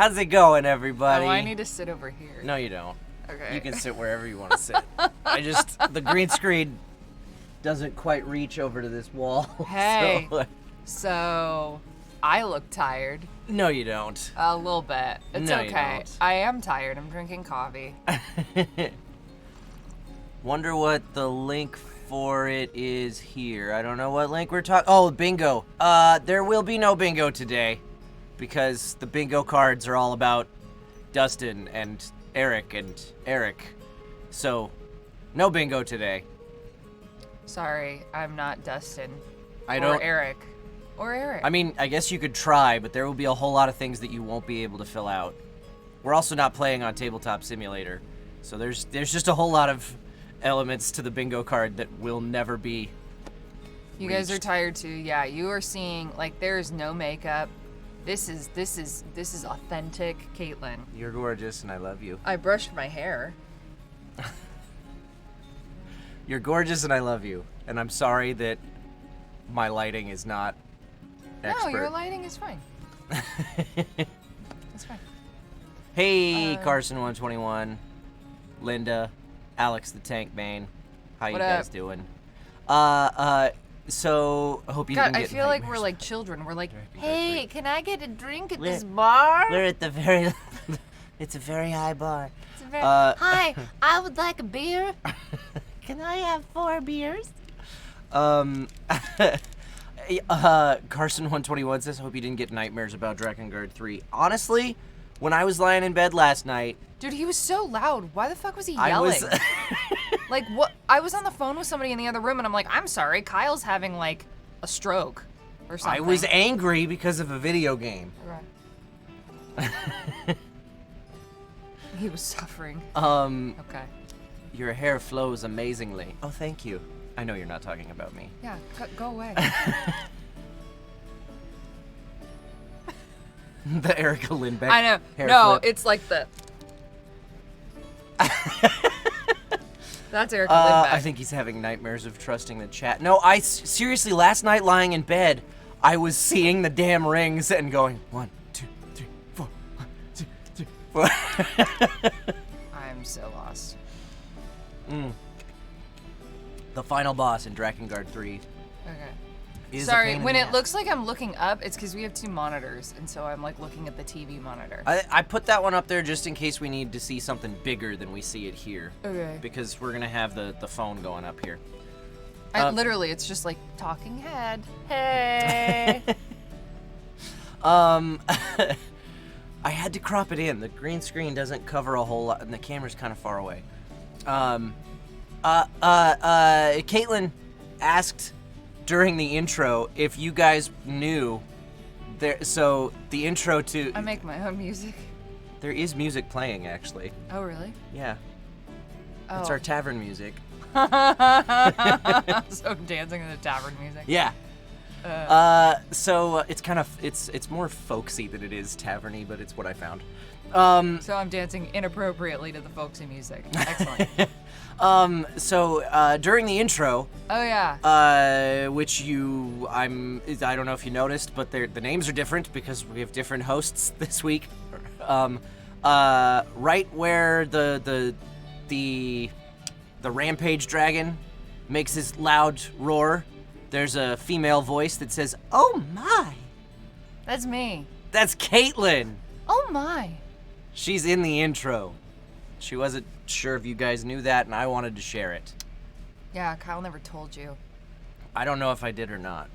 How's it going, everybody? Oh, I need to sit over here. No, you don't. Okay. You can sit wherever you want to sit. The green screen doesn't quite reach over to this wall. Hey. So, I look tired. No, you don't. A little bit. It's No, okay. you don't. I am tired. I'm drinking coffee. Wonder what the link for it is here. I don't know what link we're talking. Oh, bingo. There will be no bingo today because the bingo cards are all about Dustin and Eric. So, no bingo today. Sorry, I'm not Dustin. I or don't. Eric. Or Eric. I mean, I guess you could try, but there will be a whole lot of things that you won't be able to fill out. We're also not playing on Tabletop Simulator, so there's just a whole lot of elements to the bingo card that will never be You guys are reached. tired too. Yeah, you are seeing like there is no makeup. This is authentic Caitlin. You're gorgeous, and I love you. I brushed my hair. You're gorgeous, and I love you. And I'm sorry that my lighting is not expert. No, your lighting is fine. It's fine. Hey, Carson121, Linda, Alex the Tank Bane. How you What guys up? doing? So I hope you God, didn't I get feel like we're nightmares. like children. We're like, Directing hey, Guard can I get a drink at We're- this bar? We're at the very. It's a very high bar. It's a very- Hi, I would like a beer. Can I have 4 beers? Carson121 says, hope you didn't get nightmares about Drakengard 3. Honestly, when I was lying in bed last night, Dude, he was so loud. Why the fuck was he I yelling? was. Like, what? I was on the phone with somebody in the other room, and I'm like, I'm sorry, Kyle's having like a stroke or I something. was angry because of a video game. Okay. He was suffering. Okay. Your hair flows amazingly. Oh, thank you. I know you're not talking about me. Yeah, go away. The Erica Lindbeck. I know. hair No, flip. it's like the. That's Erica Lindbeck. I think he's having nightmares of trusting the chat. No, seriously, last night lying in bed, I was seeing the damn rings and going 1, 2, 3, 4. 1, 2, 3, 4. I'm so lost. The final boss in Drakengard 3 Okay. is a Sorry, pain in when the it ass. looks like I'm looking up, it's because we have 2 monitors, and so I'm like looking at the TV monitor. I put that one up there just in case we need to see something bigger than we see it here. Okay. Because we're gonna have the phone going up here. Literally, it's just like talking head. Hey. I had to crop it in. The green screen doesn't cover a whole lot, and the camera's kind of far away. Caitlin asked during the intro if you guys knew there. So the intro to I make my own music. there is music playing actually. Oh, really? Yeah, Oh. it's our tavern music. So I'm dancing in the tavern music. Yeah. So it's kind of it's more folksy than it is taverny, but it's what I found. So I'm dancing inappropriately to the folksy music. Excellent. So during the intro, Oh yeah. which I don't know if you noticed, but the names are different because we have different hosts this week. Right where the rampage dragon makes his loud roar, there's a female voice that says, "Oh my!" That's me. That's Caitlin. Oh my. She's in the intro. She wasn't sure if you guys knew that, and I wanted to share it. Yeah, Kyle never told you. I don't know if I did or not.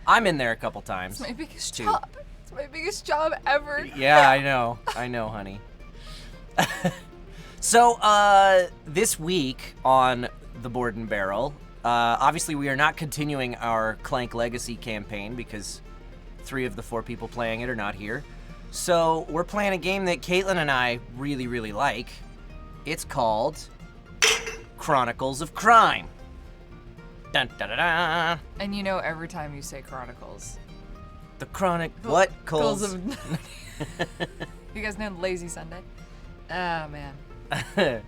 I'm in there a couple times. It's my biggest Two. job. It's my biggest job ever. Yeah, I know, honey. So, this week on The Board and Barrel, obviously we are not continuing our Clank Legacy campaign because 3 of the 4 people playing it are not here. So, we're playing a game that Caitlin and I really, really like. It's called Chronicles of Crime. Dun, da, da, da. And you know, every time you say Chronicles. The Chronic... What? Coles Coles? of... You guys know Lazy Sunday? Oh, man. Of...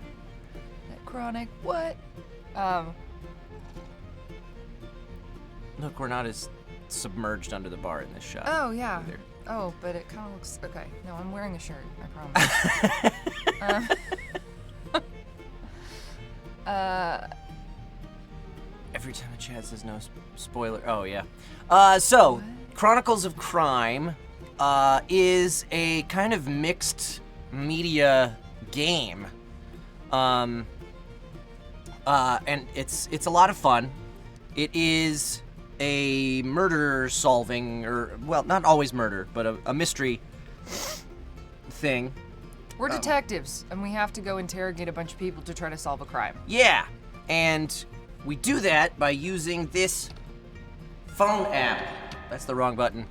Chronic, what? Look, we're not as submerged under the bar in this shot. Oh, yeah. either. Oh, but it kind of looks okay. No, I'm wearing a shirt. I promise. Every time the chat says no spoiler. Oh, yeah. So, Chronicles of Crime is a kind of mixed media game. And it's a lot of fun. It is a murder solving, or, well, not always murder, but a mystery thing. We're detectives, and we have to go interrogate a bunch of people to try to solve a crime. Yeah, and we do that by using this phone app. That's the wrong button.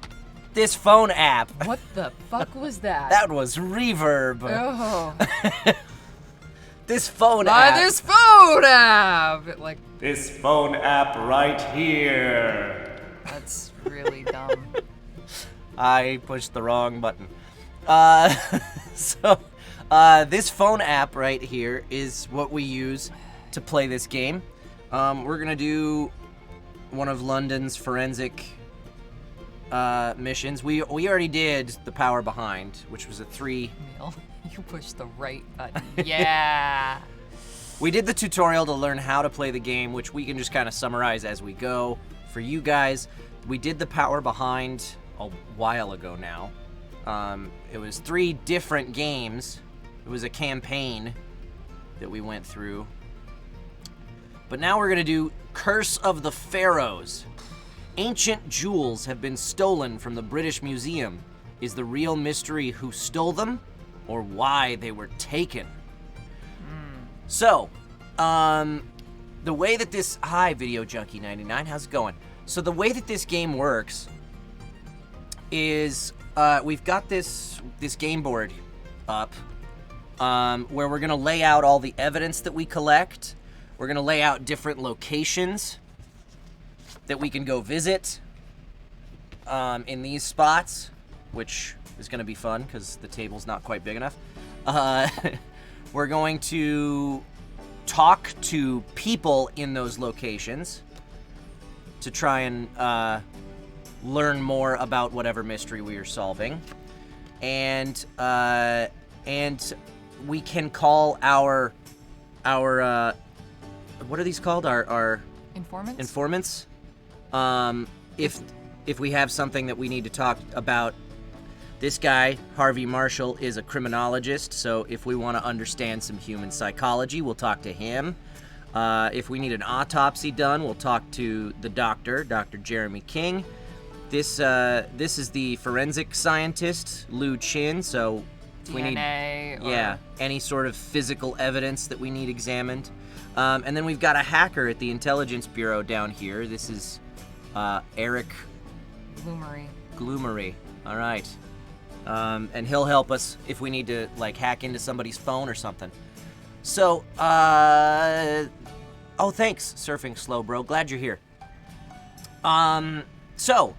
This phone app. What the fuck was that? That was reverb. Oh. This phone Buy app. this phone app! Like, This phone app right here. that's really dumb. I pushed the wrong button. So, this phone app right here is what we use to play this game. We're gonna do one of London's forensic missions. We already did the power behind, which was a 3. Neil, you pushed the right button. Yeah. We did the tutorial to learn how to play the game, which we can just kind of summarize as we go for you guys. We did the power behind a while ago now. It was 3 different games. It was a campaign that we went through. But now we're gonna do Curse of the Pharaohs. Ancient jewels have been stolen from the British Museum. Is the real mystery who stole them or why they were taken? So, the way that this... Hi, Video Junkie 99, how's it going? So the way that this game works is we've got this game board up where we're gonna lay out all the evidence that we collect. We're gonna lay out different locations that we can go visit in these spots, which is gonna be fun because the table's not quite big enough. We're going to talk to people in those locations to try and learn more about whatever mystery we are solving, and we can call our what are these called? Our Informants? informants. If we have something that we need to talk about. This guy, Harvey Marshall, is a criminologist, so if we want to understand some human psychology, we'll talk to him. If we need an autopsy done, we'll talk to the doctor, Dr. Jeremy King. This is the forensic scientist, Lou Chin, so if we need DNA. any sort of physical evidence that we need examined. And then we've got a hacker at the Intelligence Bureau down here. This is Eric Gloomery. All right. And he'll help us if we need to, like, hack into somebody's phone or something. So, oh, thanks, Surfing Slow Bro. Glad you're here. So,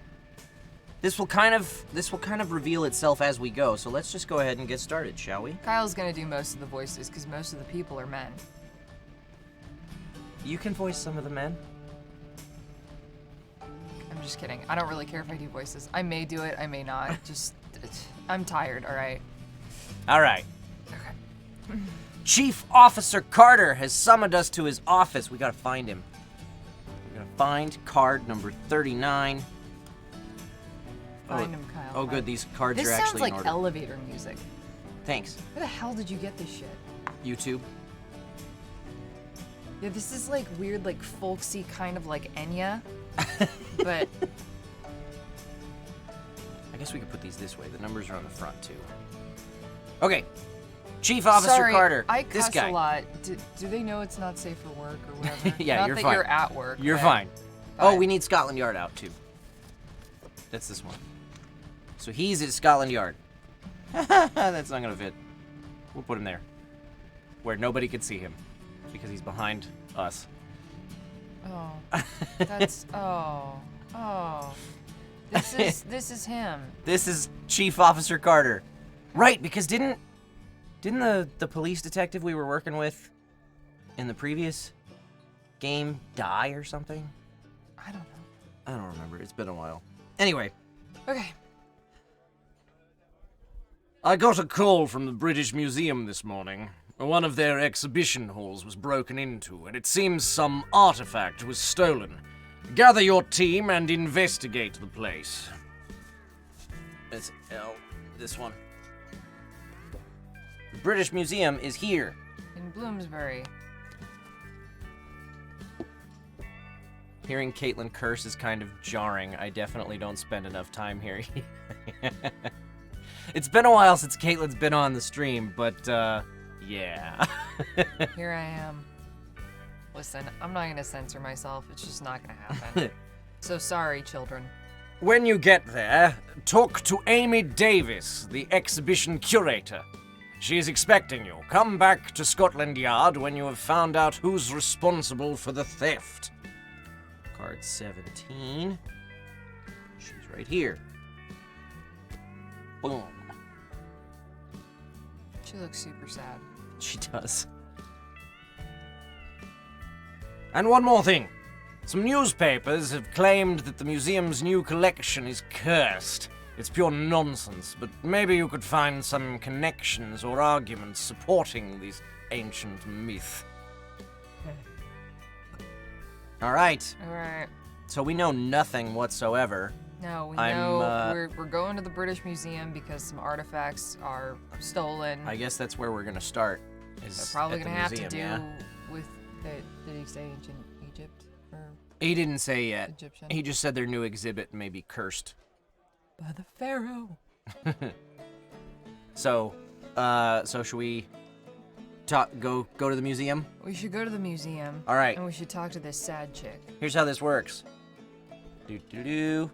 this will kind of reveal itself as we go. So let's just go ahead and get started, shall we? Kyle's gonna do most of the voices because most of the people are men. You can voice some of the men. I'm just kidding. I don't really care if I do voices. I may do it, I may not. Just, I'm tired, alright? All right. Okay. Chief Officer Carter has summoned us to his office. We gotta find him. We're gonna find card number 39. Find him, Kyle. Oh, good. These cards This are sounds actually like in order. elevator music. Thanks. Where the hell did you get this shit? YouTube. Yeah, this is like weird, like folksy kind of like Enya. But I guess we could put these this way. The numbers are on the front, too. Okay. Chief Officer sorry, Carter. I this cuss guy. a lot. Do they know it's not safe for work or whatever? Yeah, not you're that fine. you're at work. You're but- fine. but- Oh, we need Scotland Yard out, too. That's this one. So he's at Scotland Yard. That's not going to fit. We'll put him there. Where nobody can see him. Because he's behind us. Oh, that's oh. This is him. This is Chief Officer Carter. Right, because didn't the police detective we were working with in the previous game die or something? I don't know. I don't remember. It's been a while. Anyway, Okay. I got a call from the British Museum this morning. One of their exhibition halls was broken into, and it seems some artifact was stolen. Gather your team and investigate the place. It's this one. The British Museum is here. In Bloomsbury. Hearing Caitlin curse is kind of jarring. I definitely don't spend enough time here. It's been a while since Caitlin's been on the stream, but, yeah. Here I am. Listen, I'm not gonna censor myself. It's just not gonna happen. So sorry, children. When you get there, talk to Amy Davis, the exhibition curator. She is expecting you. Come back to Scotland Yard when you have found out who's responsible for the theft. Card 17. She's right here. Boom. She looks super sad. She does. And one more thing. Some newspapers have claimed that the museum's new collection is cursed. It's pure nonsense, but maybe you could find some connections or arguments supporting these ancient myths. All right. All right. So we know nothing whatsoever. No, we I'm, know we're going to the British Museum because some artifacts are stolen. I guess that's where we're gonna start. Is They're probably at the gonna have museum, to do yeah? with did he say ancient Egypt or He didn't say yet. Egyptian? He just said their new exhibit may be cursed. By the Pharaoh. So should we go to the museum? We should go to the museum. All right. And we should talk to this sad chick. Here's how this works. Do.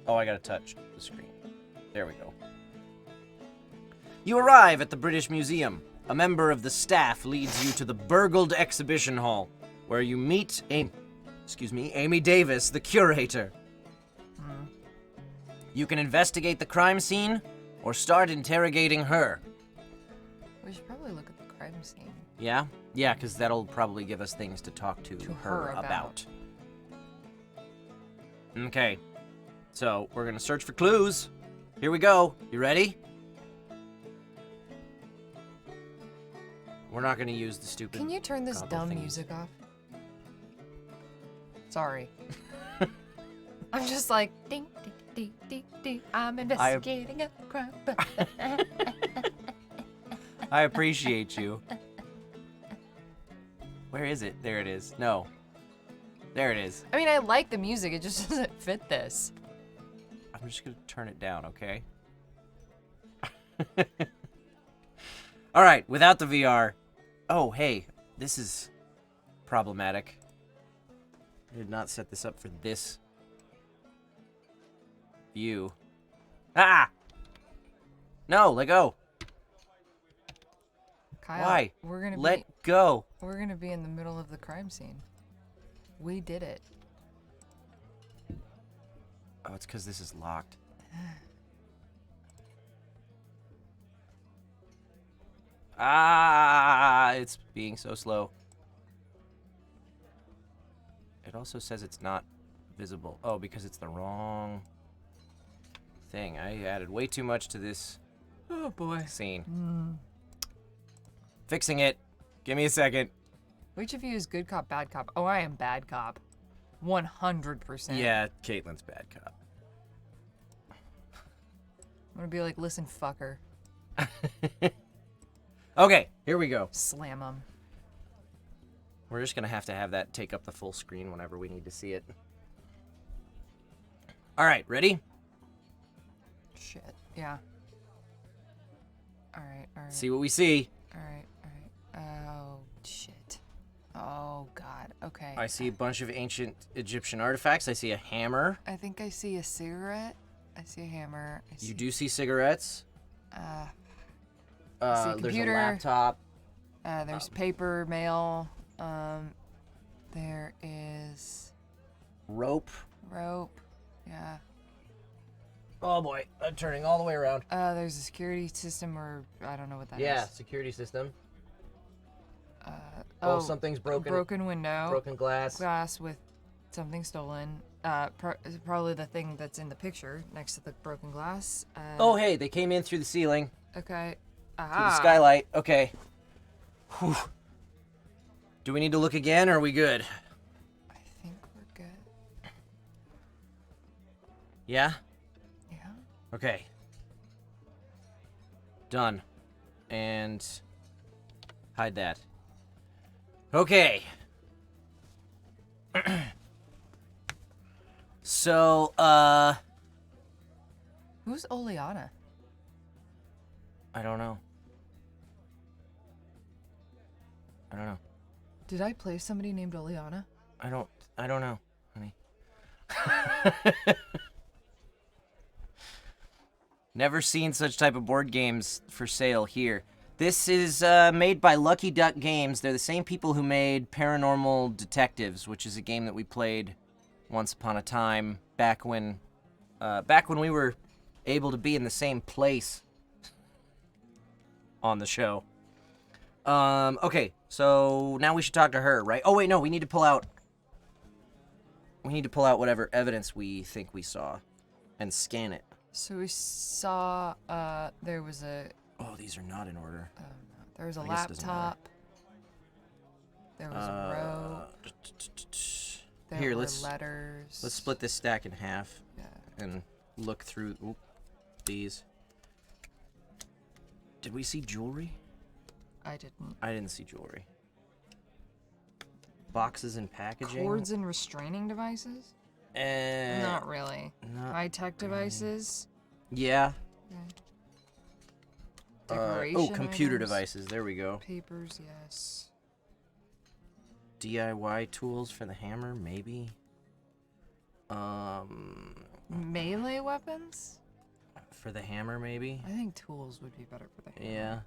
Oh, I gotta touch the screen. There we go. You arrive at the British Museum. A member of the staff leads you to the burgled exhibition hall, where you meet Amy Davis, the curator. You can investigate the crime scene, or start interrogating her. We should probably look at the crime scene. Yeah? Yeah, because that'll probably give us things to talk to her about. Okay. So, we're gonna search for clues. Here we go. You ready? We're not gonna use the stupid... Can you turn this combo dumb thingies. music off? Sorry. I'm just like, ding, ding, ding, ding, ding. I'm investigating a crime. I appreciate you. Where is it? There it is. No. There it is. I mean, I like the music. It just doesn't fit this. I'm just gonna turn it down, okay? All right, without the VR. Oh, hey, this is problematic. I did not set this up for this view. Ah! No, let go. Kyle, Why? We're Let go. We're gonna be in the middle of the crime scene. We did it. Oh, it's because this is locked. Ah, it's being so slow. It also says it's not visible. Oh, because it's the wrong thing. I added way too much to this Oh boy. scene. Fixing it. Give me a second. Which of you is good cop, bad cop? Oh, I am bad cop. 100%. Yeah, Caitlin's bad cop. I'm gonna be like, listen, fucker. Okay, here we go. Slam him. We're just gonna have to have that take up the full screen whenever we need to see it. All right, ready? Shit. Yeah. Alright, alright. See what we see. Alright, alright. Oh, shit. Oh, God. Okay. I see a bunch of ancient Egyptian artifacts. I see a hammer. I think I see a cigarette. I see a hammer. I see, You do see cigarettes. see a There's a computer. laptop. There's paper, mail. There is Rope. rope. Yeah. Oh boy, I'm turning all the way around. There's a security system, or I don't know what that is. Yeah, security system. Oh, something's broken. A broken window. Broken glass. Glass with something stolen. Probably the thing that's in the picture next to the broken glass. Oh, hey, they came in through the ceiling, Okay. through the Aha. skylight. Okay. Whew. Do we need to look again, or are we good? I think we're good. Yeah? Yeah. Okay. Done. And hide that. Okay. So, Who's Oleana? I don't know. I don't know. Did I play somebody named Oleana? I don't know, honey. Never seen such type of board games for sale here. This is made by Lucky Duck Games. They're the same people who made Paranormal Detectives, which is a game that we played once upon a time back when we were able to be in the same place on the show. Okay, so now we should talk to her, right? Oh wait, no, we need to pull out whatever evidence we think we saw and scan it. So we saw there was a Oh, these are not in order. there was a I guess it doesn't matter. laptop. There was a rope. There Here, were let's letters. split this stack in half Yeah. and look through these. Did we see jewelry? I didn't. I didn't see jewelry. Boxes and packaging. Cords and restraining devices? Not really. not High-tech devices? Yeah. Decoration computer items? devices. There we go. Papers, yes. DIY tools for the hammer, maybe. Melee weapons? For the hammer, maybe. I think tools would be better for the hammer. Yeah.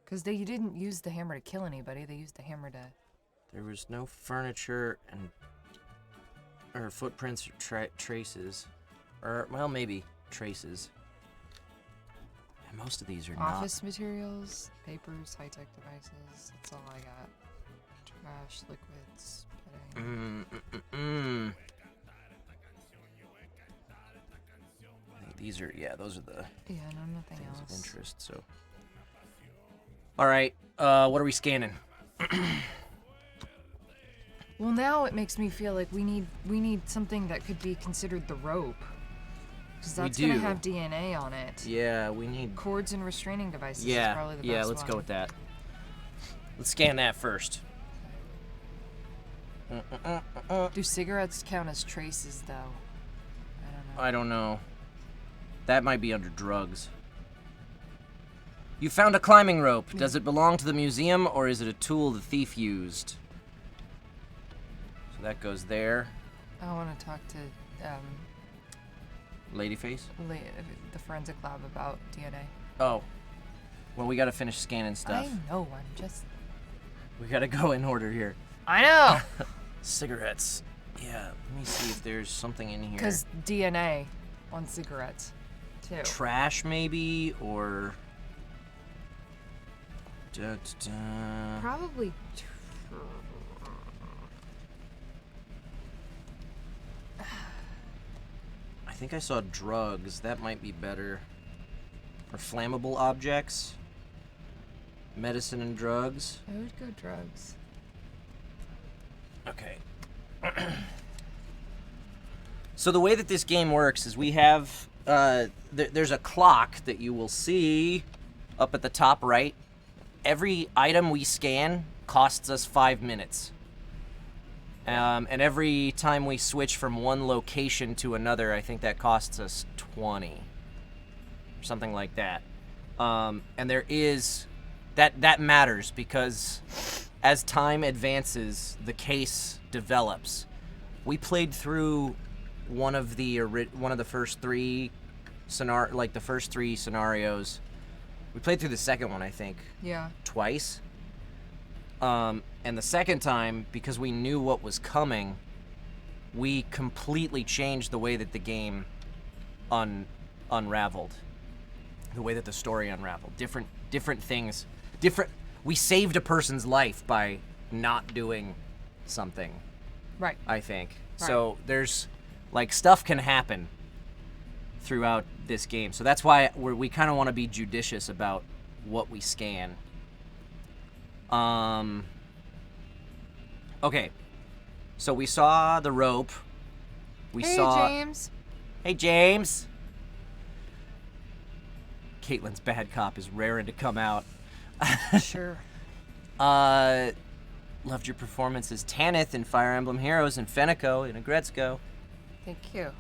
Because they didn't use the hammer to kill anybody. They used the hammer to... There was no furniture or footprints or traces, or well, maybe traces. And most of these are Office materials, papers, high-tech devices. That's all I got. Trash, liquids, bedding. I think these are those are the Yeah, no, nothing things of else. interest. So, all right, what are we scanning? Well, now it makes me feel like we need something that could be considered the rope. Because that's We gonna do. have DNA on it. Yeah, we need. Cords and restraining devices is Yeah, probably the yeah. best Let's one. go with that. Let's scan that first. Do cigarettes count as traces, though? I don't know. I don't know. That might be under drugs. You found a climbing rope. Does it belong to the museum, or is it a tool the thief used? So that goes there. I want to talk to Ladyface? the forensic lab about DNA. Oh. Well, we gotta finish scanning stuff. I know, I'm just... We gotta go in order here. I know! Cigarettes. Yeah, let me see if there's something in here. Because DNA on cigarettes, too. Trash, maybe, or... Da-da-da. Probably... I think I saw drugs. That might be better. Or flammable objects. Medicine and drugs. I would go drugs. Okay. So the way that this game works is we have... there's a clock that you will see up at the top right. Every item we scan costs us 5 minutes. And every time we switch from one location to another, I think that costs us 20. Or something like that. And there is... That matters because as time advances, the case develops. We played through one of the first three scenarios. We played through the second one, I think. Yeah. Twice. And the second time, because we knew what was coming, we completely changed the way that the game unraveled. The way that the story unraveled. Different things. We saved a person's life by not doing something. Right. I think. Right. So there's Like, stuff can happen throughout this game. So that's why we kind of want to be judicious about what we scan. Okay. So we saw the rope. Hey, James. Hey, James. Caitlin's bad cop is raring to come out. Sure. Loved your performance as Tanith in Fire Emblem Heroes and Fenico in Agretzko. Thank you.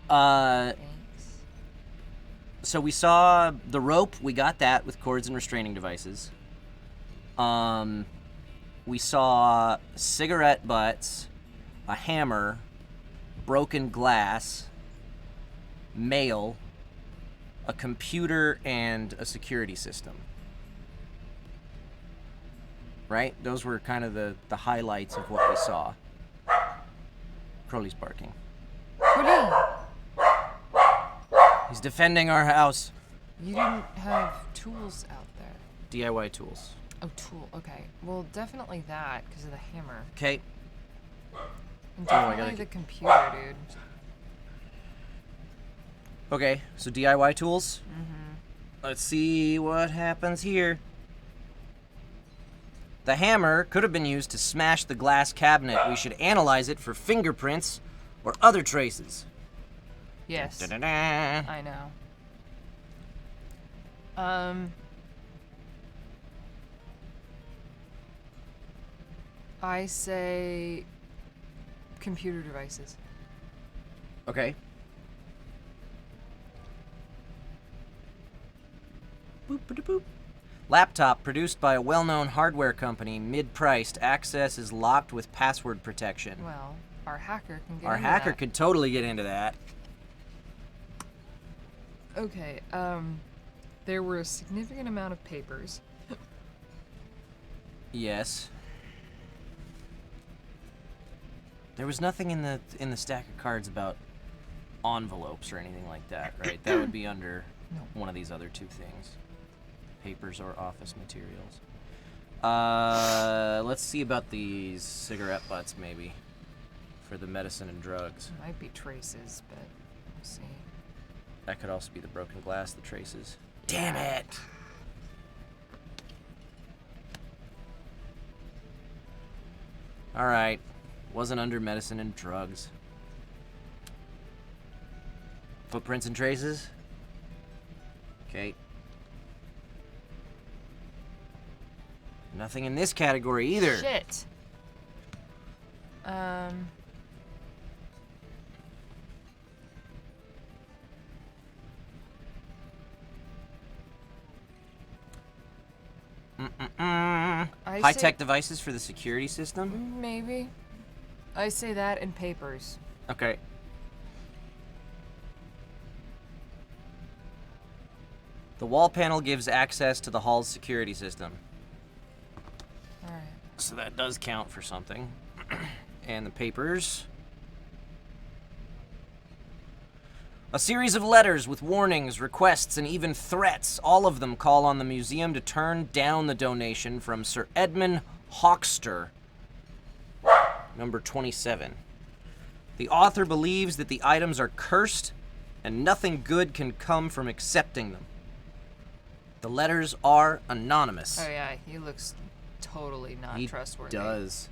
Thanks. Thanks. So we saw the rope. We got that with cords and restraining devices. We saw cigarette butts, a hammer, broken glass, mail, a computer, and a security system. Right? Those were kind of the highlights of what we saw. Crowley's barking. Crowley, He's defending our house. you didn't have tools out there. DIY tools. Oh, tool. Okay. Well, definitely that because of the hammer. Okay. And Oh, I definitely gotta the computer, dude. Okay, so DIY tools. Let's see what happens here. The hammer could have been used to smash the glass cabinet. We should analyze it for fingerprints or other traces. Yes. Da-da-da. I know. I say computer devices. Okay. Boop-a-da-boop. Laptop produced by a well-known hardware company, mid-priced. Access is locked with password protection. Well, our hacker can get Our into hacker that. could totally get into that. Okay, there were a significant amount of papers. Yes. There was nothing in the stack of cards about envelopes or anything like that, right? That would be under one of these other two things. Papers or office materials. Let's see about these cigarette butts, maybe. For the medicine and drugs. Might be traces, but we'll see. That could also be the broken glass, the traces. Damn it! Alright. Wasn't under medicine and drugs. Footprints and traces? Okay. Nothing in this category either. Shit. High-tech devices for the security system? Maybe. I say that in papers. Okay. The wall panel gives access to the hall's security system. Alright. So that does count for something. And the papers. A series of letters with warnings, requests, and even threats. All of them call on the museum to turn down the donation from Sir Edmund Hawkster, number 27. The author believes that the items are cursed and nothing good can come from accepting them. The letters are anonymous. Oh yeah, he looks totally not He trustworthy. does.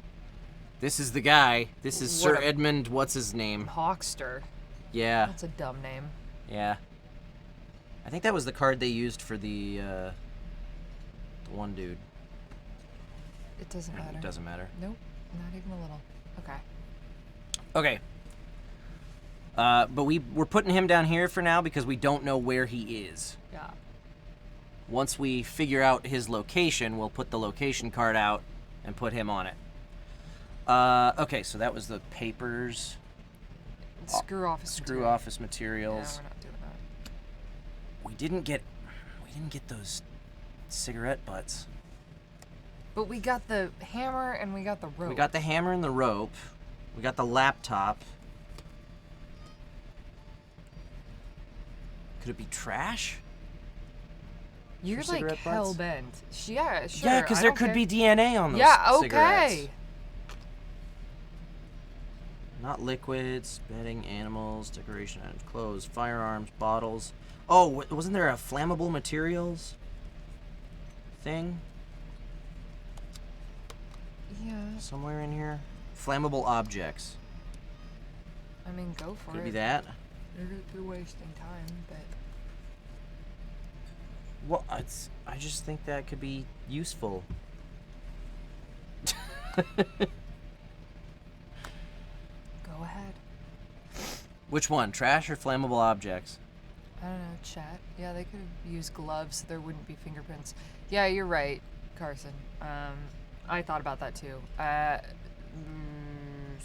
This is the guy. This is Sir What a- Edmund, what's his name? Hawkster. Yeah, That's a dumb name. yeah. I think that was the card they used for the one dude. It doesn't matter. It doesn't matter. Nope, not even a little. Okay. Okay. But we're putting him down here for now because we don't know where he is. Yeah. Once we figure out his location, we'll put the location card out and put him on it. Okay, so that was the papers. Screw office. Screw material. office Yeah, materials. we're not doing that. We didn't get those cigarette butts. But we got the hammer and we got the rope. We got the hammer and the rope. We got the laptop. Could it be trash? You're for like cigarette butts? hell bent. Yeah, sure. Yeah, because I there don't could care. be DNA on those Yeah, cigarettes. okay. Not liquids, bedding, animals, decoration items, clothes, firearms, bottles. Oh, wasn't there a flammable materials thing Yeah. somewhere in here? Flammable objects. I mean, go for Could it it. be that? You're wasting time, but... Well, I just think that could be useful. Go ahead. Which one, trash or flammable objects? I don't know, chat. Yeah, they could have used gloves so there wouldn't be fingerprints. Yeah, you're right, Carson. I thought about that too.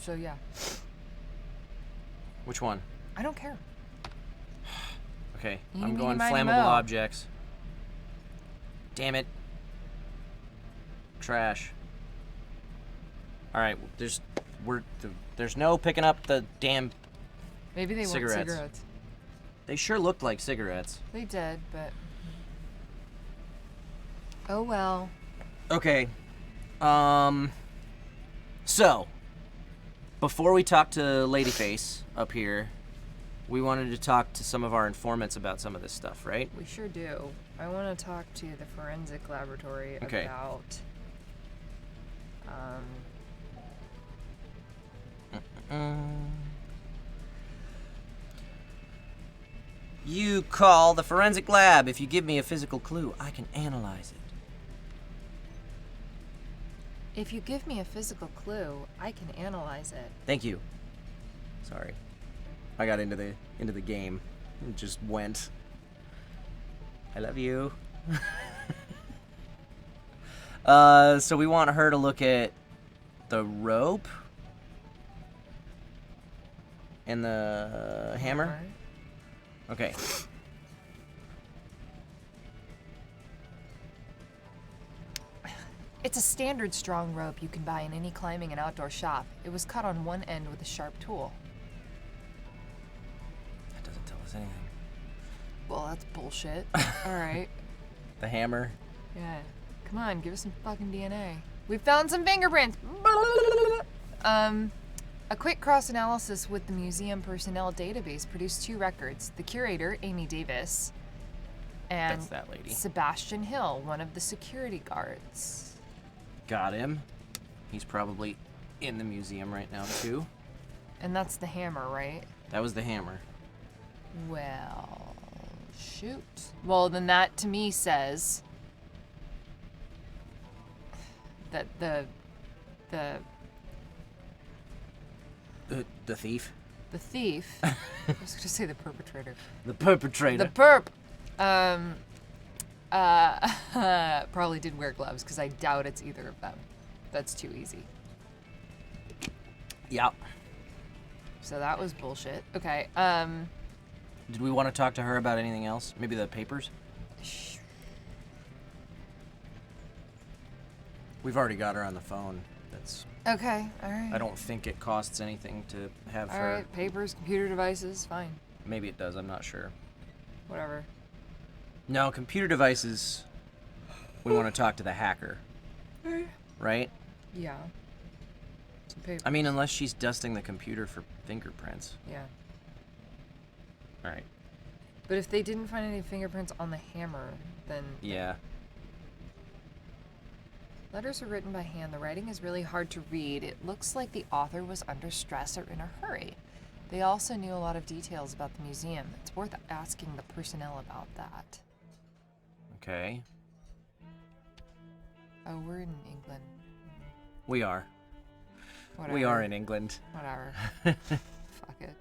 So yeah. Which one? I don't care. Okay, Eeny, I'm meeny, going miny, flammable moe. objects. Damn it. Trash. All right, there's no picking up the damn. Maybe they want Cigarettes. cigarettes. They sure looked like cigarettes. They did, but... Oh well. Okay. So, before we talk to Ladyface up here, we wanted to talk to some of our informants about some of this stuff, right? We sure do. I want to talk to the forensic laboratory Okay. about... You call the forensic lab. If you give me a physical clue, I can analyze it. If you give me a physical clue, I can analyze it. Thank you. Sorry. I got into the game. It just went. I love you. So we want her to look at the rope and the hammer. Okay. It's a standard strong rope you can buy in any climbing and outdoor shop. It was cut on one end with a sharp tool. That doesn't tell us anything. Well, that's bullshit. Alright. The hammer. Yeah. Come on, give us some fucking DNA. We found some fingerprints! A quick cross-analysis with the museum personnel database produced 2 records. The curator, Amy Davis, and That's that lady. Sebastian Hill, one of the security guards. Got him. He's probably in the museum right now, too. And that's the hammer, right? That was the hammer. Well, shoot. Well, then that to me says that the thief. The thief. I was gonna say the perpetrator. The perpetrator. The perp. Probably did wear gloves because I doubt it's either of them. That's too easy. Yep. So that was bullshit. Okay. Did we want to talk to her about anything else? Maybe the papers? We've already got her on the phone. That's. Okay. All right. I don't think it costs anything to have All her. right. Papers, computer devices, fine. Maybe it does. I'm not sure. Whatever. No, computer devices. We want to talk to the hacker. Right? Yeah. Some paper. I mean, unless she's dusting the computer for fingerprints. Yeah. All right. But if they didn't find any fingerprints on the hammer, then Yeah. letters are written by hand. The writing is really hard to read. It looks like the author was under stress or in a hurry. They also knew a lot of details about the museum. It's worth asking the personnel about that. Okay. Oh, we're in England. We are. Whatever. We are in England. Whatever. Fuck it.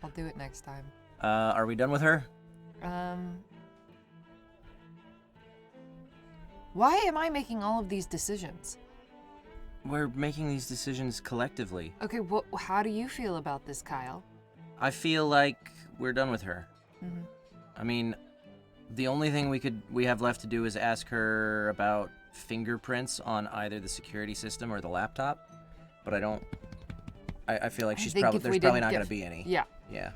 I'll do it next time. Are we done with her? Why am I making all of these decisions? We're making these decisions collectively. Okay, how do you feel about this, Kyle? I feel like we're done with her. Mhm. I mean, the only thing we have left to do is ask her about fingerprints on either the security system or the laptop. But I feel like I she's think probably if there's we probably didn't not get- gonna be any. Yeah. Yeah.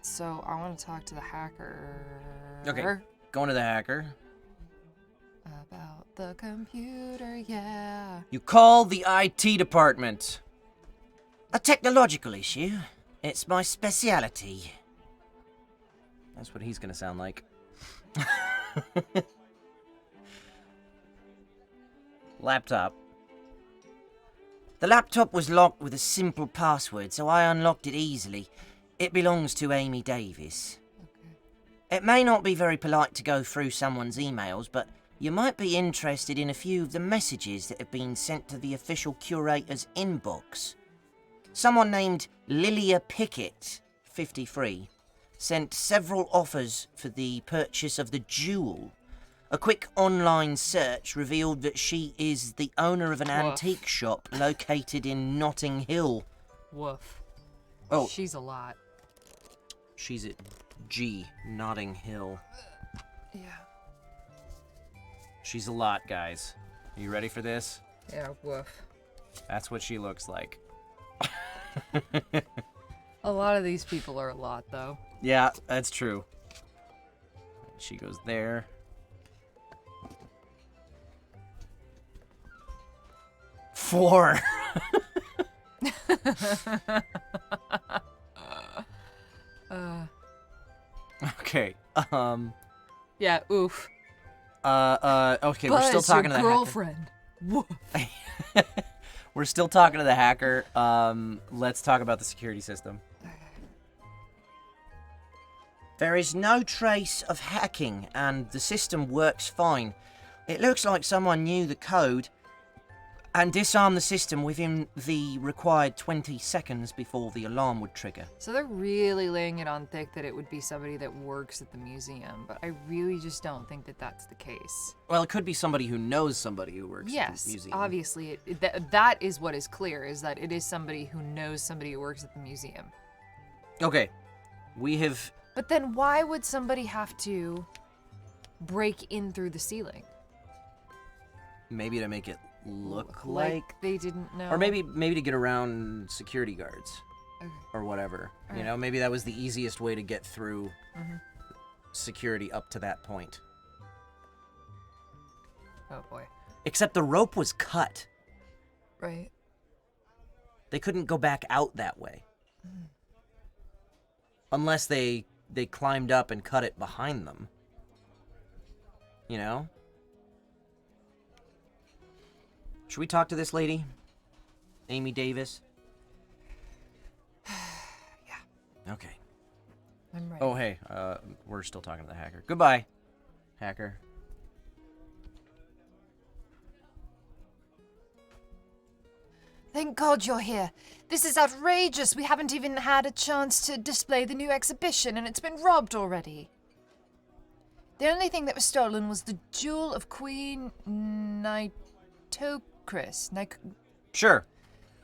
So I want to talk to the hacker. Okay. Going to the hacker. About the computer, yeah. You call the IT department. A technological issue. It's my speciality. That's what he's gonna sound like. Laptop. The laptop was locked with a simple password, so I unlocked it easily. It belongs to Amy Davis. It may not be very polite to go through someone's emails, but you might be interested in a few of the messages that have been sent to the official curator's inbox. Someone named Lilia Pickett, 53, sent several offers for the purchase of the jewel. A quick online search revealed that she is the owner of an antique shop located in Notting Hill. Woof. Oh. She's a lot. She's at G, Notting Hill. Yeah. She's a lot, guys. Are you ready for this? Yeah, woof. That's what she looks like. A lot of these people are a lot, though. Yeah, that's true. She goes there. Four. Okay. Yeah, oof. Okay, we're still talking to the girlfriend. Woof. We're still talking to the hacker. Let's talk about the security system. There is no trace of hacking, and the system works fine. It looks like someone knew the code and disarmed the system within the required 20 seconds before the alarm would trigger. So they're really laying it on thick that it would be somebody that works at the museum, but I really just don't think that that's the case. Well, it could be somebody who knows somebody who works at the museum. Yes, obviously, that is what is clear, is that it is somebody who knows somebody who works at the museum. Okay, we have... But then why would somebody have to break in through the ceiling? Maybe to make it look like they didn't know. Or maybe to get around security guards. Okay. Or whatever. All You right. know, maybe that was the easiest way to get through security up to that point. Oh boy. Except the rope was cut. Right. They couldn't go back out that way. Unless they climbed up and cut it behind them. You know? Should we talk to this lady? Amy Davis? Yeah. Okay. I'm ready. Oh, hey. We're still talking to the hacker. Goodbye, hacker. Thank God you're here. This is outrageous. We haven't even had a chance to display the new exhibition, and it's been robbed already. The only thing that was stolen was the jewel of Queen Nitocris. Sure.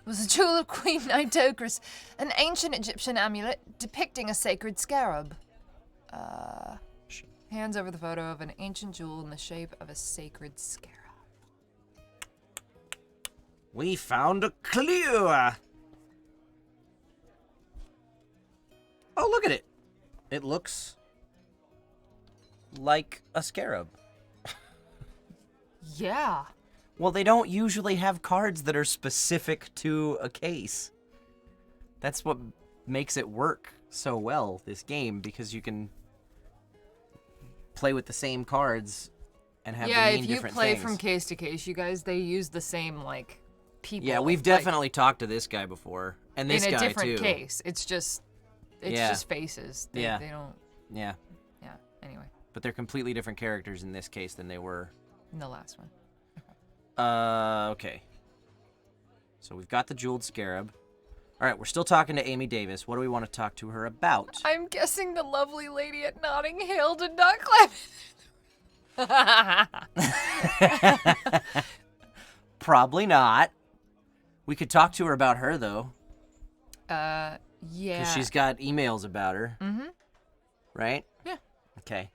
Was the jewel of Queen Nitocris, an ancient Egyptian amulet depicting a sacred scarab. Hands over the photo of an ancient jewel in the shape of a sacred scarab. We found a clue. Oh, look at it. It looks like a scarab. Yeah. Well, they don't usually have cards that are specific to a case. That's what makes it work so well, this game, because you can play with the same cards and have them mean different things. Yeah, if you play from case to case, you guys, they use the same, like, people. Yeah, we've definitely talked to this guy before. And this guy, too. In a different case. It's just faces. They don't... Yeah. Yeah, anyway. But they're completely different characters in this case than they were. In the last one. Okay. So we've got the jeweled scarab. All right, we're still talking to Amy Davis. What do we want to talk to her about? I'm guessing the lovely lady at Notting Hill did not climb it. Probably not. We could talk to her about her, though. Yeah. Because she's got emails about her. Mm-hmm. Right? Yeah. Okay.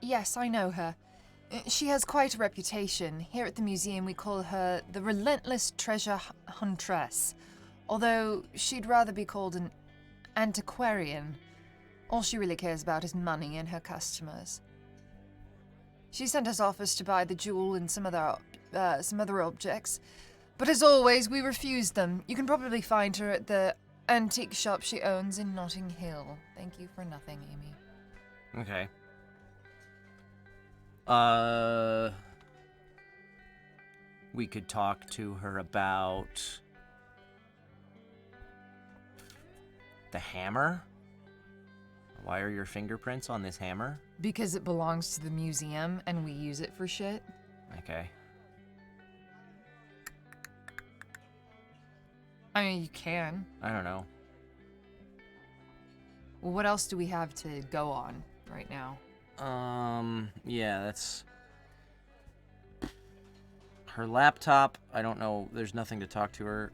Yes, I know her. She has quite a reputation. Here at the museum, we call her the Relentless Treasure Huntress, although she'd rather be called an antiquarian. All she really cares about is money and her customers. She sent us offers to buy the jewel and some other objects. But as always, we refused them. You can probably find her at the antique shop she owns in Notting Hill. Thank you for nothing, Amy. Okay. We could talk to her about the hammer. Why are your fingerprints on this hammer? Because it belongs to the museum and we use it for shit. Okay. I mean, you can. I don't know. Well, what else do we have to go on right now? Yeah, that's... Her laptop, I don't know. There's nothing to talk to her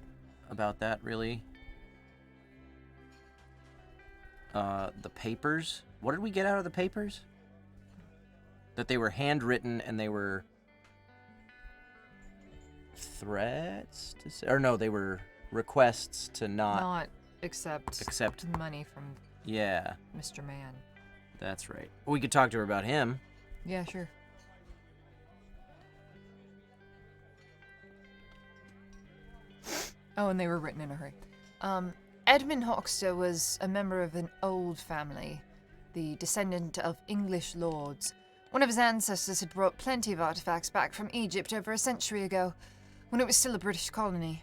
about that, really. The papers. What did we get out of the papers? That they were handwritten and they were threats to say, or no, they were requests to not accept money from yeah, Mr. Man. that's right. We could talk to her about him. Yeah, sure. Oh, and they were written in a hurry. Edmund Hoxter was a member of an old family, the descendant of English lords. One of his ancestors had brought plenty of artifacts back from Egypt over a century ago, when it was still a British colony.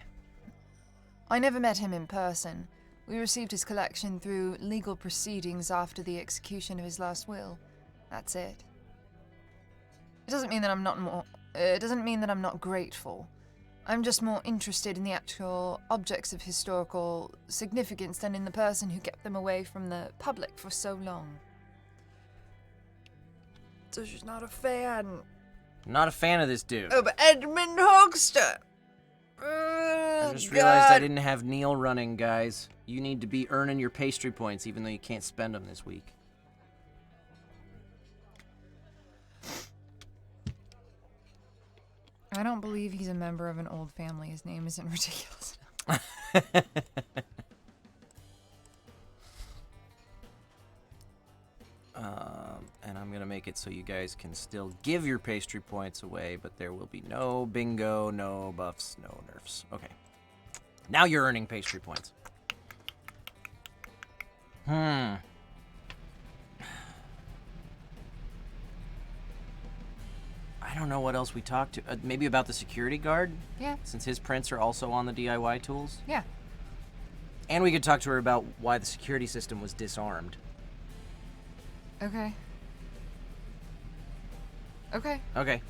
I never met him in person. We received his collection through legal proceedings after the execution of his last will. That's it. It doesn't mean that I'm not grateful. I'm just more interested in the actual objects of historical significance than in the person who kept them away from the public for so long. So she's not a fan. Not a fan of this dude. Of Edmund Hoxter. I just realized I didn't have Neil running, guys. You need to be earning your pastry points, even though you can't spend them this week. I don't believe he's a member of an old family. His name isn't ridiculous enough. And I'm going to make it so you guys can still give your pastry points away, but there will be no bingo, no buffs, no nerfs. Okay. Now you're earning pastry points. I don't know what else we talked to. Maybe about the security guard? Yeah. Since his prints are also on the DIY tools? Yeah. And we could talk to her about why the security system was disarmed. Okay. Okay. Okay.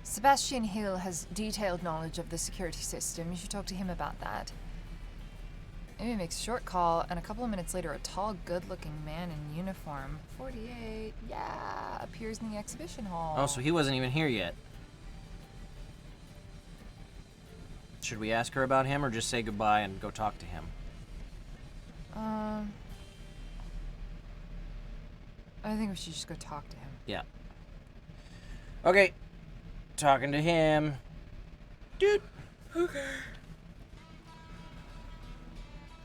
Sebastian Hill has detailed knowledge of the security system. You should talk to him about that. Amy makes a short call, and a couple of minutes later, a tall, good-looking man in uniform, 48, yeah, appears in the exhibition hall. Oh, so he wasn't even here yet. Should we ask her about him or just say goodbye and go talk to him? I think we should just go talk to him. Yeah. Okay. Talking to him. Dude. Okay.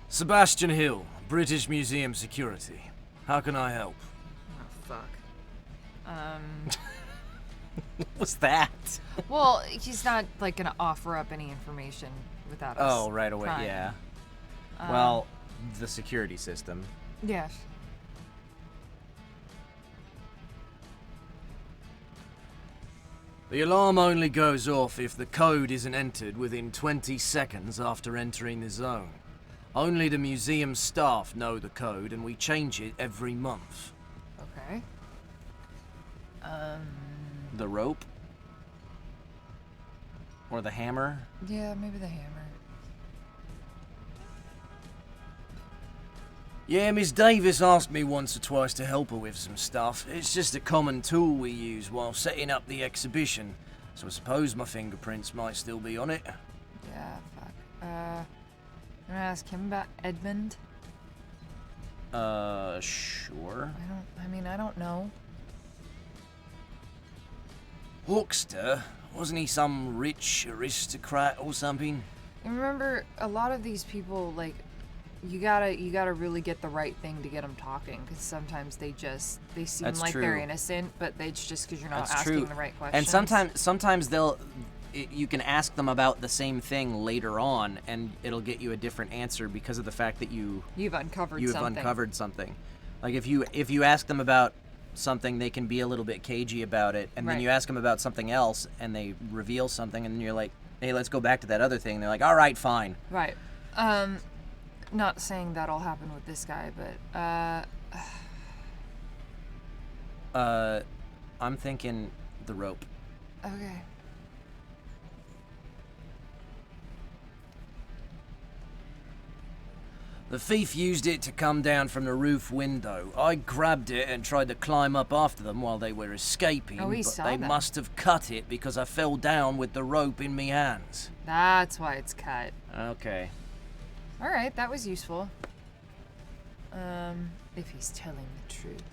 Sebastian Hill, British Museum Security. How can I help? Oh, fuck. What was that? Well, he's not, like, gonna offer up any information without us. Oh, right away, trying. yeah. Well, the security system. Yes. The alarm only goes off if the code isn't entered within 20 seconds after entering the zone. Only the museum staff know the code, and we change it every month. Okay. The rope? Or the hammer? Yeah, maybe the hammer. Yeah, Miss Davis asked me once or twice to help her with some stuff. It's just a common tool we use while setting up the exhibition, so I suppose my fingerprints might still be on it. Yeah, fuck. I'm gonna ask him about Edmund. Sure. I don't know. Hoxter? Wasn't he some rich aristocrat or something? And remember, a lot of these people, like, You gotta really get the right thing to get them talking, because sometimes they seem That's like true. they're innocent, but it's just because you're not That's asking true. the right questions. And sometimes you can ask them about the same thing later on, and it'll get you a different answer because of the fact that you've uncovered something. Like if you ask them about something, they can be a little bit cagey about it, and then Right. you ask them about something else, and they reveal something, and then you're like, hey, let's go back to that other thing. They're like, all right, fine. Right. Not saying that'll happen with this guy, but I'm thinking the rope. okay. The thief used it to come down from the roof window. I grabbed it and tried to climb up after them while they were escaping, Oh, we but saw they that. must have cut it because I fell down with the rope in me hands. That's why it's cut. Okay. All right, that was useful. If he's telling the truth.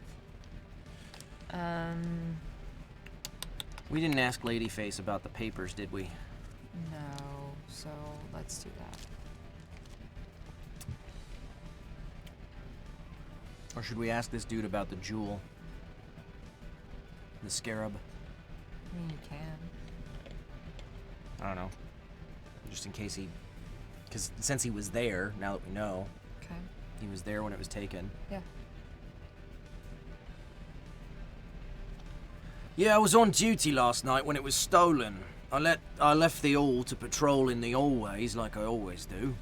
We didn't ask Ladyface about the papers, did we? No. So let's do that. Or should we ask this dude about the jewel? The scarab? I mean, you can. I don't know. Just in case because since he was there, now that we know, Okay. he was there when it was taken. Yeah. Yeah, I was on duty last night when it was stolen. I left the hall to patrol in the hallways like I always do.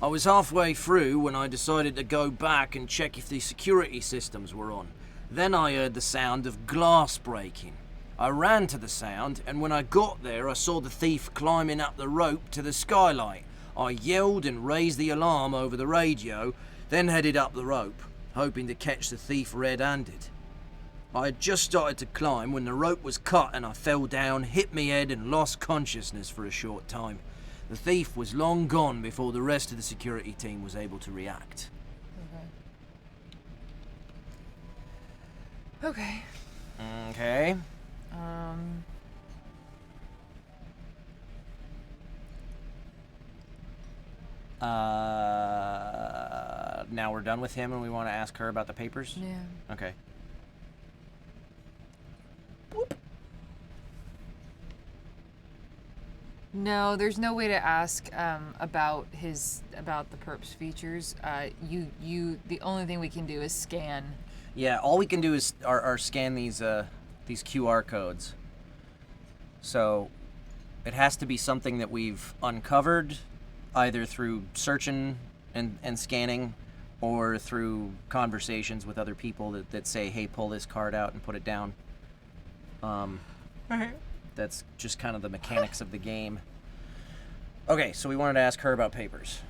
I was halfway through when I decided to go back and check if the security systems were on. Then I heard the sound of glass breaking. I ran to the sound, and when I got there, I saw the thief climbing up the rope to the skylight. I yelled and raised the alarm over the radio, then headed up the rope, hoping to catch the thief red-handed. I had just started to climb when the rope was cut and I fell down, hit me head and lost consciousness for a short time. The thief was long gone before the rest of the security team was able to react. Okay. Okay. Now we're done with him and we want to ask her about the papers? Yeah. Okay. No, there's no way to ask about the perp's features. The only thing we can do is scan. Yeah, all we can do is are scan these QR codes. So it has to be something that we've uncovered, either through searching and scanning, or through conversations with other people that say, hey, pull this card out and put it down. That's just kind of the mechanics of the game. Okay, so we wanted to ask her about papers.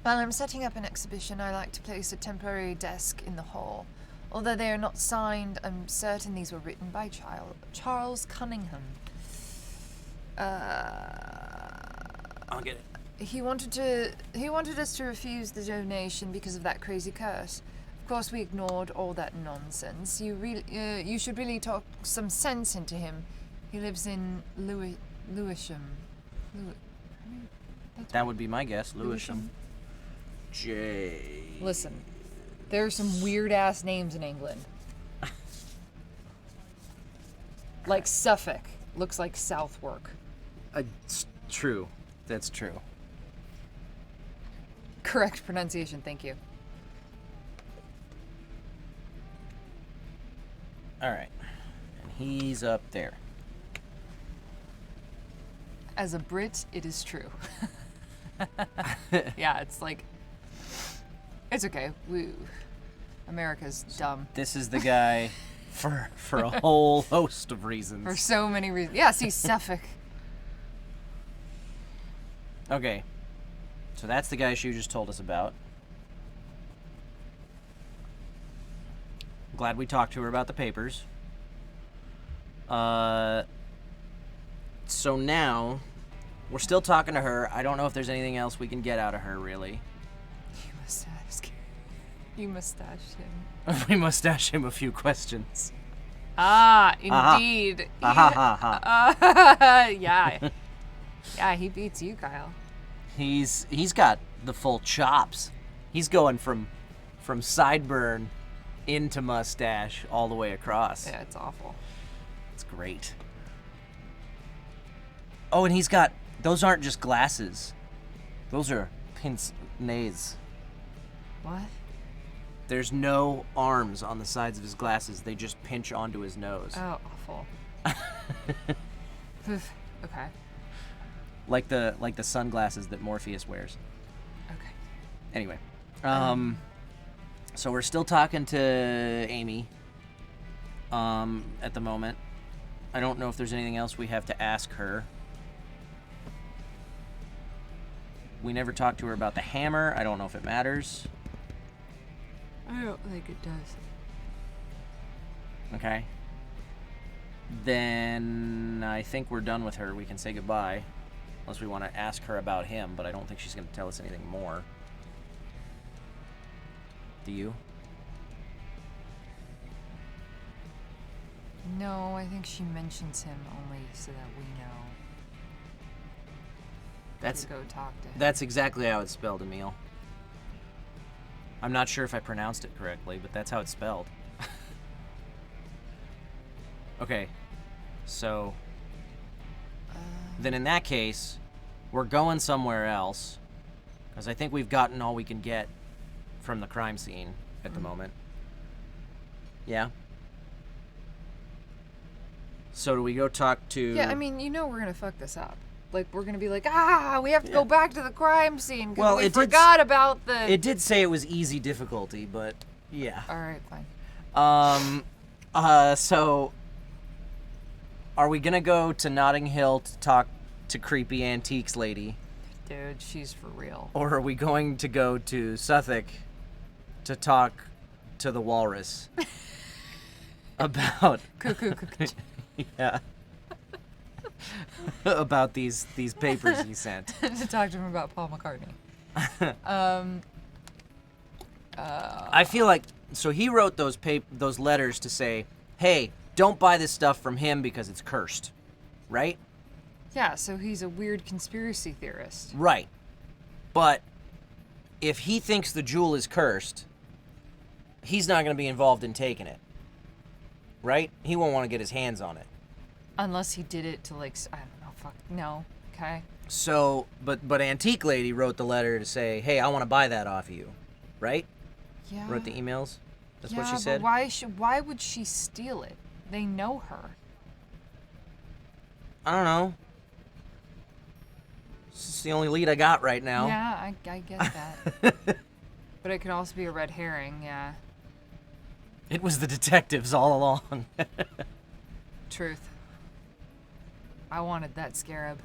While I'm setting up an exhibition, I like to place a temporary desk in the hall. Although they are not signed, I'm certain these were written by Charles Cunningham. I'll get it. He wanted us to refuse the donation because of that crazy curse. Of course, we ignored all that nonsense. You should really talk some sense into him. He lives in Lewisham. That would be my guess, Lewisham. Listen, there are some weird ass names in England. Like Suffolk looks like Southwark. It's true. That's true. Correct pronunciation, thank you. All right. And he's up there. As a Brit, it is true. Yeah, it's like, it's okay. America's dumb This is the guy for a whole host of reasons. for so many reasons. Yeah, see Suffolk. Okay. So that's the guy she just told us about. Glad we talked to her about the papers. So now, we're still talking to her. I don't know if there's anything else we can get out of her, really. You must ask. You mustache him. We must ask him a few questions. Ah, indeed. Ha ha ha ha. Yeah. Yeah, he beats you, Kyle. He's got the full chops. He's going from sideburn into mustache all the way across. Yeah, it's awful. It's great. Oh, and he's got, those aren't just glasses. Those are pince-nez. What? There's no arms on the sides of his glasses. They just pinch onto his nose. Oh, awful. Oof. Okay. Like the sunglasses that Morpheus wears. Okay. Anyway. So we're still talking to Amy at the moment. I don't know if there's anything else we have to ask her. We never talked to her about the hammer. I don't know if it matters. I don't think it does. Okay. Then I think we're done with her. We can say goodbye. Unless we want to ask her about him, but I don't think she's going to tell us anything more. Do you? No, I think she mentions him only so that we know That's to go talk to him. That's exactly how it's spelled, Emil. I'm not sure if I pronounced it correctly, but that's how it's spelled. Okay, so then in that case, we're going somewhere else, because I think we've gotten all we can get from the crime scene at the moment. Yeah? So do we go talk to... Yeah, I mean, you know we're gonna fuck this up. Like, we're gonna be like, we have to go back to the crime scene because Well, we it did forgot about the... It did say it was easy difficulty, but yeah. Alright, fine. So are we gonna go to Notting Hill to talk to creepy antiques lady? Dude, she's for real. Or are we going to go to Suffolk to talk to the walrus about Cuckoo. yeah about these papers he sent? To talk to him about Paul McCartney. I feel like so he wrote those letters to say, hey, don't buy this stuff from him because it's cursed, right? Yeah, so he's a weird conspiracy theorist. Right. But if he thinks the jewel is cursed, he's not going to be involved in taking it. Right? He won't want to get his hands on it. Unless he did it to, like, I don't know, fuck, no, okay? So, but Antique Lady wrote the letter to say, hey, I want to buy that off you. Right? Yeah. Wrote the emails? That's yeah, what she but said? why would she steal it? They know her. I don't know. This is the only lead I got right now. Yeah, I get that. But it could also be a red herring, yeah. It was the detectives all along. Truth. I wanted that scarab.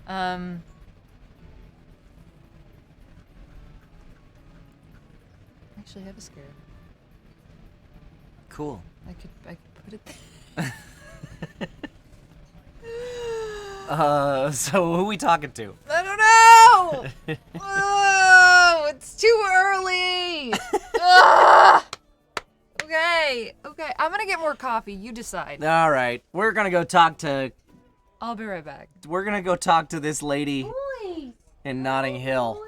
I actually have a scarab. Cool. I could put it there. So who we talking to? I don't know! Oh, it's too early! Ah! Okay, I'm gonna get more coffee. You decide. All right. We're going to go talk to I'll be right back. this lady in Notting Hill.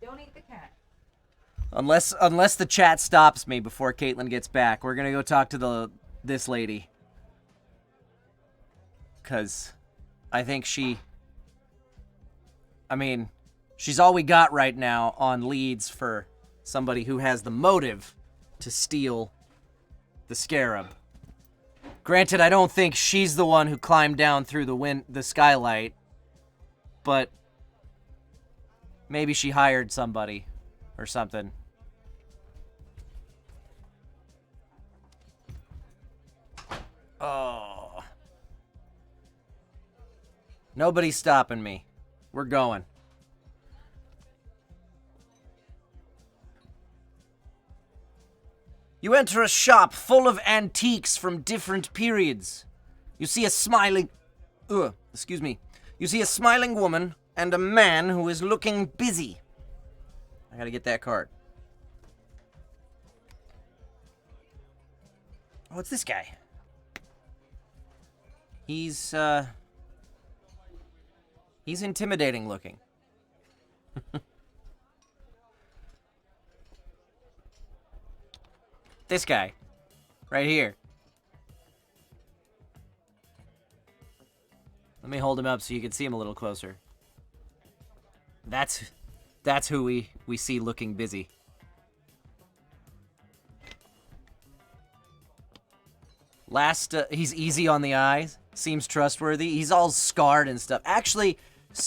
Don't eat the cat. Unless the chat stops me before Caitlin gets back, we're gonna go talk to this lady. 'Cause I think she's all we got right now on leads for somebody who has the motive to steal the scarab. Granted, I don't think she's the one who climbed down through the skylight, but maybe she hired somebody or something. Oh. Nobody's stopping me. We're going. You enter a shop full of antiques from different periods. You see a smiling... You see a smiling woman and a man who is looking busy. I gotta get that card. Oh, it's this guy. He's He's intimidating looking. This guy. Right here. Let me hold him up so you can see him a little closer. That's who we see looking busy. Last, he's easy on the eyes. Seems trustworthy. He's all scarred and stuff. Actually,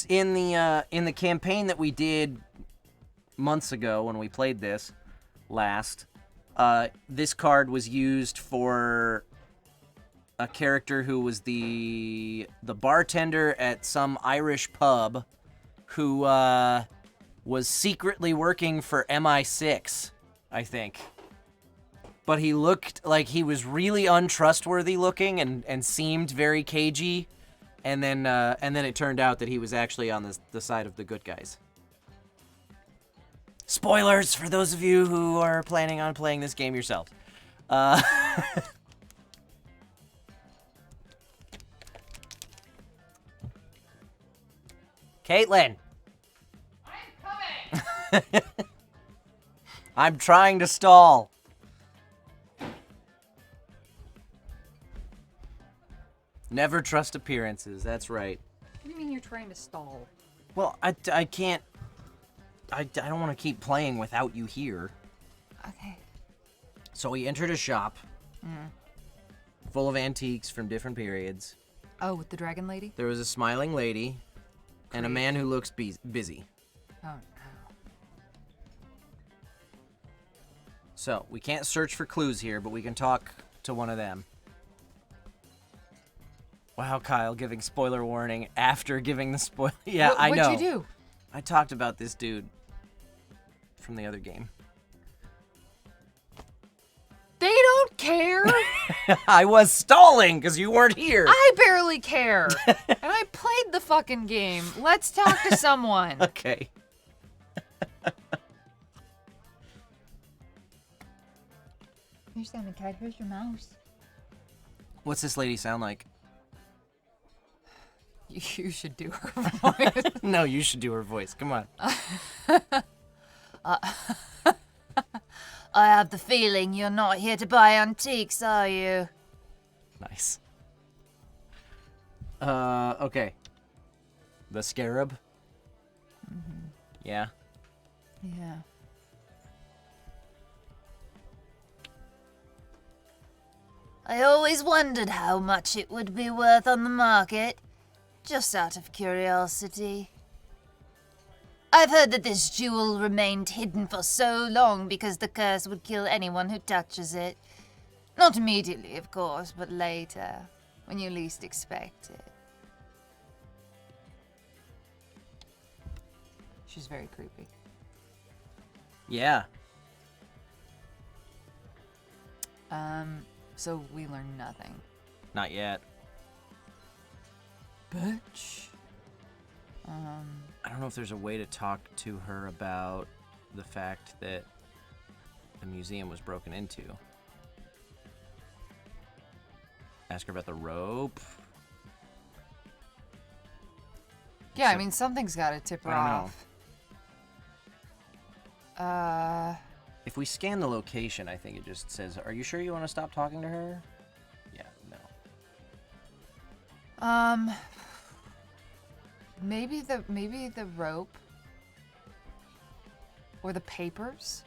in the campaign that we did months ago when we played this last, this card was used for a character who was the bartender at some Irish pub who was secretly working for MI6, I think. But he looked like he was really untrustworthy looking and seemed very cagey, and then it turned out that he was actually on the side of the good guys. Spoilers for those of you who are planning on playing this game yourselves. Caitlin! I'm coming! I'm trying to stall. Never trust appearances, that's right. What do you mean you're trying to stall? Well, I can't... I don't want to keep playing without you here. Okay. So we entered a shop full of antiques from different periods. Oh, with the dragon lady? There was a smiling lady and a Great. man who looks busy. Oh, no. So, we can't search for clues here, but we can talk to one of them. Wow, Kyle, giving spoiler warning after giving the spoiler. Yeah, I know. What'd you do? I talked about this dude from the other game. They don't care! I was stalling because you weren't here. I barely care! And I played the fucking game. Let's talk to someone. Okay. Here's Sammy Cat, here's your mouse. What's this lady sound like? You should do her voice. No, you should do her voice. Come on. I have the feeling you're not here to buy antiques, are you? Nice. Okay. The scarab? Mm-hmm. Yeah. Yeah. I always wondered how much it would be worth on the market, just out of curiosity. I've heard that this jewel remained hidden for so long because the curse would kill anyone who touches it. Not immediately, of course, but later, when you least expect it. She's very creepy. Yeah. So we learned nothing. Not yet. Bitch. I don't know if there's a way to talk to her about the fact that the museum was broken into. Ask her about the rope. Yeah, I So- mean, something's got to tip her I don't know. off. If we scan the location, I think it just says, "Are you sure you want to stop talking to her?" Yeah, no. Maybe the rope. Or the papers.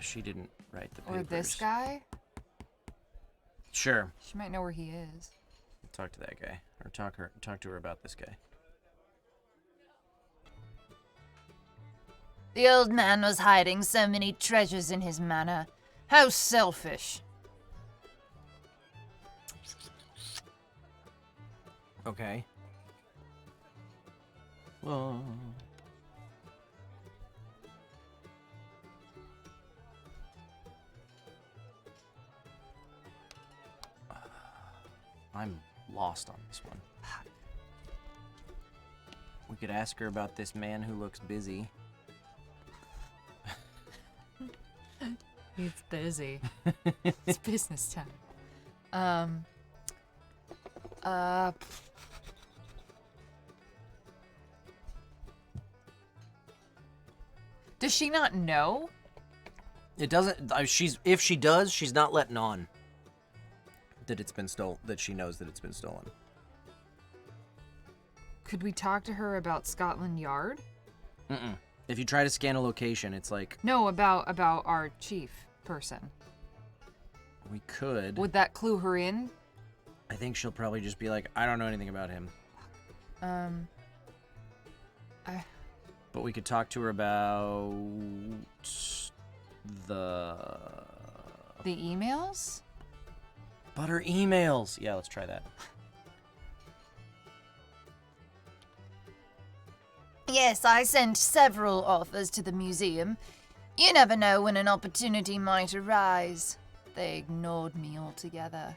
She didn't write the papers. Or this guy. Sure. She might know where he is. Talk to that guy. Or talk to her about this guy. The old man was hiding so many treasures in his manor. How selfish. Okay. Whoa. I'm lost on this one. We could ask her about this man who looks busy. He's busy. It's business time. Does she not know? It doesn't. If she does, she's not letting on that it's been stolen. That she knows that it's been stolen. Could we talk to her about Scotland Yard? Mm-mm. If you try to scan a location, it's like No, about our chief person. we could. Would that clue her in? I think she'll probably just be like, I don't know anything about him. But we could talk to her about the emails? But her emails. Yeah, let's try that. Yes, I sent several offers to the museum. You never know when an opportunity might arise. They ignored me altogether.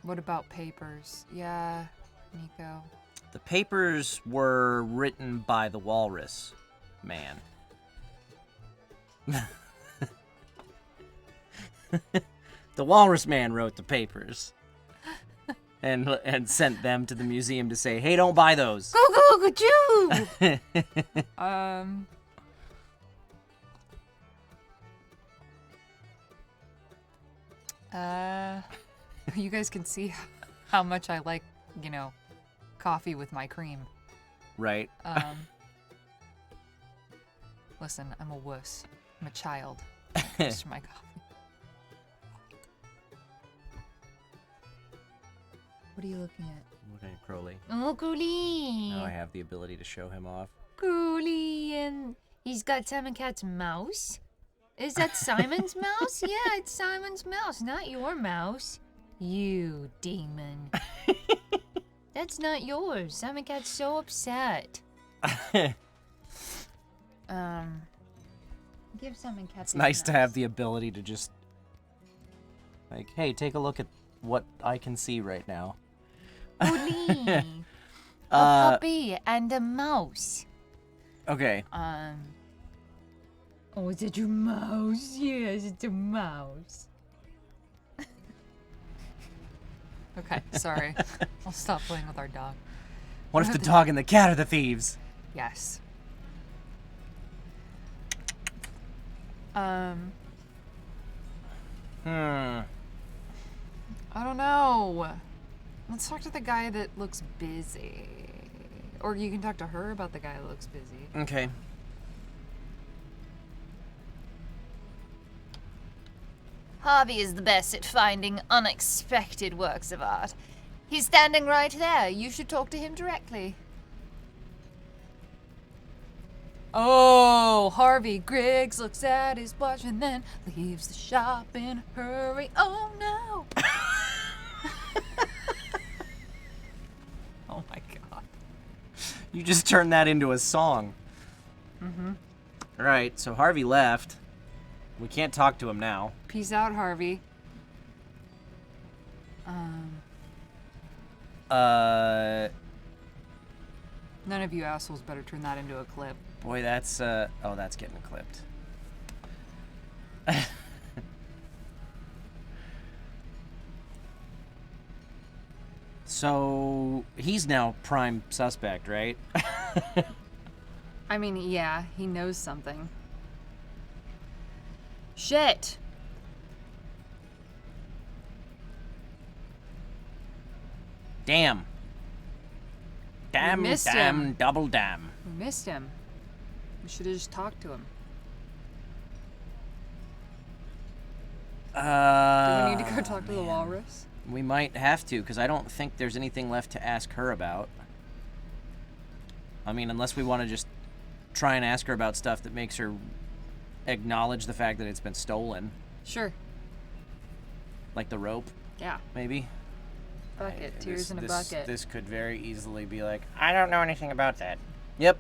What about papers? Yeah, Nico. The papers were written by the Walrus Man. The Walrus Man wrote the papers. And sent them to the museum to say, hey, don't buy those. Go, go, go, choo! You guys can see how much I like, coffee with my cream. Right. Listen, I'm a wuss. I'm a child when it comes to my coffee. What are you looking at? I'm looking at Crowley. Oh, Cooley! Now I have the ability to show him off. Cooley, and he's got Simon Cat's mouse. Is that Simon's mouse? Yeah, it's Simon's mouse, not your mouse. You demon. That's not yours. Simon Cat's so upset. Give Simon Cat. It's nice to have the ability to just, like, hey, take a look at what I can see right now. Cooley. A puppy and a mouse. Okay. Oh, is it your mouse? Yes, it's a mouse. Okay, sorry. I'll stop playing with our dog. What if the dog and the cat are the thieves? Yes. Hmm. I don't know. Let's talk to the guy that looks busy. Or you can talk to her about the guy that looks busy. Okay. Harvey is the best at finding unexpected works of art. He's standing right there. You should talk to him directly. Oh, Harvey Griggs looks at his watch and then leaves the shop in a hurry. Oh no! Oh my god. You just turned that into a song. Mm-hmm. Alright, so Harvey left. We can't talk to him now. Peace out, Harvey. Uh... None of you assholes better turn that into a clip. Boy, that's, oh, that's getting clipped. So, he's now prime suspect, right? I mean, yeah, he knows something. Shit! Damn. Damn, missed damn, him. double damn. We missed him. We should have just talked to him. Do we need to go talk to the walrus? We might have to, because I don't think there's anything left to ask her about. I mean, unless we want to just try and ask her about stuff that makes her acknowledge the fact that it's been stolen. Sure. Like the rope, Yeah. maybe? Bucket. Tears in a bucket. This could very easily be like, I don't know anything about that. Yep.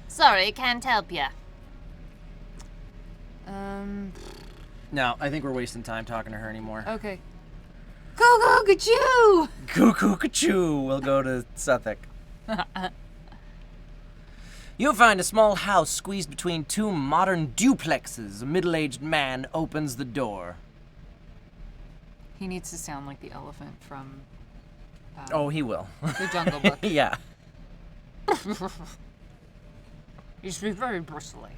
Sorry, can't help ya. No, I think we're wasting time talking to her anymore. Okay. Go, go, gachoo! Cuckoo, cachoo. We'll go to Suffolk. You'll find a small house squeezed between two modern duplexes. A middle-aged man opens the door. He needs to sound like the elephant from Oh, he will. the Jungle Book. Yeah. You should be very bristly.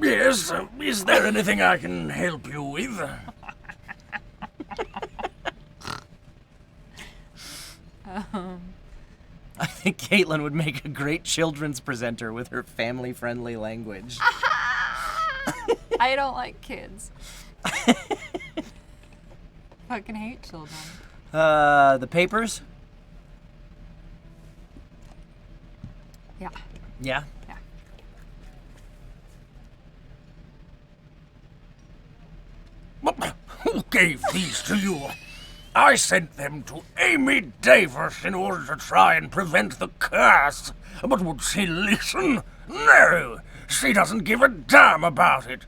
Yes, is there anything I can help you with? I think Caitlin would make a great children's presenter with her family-friendly language. I don't like kids. Fucking hate children. The papers? Yeah. Yeah? Yeah. Who gave these to you? I sent them to Amy Davis in order to try and prevent the curse. But would she listen? No! She doesn't give a damn about it.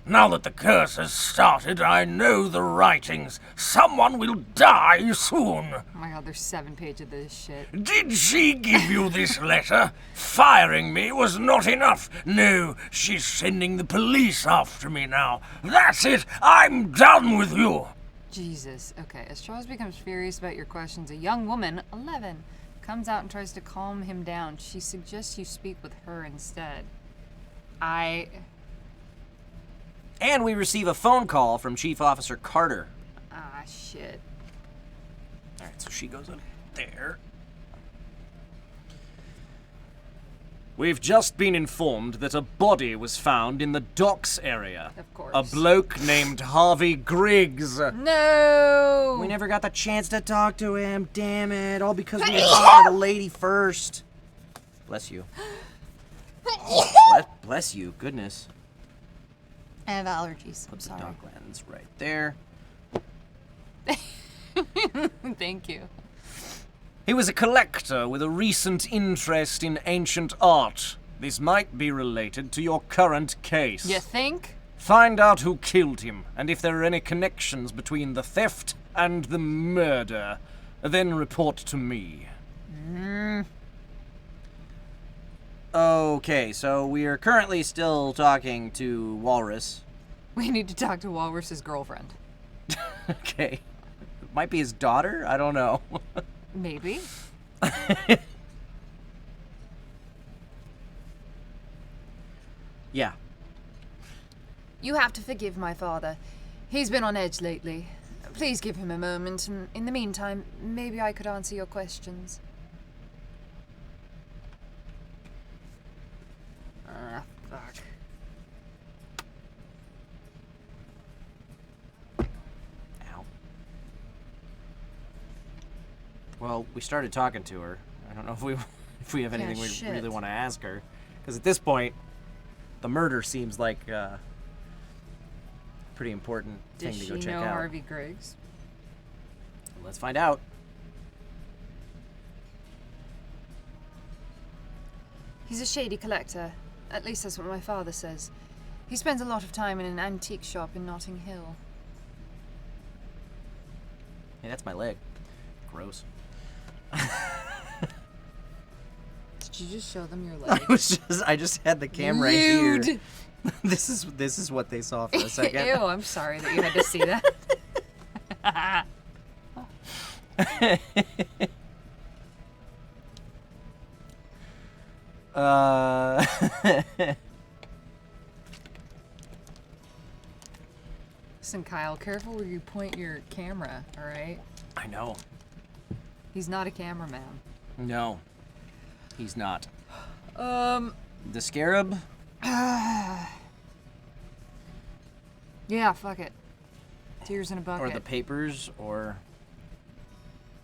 Now that the curse has started, I know the writings. Someone will die soon. Oh my god, there's 7 pages of this shit. Did she give you this letter? Firing me was not enough. No, she's sending the police after me now. That's it. I'm done with you. Jesus. Okay, as Charles becomes furious about your questions, a young woman, 11, comes out and tries to calm him down. She suggests you speak with her instead. And we receive a phone call from Chief Officer Carter. Ah, shit. Alright, so she goes up there. We've just been informed that a body was found in the docks area. Of course. A bloke named Harvey Griggs. No! We never got the chance to talk to him, damn it. All because we talked to the lady first. Bless you. Bless you, goodness. I have allergies. I'm Put the sorry. dock lens right there. Thank you. He was a collector with a recent interest in ancient art. This might be related to your current case. You think? Find out who killed him, and if there are any connections between the theft and the murder. Then report to me. Okay, so we are currently still talking to Walrus. We need to talk to Walrus's girlfriend. Okay. Might be his daughter? I don't know. Maybe. Yeah. You have to forgive my father. He's been on edge lately. Please give him a moment, and in the meantime, maybe I could answer your questions. Fuck. Ow. Well, we started talking to her. I don't know if we have anything we shit. really want to ask her, because at this point, the murder seems like a pretty important Does thing to she go check know out. Harvey Griggs? Let's find out. He's a shady collector. At least that's what my father says. He spends a lot of time in an antique shop in Notting Hill. Hey, that's my leg. Gross. Did you just show them your leg? I just had the camera Nude. here. This is what they saw for a second. Ew, I'm sorry that you had to see that. Listen, Kyle, careful where you point your camera, alright? I know. He's not a cameraman. No, he's not. Um, The scarab? yeah, fuck it. Tears in a bucket. Or the papers, or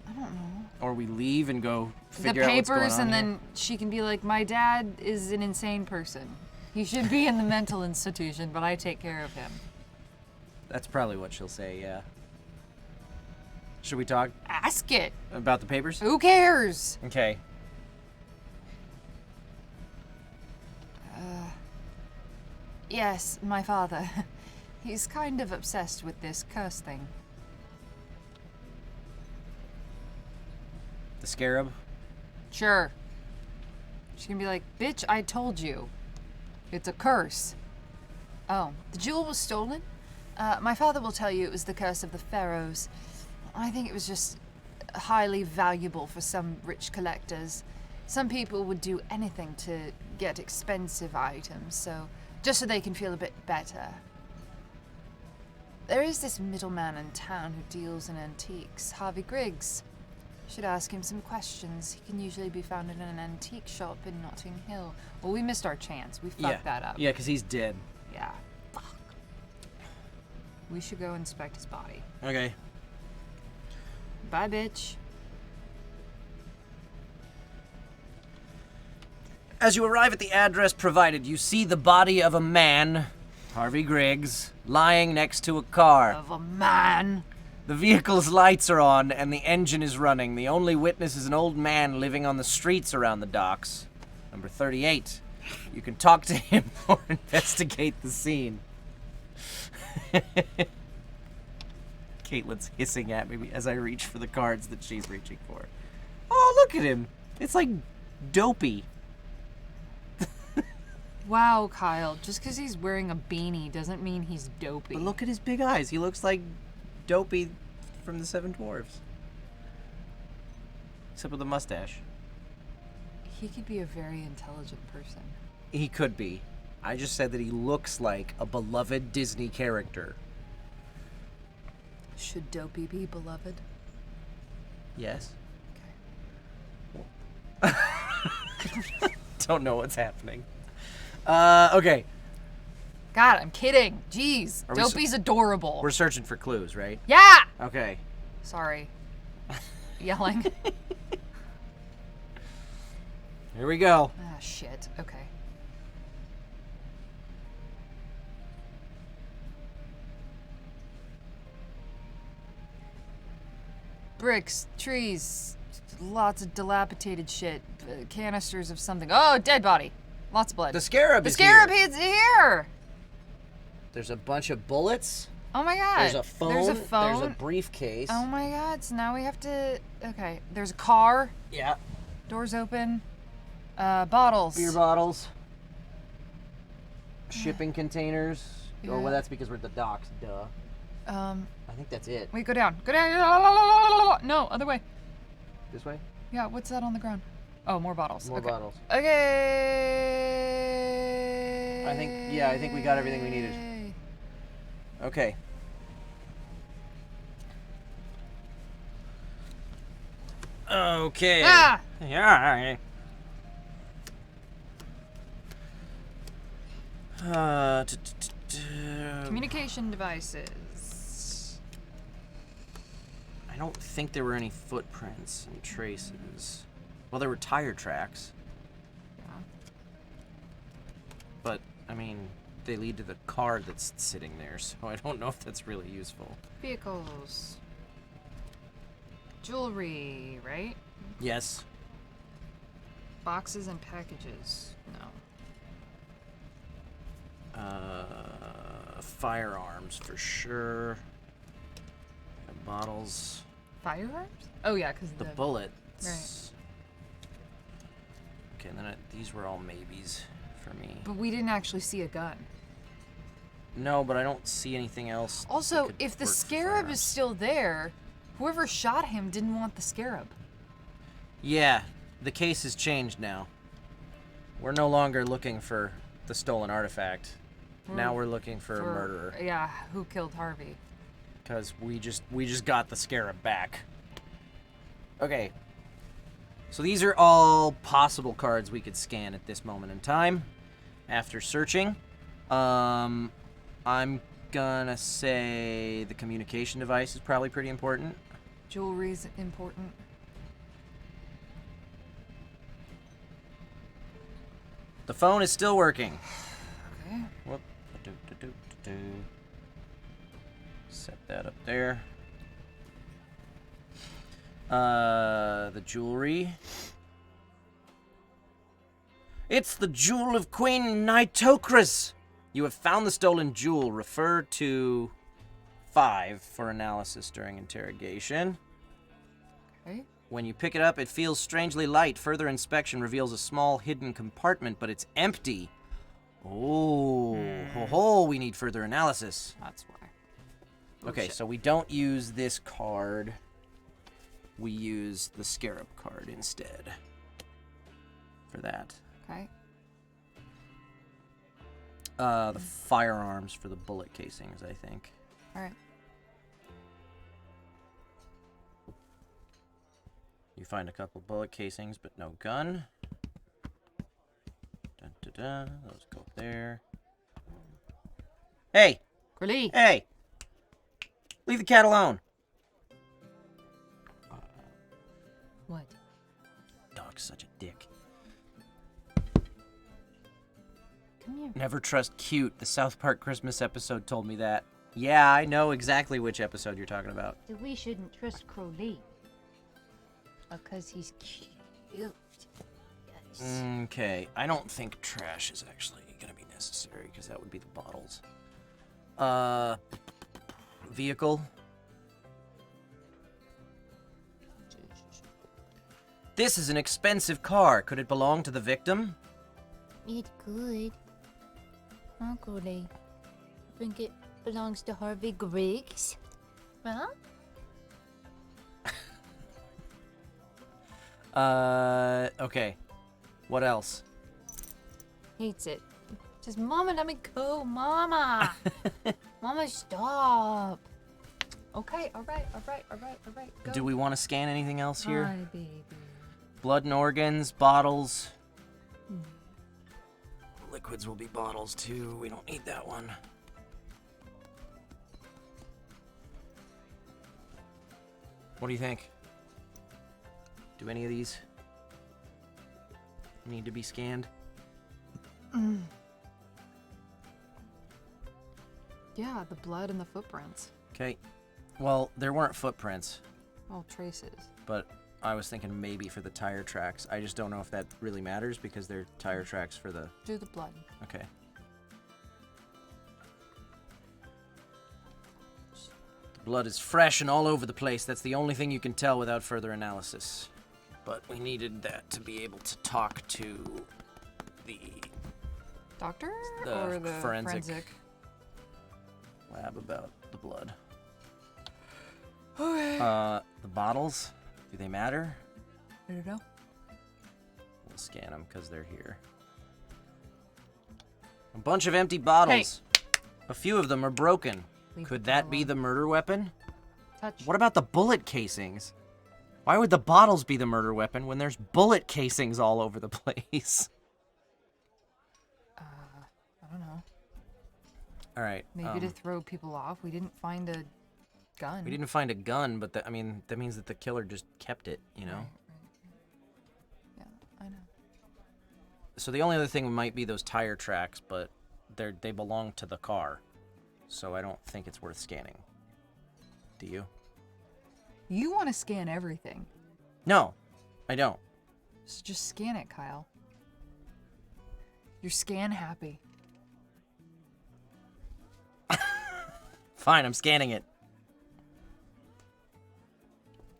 I don't know. or we leave and go The figure out what's going papers, on and here. then she can be like, my dad is an insane person. He should be in the mental institution, but I take care of him. That's probably what she'll say, yeah. Should we talk Ask it. about the papers? Who cares? Okay. Yes, my father. He's kind of obsessed with this curse thing. The scarab? Sure. She can be like, bitch, I told you. It's a curse. Oh, the jewel was stolen? My father will tell you it was the curse of the pharaohs. I think it was just highly valuable for some rich collectors. Some people would do anything to get expensive items, just so they can feel a bit better. There is this middleman in town who deals in antiques, Harvey Griggs. Should ask him some questions. He can usually be found in an antique shop in Notting Hill. Well, we missed our chance. We fucked that up. Yeah, because he's dead. Yeah. Fuck. We should go inspect his body. Okay. Bye, bitch. As you arrive at the address provided, you see the body of a man, Harvey Griggs, lying next to a car. Of a man. The vehicle's lights are on and the engine is running. The only witness is an old man living on the streets around the docks. Number 38. You can talk to him or investigate the scene. Caitlin's hissing at me as I reach for the cards that she's reaching for. Oh, look at him. It's like Dopey. Wow, Kyle. Just because he's wearing a beanie doesn't mean he's dopey. But look at his big eyes. He looks like Dopey from the Seven Dwarfs. Except with a mustache. He could be a very intelligent person. He could be. I just said that he looks like a beloved Disney character. Should Dopey be beloved? Yes. Okay. Don't know what's happening. Okay. God, I'm kidding. Jeez. Are we Dopey's adorable. We're searching for clues, right? Yeah! Okay. Sorry. Yelling. Here we go. Ah, shit. Okay. Bricks, trees, lots of dilapidated shit, canisters of something. Oh, dead body. Lots of blood. The scarab The is scarab here. is here! There's a bunch of bullets. Oh my god. There's a phone. There's a phone. There's a briefcase. Oh my god, so now we have to... Okay, there's a car. Yeah. Doors open. Bottles. Beer bottles. Shipping containers. Yeah. Oh, well, that's because we're at the docks, duh. I think that's it. Wait, go down. Go down. No, other way. This way? Yeah, what's that on the ground? Oh, more bottles. More okay. bottles. Okay. I think we got everything we needed. Okay. Okay. Ah! Yeah. Communication devices. I don't think there were any footprints and traces. Well, there were tire tracks. Yeah. But, I mean, they lead to the car that's sitting there, so I don't know if that's really useful. Vehicles. Jewelry, right? Yes. Boxes and packages. No. Firearms for sure. Bottles. Firearms? Oh yeah, because The bullets. Right. Okay, and then these were all maybes for me. But we didn't actually see a gun. No, but I don't see anything else. that Also, could if the work for scarab firearms. is still there, whoever shot him didn't want the scarab. Yeah, the case has changed now. We're no longer looking for the stolen artifact. Now we're looking for a murderer. Yeah, who killed Harvey? Because we just got the scarab back. Okay. So these are all possible cards we could scan at this moment in time. After searching. I'm gonna say the communication device is probably pretty important. Jewelry's important. The phone is still working. Okay. Whoop. Set that up there. The jewelry. It's the jewel of Queen Nitocris. You have found the stolen jewel. Refer to 5 for analysis during interrogation. Okay. When you pick it up, it feels strangely light. Further inspection reveals a small hidden compartment, but it's empty. Oh, ho ho, we need further analysis. That's why. Okay, so we don't use this card. We use the scarab card instead. for that. Okay. The firearms for the bullet casings, I think. All right. You find a couple bullet casings, but no gun. Dun, dun, dun. Those go up there. Hey! Curly. Hey! Leave the cat alone. What? Dog's such a dick. Come here. Never trust cute. The South Park Christmas episode told me that. Yeah, I know exactly which episode you're talking about. So we shouldn't trust Crowley. Because he's cute. Yes. Okay, I don't think trash is actually gonna be necessary, because that would be the bottles. Vehicle. This is an expensive car. Could it belong to the victim? It could. Huh, Crowley? Think it belongs to Harvey Griggs? Huh? Okay. What else? Hates it. Just, Mama, let me go. Mama. Mama, stop. Okay, all right. Go. Do we want to scan anything else here? Hi, baby. Blood and organs, bottles. Liquids will be bottles too. We don't need that one. What do you think? Do any of these need to be scanned? Yeah, the blood and the footprints. Okay. Well, there weren't footprints, Oh, traces. but I was thinking maybe for the tire tracks. I just don't know if that really matters because they're tire tracks for the... Do the blood. Okay. The blood is fresh and all over the place. That's the only thing you can tell without further analysis. But we needed that to be able to talk to the Doctor The or the forensic. lab about the blood. Okay. The bottles, do they matter? I don't know. We'll scan them because they're here. A bunch of empty bottles. A few of them are broken. Leave Could the that be bottle the murder weapon? Touch. What about the bullet casings? Why would the bottles be the murder weapon when there's bullet casings all over the place? I don't know. All right. Maybe to throw people off. We didn't find a gun. We didn't find a gun, but I mean, that means that the killer just kept it, you know? Yeah, I know. So the only other thing might be those tire tracks, but they belong to the car. So I don't think it's worth scanning. Do you? You want to scan everything. No, I don't. So just scan it, Kyle. You're scan happy. Fine, I'm scanning it.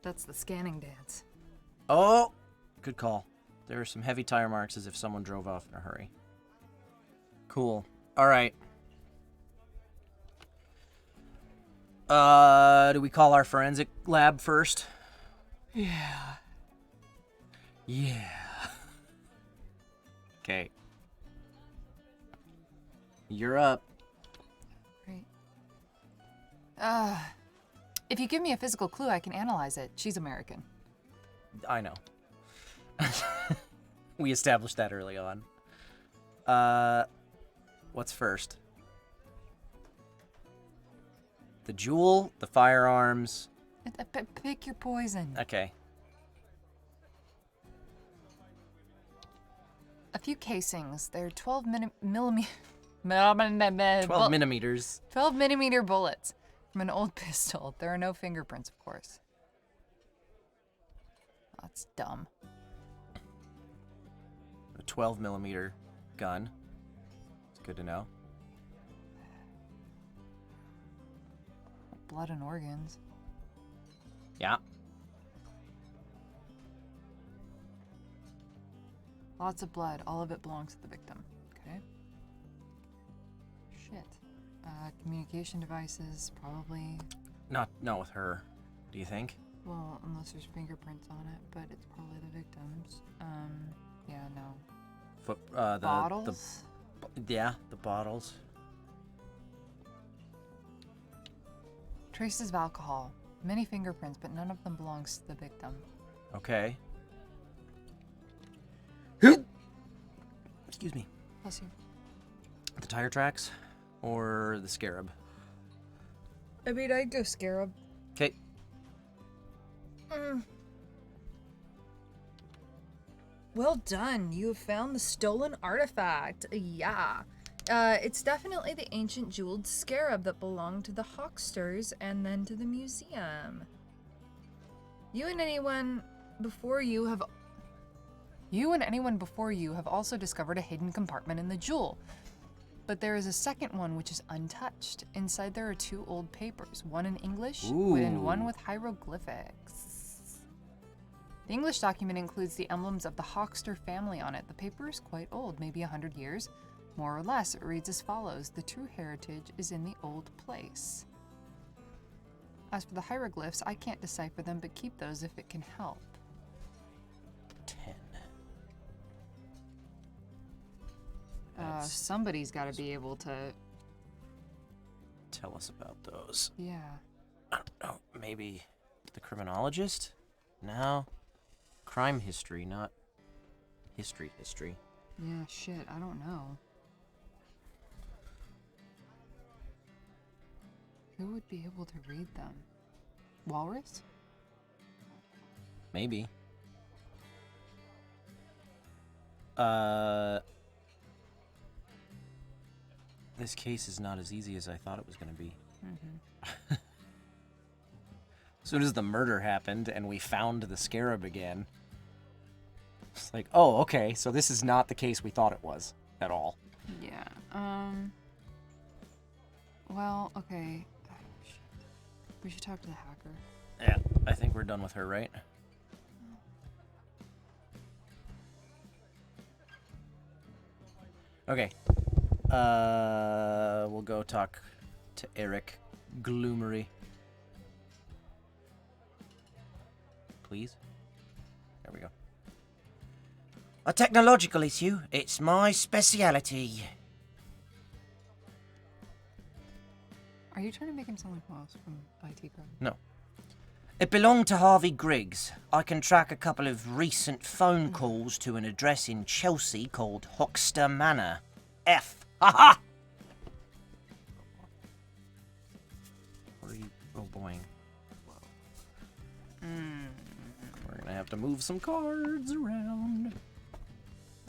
That's the scanning dance. Oh, good call. There are some heavy tire marks as if someone drove off in a hurry. Cool. All right. Do we call our forensic lab first? Yeah. Yeah. Okay. You're up. Great. If you give me a physical clue, I can analyze it. She's American. I know. We established that early on. What's first? The jewel, the firearms. Pick your poison. Okay. A few casings. They're 12 millimeter 12 millimeters. 12 millimeter bullets from an old pistol. There are no fingerprints, of course. That's dumb. A 12 millimeter gun. It's good to know. Blood and organs. Yeah. Lots of blood. All of it belongs to the victim. Okay. Shit. Communication devices, probably. Not with her. Do you think? Well, unless there's fingerprints on it, but it's probably the victim's. Yeah, no. Bottles? Yeah, the bottles. Traces of alcohol. Many fingerprints, but none of them belongs to the victim. Okay. Excuse me. Bless you. The tire tracks or the scarab? I mean, I'd go scarab. Okay. Well done. You have found the stolen artifact. Yeah. It's definitely the ancient jeweled scarab that belonged to the Hawksters and then to the museum. You and anyone before you have also discovered a hidden compartment in the jewel. But there is a second one which is untouched. Inside there are 2 old papers, one in English and one with hieroglyphics. The English document includes the emblems of the Hawkster family on it. The paper is quite old, maybe 100 years. More or less, it reads as follows: the true heritage is in the old place. As for the hieroglyphs, I can't decipher them, but keep those if it can help. 10. Somebody's got to be able to... Tell us about those. Yeah. I don't know. Maybe the criminologist? No. Crime history, not history. Yeah, shit, I don't know. Who would be able to read them? Walrus? Maybe. This case is not as easy as I thought it was going to be. Mm-hmm. As soon as the murder happened and we found the scarab again, it's like, oh, okay, so this is not the case we thought it was at all. Yeah, well, okay. We should talk to the hacker. Yeah, I think we're done with her, right? Okay. We'll go talk to Eric Gloomery. Please? There we go. A technological issue. It's my speciality. Are you trying to make him sound like Moss from IT Crowd? No. It belonged to Harvey Griggs. I can track a couple of recent phone calls to an address in Chelsea called Hoxter Manor. F. Ha-ha! What are you... Oh, boing. We're gonna have to move some cards around.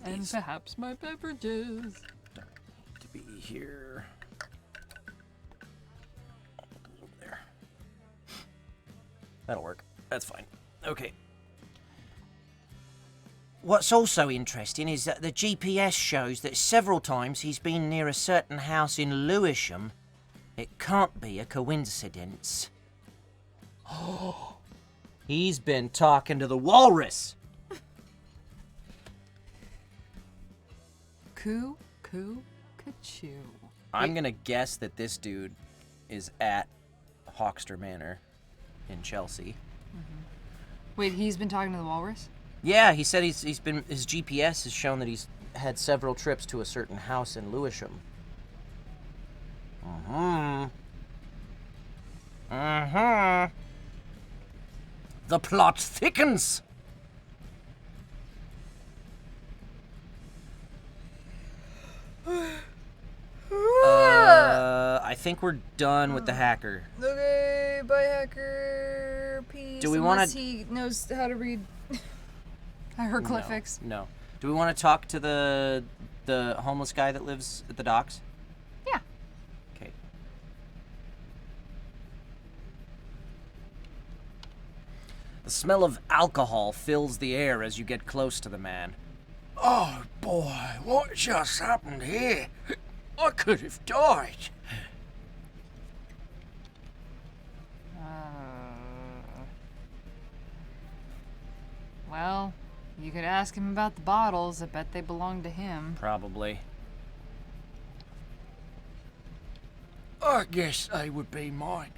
And perhaps my beverages. Don't need to be here. Over there. That'll work. That's fine. Okay. What's also interesting is that the GPS shows that several times he's been near a certain house in Lewisham. It can't be a coincidence. He's been talking to the walrus. Ka-choo. I'm gonna guess that this dude is at Hawkster Manor in Chelsea. Wait, he's been talking to the walrus? Yeah, he said his GPS has shown that he's had several trips to a certain house in Lewisham. The plot thickens. I think we're done with the hacker. Okay, bye hacker. Peace. Do we wanna- Unless he knows how to read hieroglyphics. No. Do we want to talk to the homeless guy that lives at the docks? Yeah. Okay. The smell of alcohol fills the air as you get close to the man. Oh boy, what just happened here? I could have died. Well, you could ask him about the bottles. I bet they belong to him. Probably. I guess they would be mine.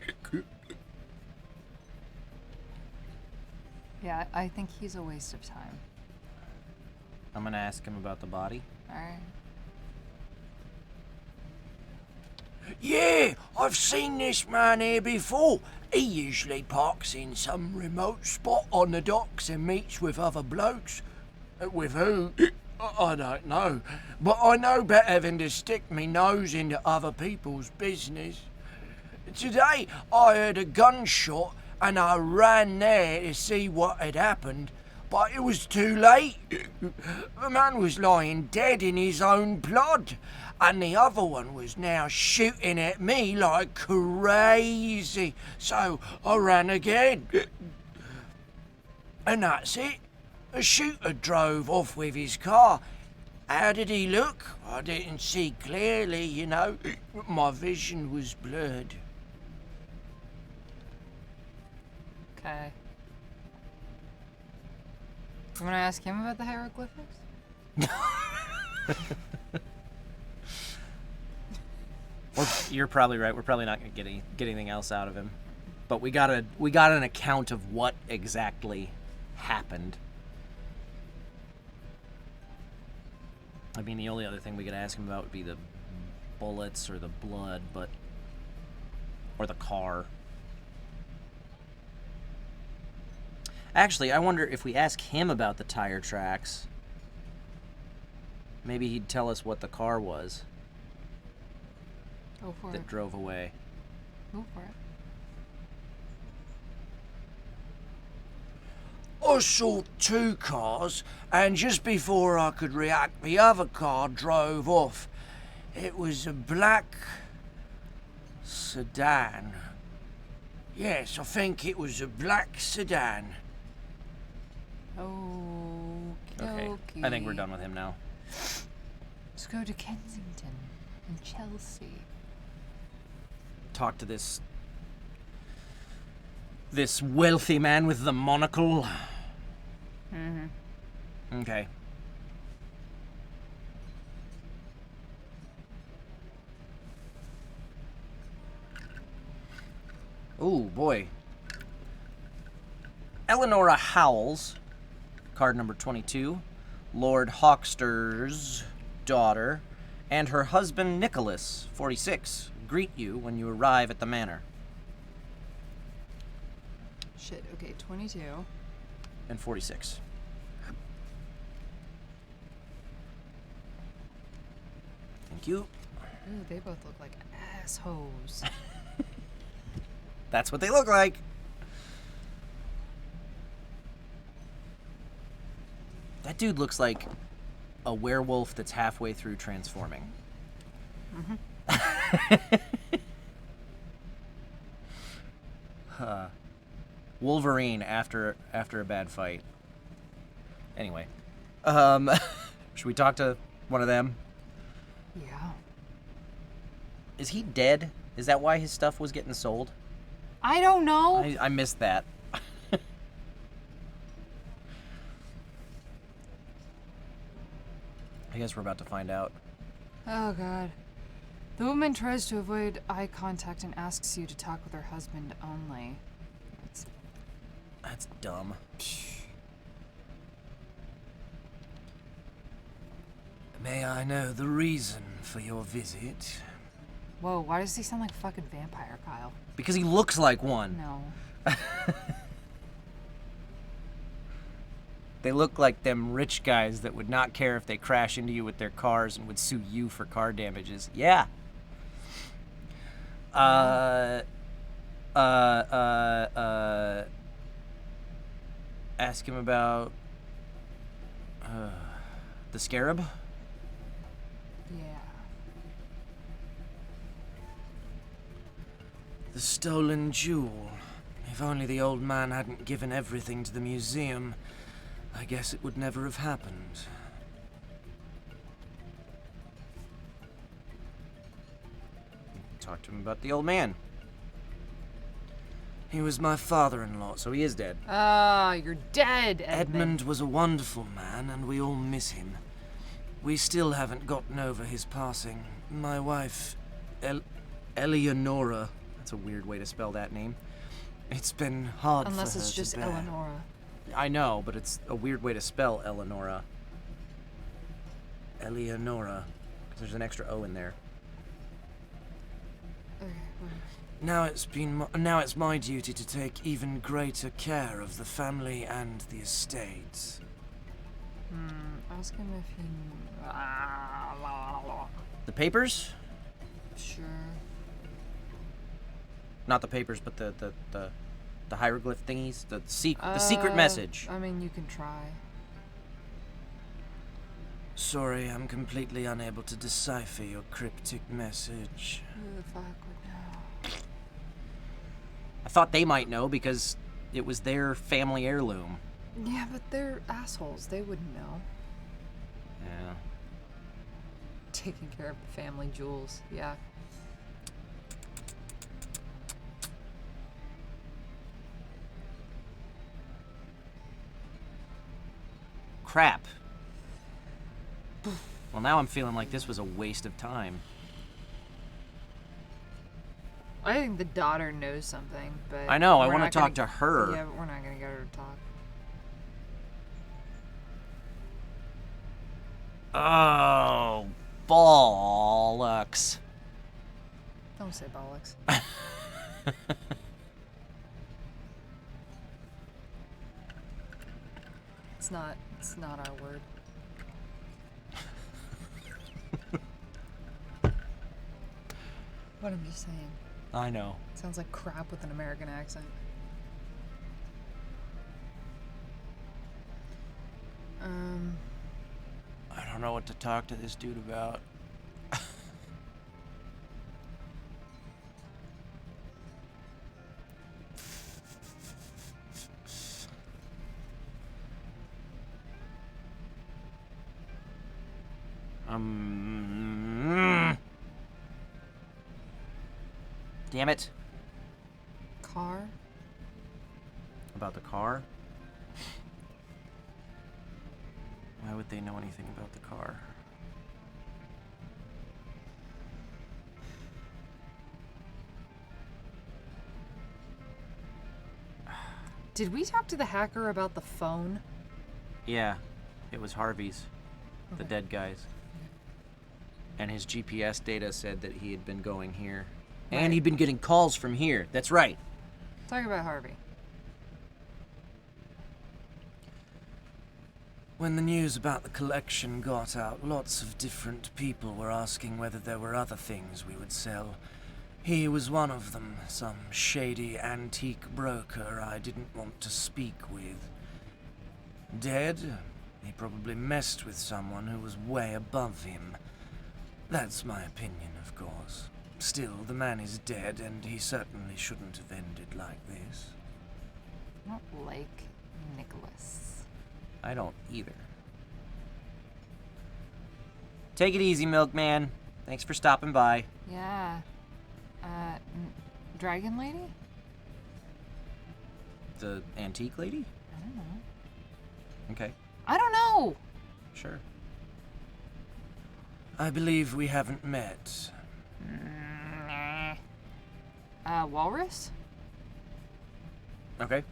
Yeah, I think he's a waste of time. I'm gonna ask him about the body. Alright. Yeah, I've seen this man here before. He usually parks in some remote spot on the docks and meets with other blokes. With who? I don't know. But I know better than to stick me nose into other people's business. Today I heard a gunshot and I ran there to see what had happened, but it was too late. The man was lying dead in his own blood, and the other one was now shooting at me like crazy. So I ran again. And that's it. The shooter drove off with his car. How did he look? I didn't see clearly, you know. My vision was blurred. Okay. You want to ask him about the hieroglyphics? You're probably right. We're probably not gonna get anything else out of him. But we got an account of what exactly happened. I mean, the only other thing we could ask him about would be the bullets or the blood, or the car. Actually, I wonder if we ask him about the tire tracks, maybe he'd tell us what the car was Go for that it. drove away. Go for it. I saw two cars, and just before I could react, the other car drove off. It was a black sedan. Yes, I think it was a black sedan. Okay, I think we're done with him now. Let's go to Kensington and Chelsea. Talk to this wealthy man with the monocle. Mm-hmm. Okay. Ooh, boy. Eleonora Howells, card number 22, Lord Hawkster's daughter, and her husband Nicholas, 46, greet you when you arrive at the manor. Shit, okay, 22. And 46. Thank you. Ooh, they both look like assholes. That's what they look like. That dude looks like a werewolf that's halfway through transforming. Wolverine after a bad fight. Anyway, should we talk to one of them? Yeah. Is he dead? Is that why his stuff was getting sold? I don't know. I missed that. I guess we're about to find out. Oh, God. The woman tries to avoid eye contact and asks you to talk with her husband only. That's dumb. May I know the reason for your visit? Whoa, why does he sound like a fucking vampire, Kyle? Because he looks like one. No. They look like them rich guys that would not care if they crash into you with their cars and would sue you for car damages. Yeah. Ask him about the scarab. Yeah. The stolen jewel. If only the old man hadn't given everything to the museum, I guess it would never have happened. Talk to him about the old man. He was my father-in-law. So he is dead. Ah, you're dead, Edmund was a wonderful man, and we all miss him. We still haven't gotten over his passing. My wife, Eleonora. That's a weird way to spell that name. It's been hard Unless for her it's just to bear. Eleonora. I know, but it's a weird way to spell Eleonora. Eleonora. There's an extra O in there. Okay, well, Now it's my duty to take even greater care of the family and the estate. ask him if he... The papers? Sure. Not the papers, but the hieroglyph thingies? The secret message. I mean, you can try. Sorry, I'm completely unable to decipher your cryptic message. Who the fuck would know? I thought they might know because it was their family heirloom. Yeah, but they're assholes. They wouldn't know. Yeah. Taking care of the family jewels. Yeah. Crap. Well, now I'm feeling like this was a waste of time. I think the daughter knows something, but... I know, I we're want to not talk gonna- to her. Yeah, but we're not gonna get her to talk. Oh, bollocks. Don't say bollocks. It's not our word. But I'm just saying. I know. It sounds like crap with an American accent. I don't know what to talk to this dude about. Damn it. Car? About the car? Why would they know anything about the car? Did we talk to the hacker about the phone? Yeah, it was Harvey's, the Okay. dead guy's. And his GPS data said that he had been going here. And Right. he'd been getting calls from here. That's right. Talk about Harvey. When the news about the collection got out, lots of different people were asking whether there were other things we would sell. He was one of them, some shady antique broker I didn't want to speak with. Dead? He probably messed with someone who was way above him. That's my opinion, of course. Still, the man is dead, and he certainly shouldn't have ended like this. I don't like Nicholas. I don't either. Take it easy, Milkman. Thanks for stopping by. Yeah. Dragon Lady? The antique lady? I don't know. Okay, I don't know! sure. I believe we haven't met. Walrus? Okay.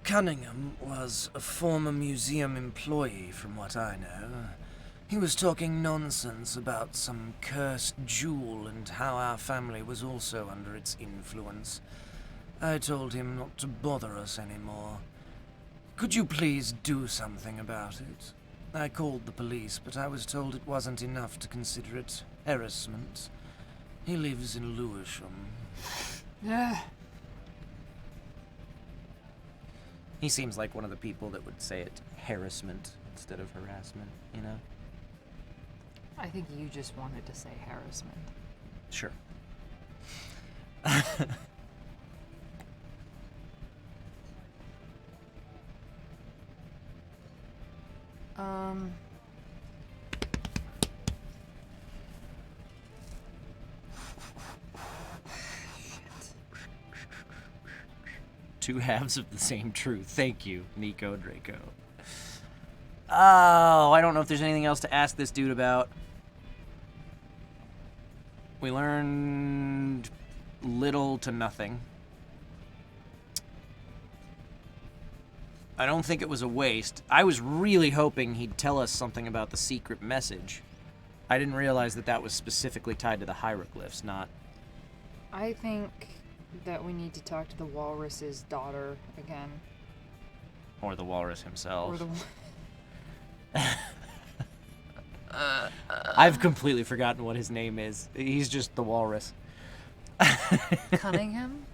Cunningham was a former museum employee, from what I know. He was talking nonsense about some cursed jewel and how our family was also under its influence. I told him not to bother us anymore. Could you please do something about it? I called the police, but I was told it wasn't enough to consider it harassment. He lives in Lewisham. Yeah. He seems like one of the people that would say it harassment instead of harassment, you know? I think you just wanted to say harassment. Sure. Two halves of the same truth. Thank you, Nico Draco. Oh, I don't know if there's anything else to ask this dude about. We learned little to nothing. I don't think it was a waste. I was really hoping he'd tell us something about the secret message. I didn't realize that that was specifically tied to the hieroglyphs, not... I think that we need to talk to the walrus's daughter again. Or the walrus himself. Or the... I've completely forgotten what his name is. He's just the walrus. Cunningham?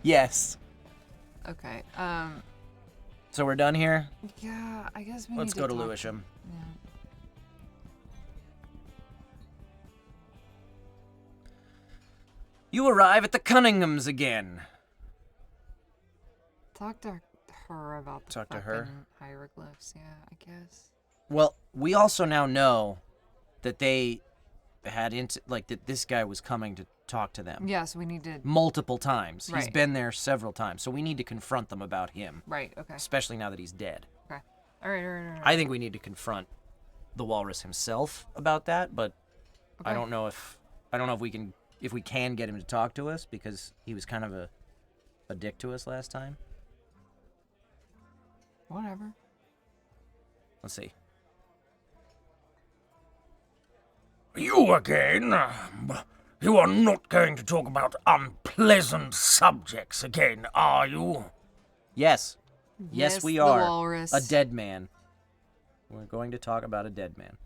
Yes. Okay, So we're done here? yeah, I guess we Let's need go to to talk Lewisham. Yeah. You arrive at the Cunninghams again. Talk to her about the Talk to her? fucking hieroglyphs, yeah, I guess. Well, we also now know that they had that this guy was coming to talk to them Yeah, so we need to... multiple times. He's Right. been there several times, so we need to confront them about him, Right, okay. especially now that he's dead. Okay. Alright. I think we need to confront the walrus himself about that, but I Okay. don't know if we can get him to talk to us because he was kind of a dick to us last time. Whatever. Let's see. You again? You are not going to talk about unpleasant subjects again, are you? Yes. Yes, Yes, we the are. walrus. A dead man. We're going to talk about a dead man.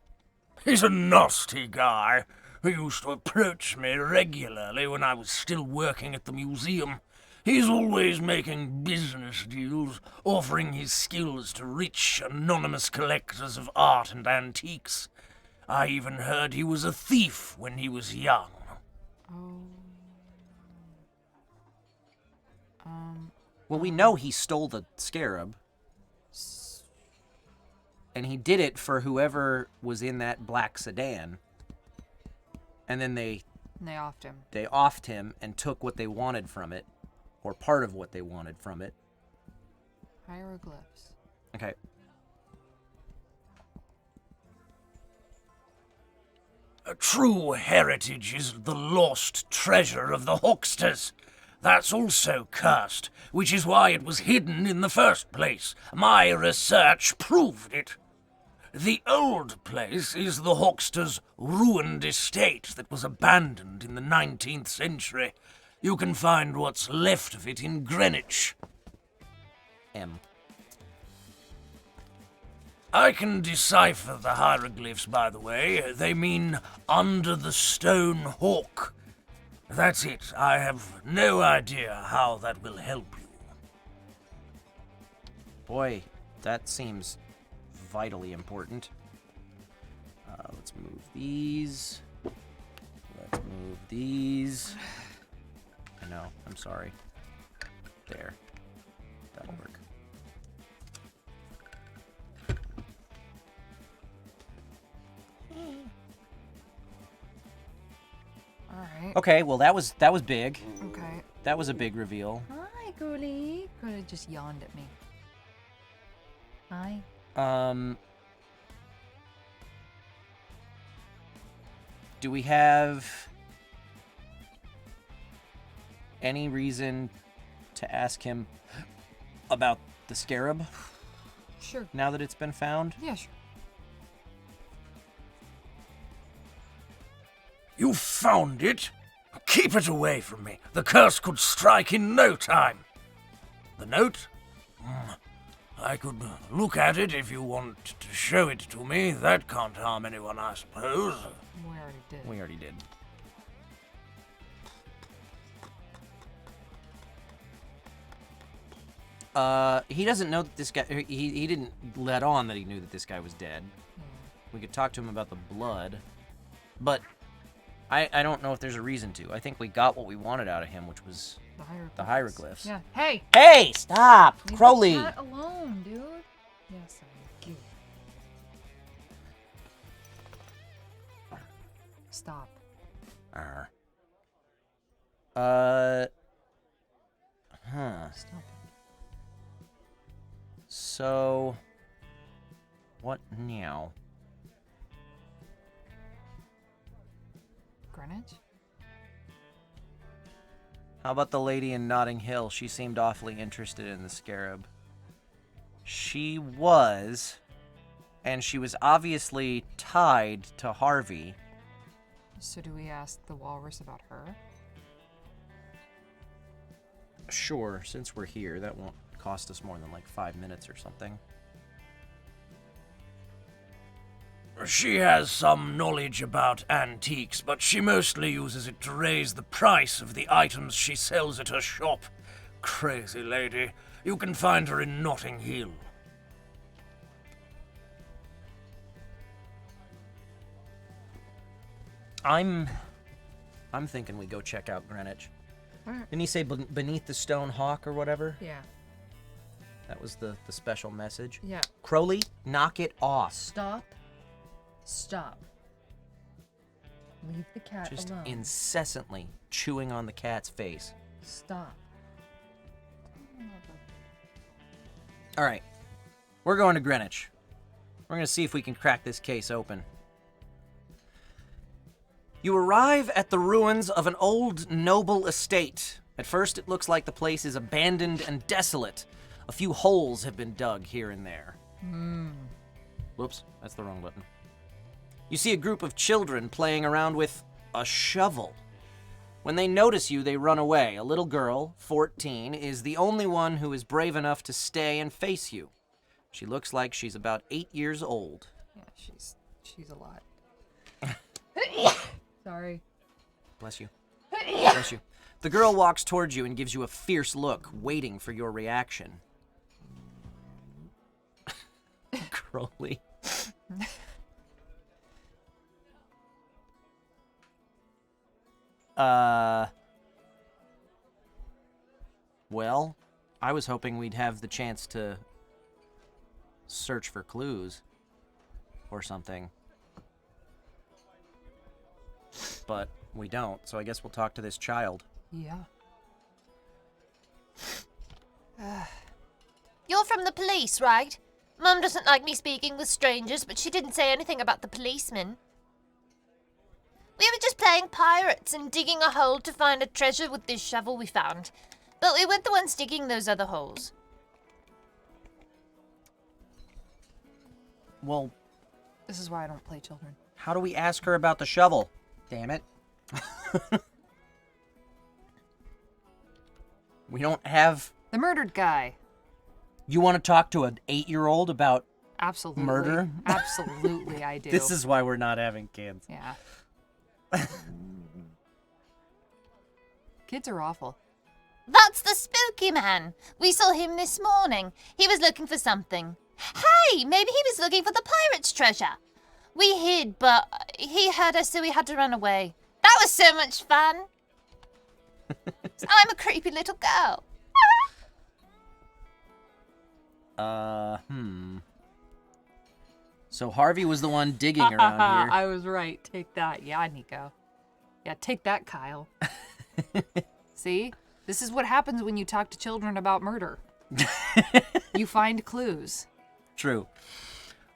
He's a nasty guy who used to approach me regularly when I was still working at the museum. He's always making business deals, offering his skills to rich, anonymous collectors of art and antiques. I even heard he was a thief when he was young. Well, we know he stole the scarab. And he did it for whoever was in that black sedan. And then they And they offed him. offed him and took what they wanted from it, or part of what they wanted from it. Hieroglyphs. Okay. A true heritage is the lost treasure of the Hawksters. That's also cursed, which is why it was hidden in the first place. My research proved it. The old place is the Hawksters' ruined estate that was abandoned in the 19th century. You can find what's left of it in Greenwich. M. I can decipher the hieroglyphs, by the way. They mean under the stone hawk. That's it. I have no idea how that will help you. Boy, that seems vitally important. Let's move these. Let's move these. I know, I'm sorry. There. That'll work. Alright. Okay, well that was big. Okay. That was a big reveal. Hi, Ghoulie. Could have just yawned at me. Hi. Do we have any reason to ask him about the scarab Sure. now that it's been found? Yeah, sure. You found it? Keep it away from me. The curse could strike in no time. The note? I could look at it if you want to show it to me. That can't harm anyone, I suppose. We already did. We already did. He doesn't know that this guy... He didn't let on that he knew that this guy was dead. We could talk to him about the blood. But I don't know if there's a reason to. I think we got what we wanted out of him, which was the hieroglyphs. Yeah. Hey! Hey, stop! Leave Crowley! the cat alone, dude. Yes, I do. Stop. Arr. Stop. So... What now? Greenwich? How about the lady in Notting Hill? She seemed awfully interested in the scarab. She was, and she was obviously tied to Harvey. So do we ask the walrus about her? Sure, since we're here, that won't cost us more than like 5 minutes or something. She has some knowledge about antiques, but she mostly uses it to raise the price of the items she sells at her shop. Crazy lady. You can find her in Notting Hill. I'm thinking we go check out Greenwich. Alright. Didn't he say beneath the stone hawk or whatever? Yeah. That was the special message. Yeah. Crowley, knock it off. Stop. Stop. Leave the cat Just alone. incessantly chewing on the cat's face. Stop. All right, we're going to Greenwich. We're going to see if we can crack this case open. You arrive at the ruins of an old noble estate. At first, it looks like the place is abandoned and desolate. A few holes have been dug here and there. Whoops, that's the wrong button. You see a group of children playing around with a shovel. When they notice you, they run away. A little girl, 14, is the only one who is brave enough to stay and face you. She looks like she's about 8 years old. Yeah, she's a lot. Sorry. Bless you. Bless you. The girl walks towards you and gives you a fierce look, waiting for your reaction. Crowley. Well, I was hoping we'd have the chance to search for clues or something. But we don't, so I guess we'll talk to this child. Yeah. You're from the police, right? Mum doesn't like me speaking with strangers, but she didn't say anything about the policeman. We were just playing pirates and digging a hole to find a treasure with this shovel we found. But we weren't the ones digging those other holes. Well, This is why I don't play children. how do we ask her about the shovel? Damn it. We don't have... The murdered guy. You want to talk to an 8-year-old about... Absolutely. Murder? Absolutely, I do. This is why we're not having kids. Yeah. Kids are awful. That's the spooky man. We saw him this morning. He was looking for something. Hey, maybe he was looking for the pirate's treasure. We hid, but he heard us, so we had to run away. That was so much fun. I'm a creepy little girl. So Harvey was the one digging around here. I was right. Take that. Yeah, Nico. Yeah, take that, Kyle. See? This is what happens when you talk to children about murder. You find clues. True.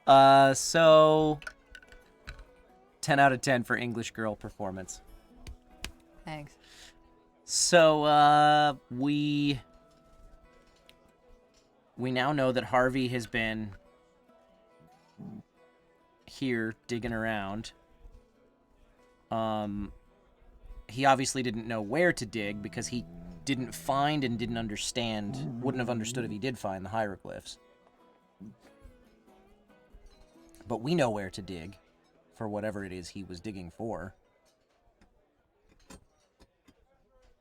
So 10 out of 10 for English girl performance. Thanks. So we now know that Harvey has been here digging around. He obviously didn't know where to dig because he didn't find and didn't understand, wouldn't have understood if he did find the hieroglyphs. But we know where to dig for whatever it is he was digging for.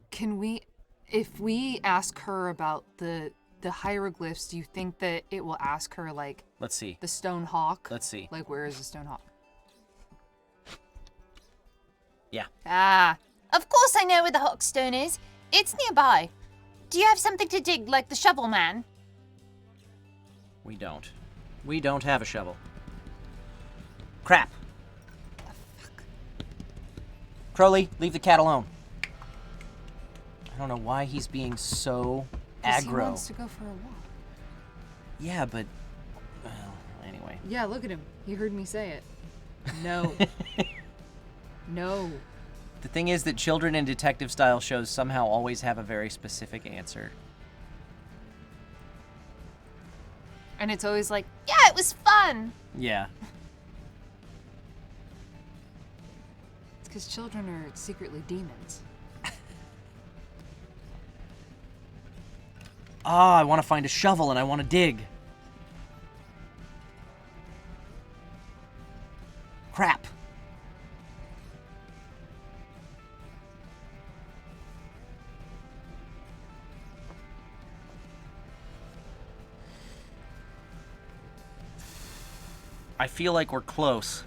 Can we, if we ask her about the hieroglyphs, do you think that it will ask her, like, Let's see. the stone hawk? Let's see. Like, where is the stone hawk? Yeah. Ah, of course I know where the Hawkstone is. It's nearby. Do you have something to dig, like the shovel man? We don't. We don't have a shovel. Crap. Crowley, leave the cat alone. I don't know why he's being so 'Cause aggro. He wants to go for a walk. Yeah, but... Well, anyway. Yeah, look at him. He heard me say it. No. No. The thing is that children in detective-style shows somehow always have a very specific answer. And it's always like, yeah, it was fun. Yeah. It's because children are secretly demons. I want to find a shovel and I want to dig. Crap. I feel like we're close.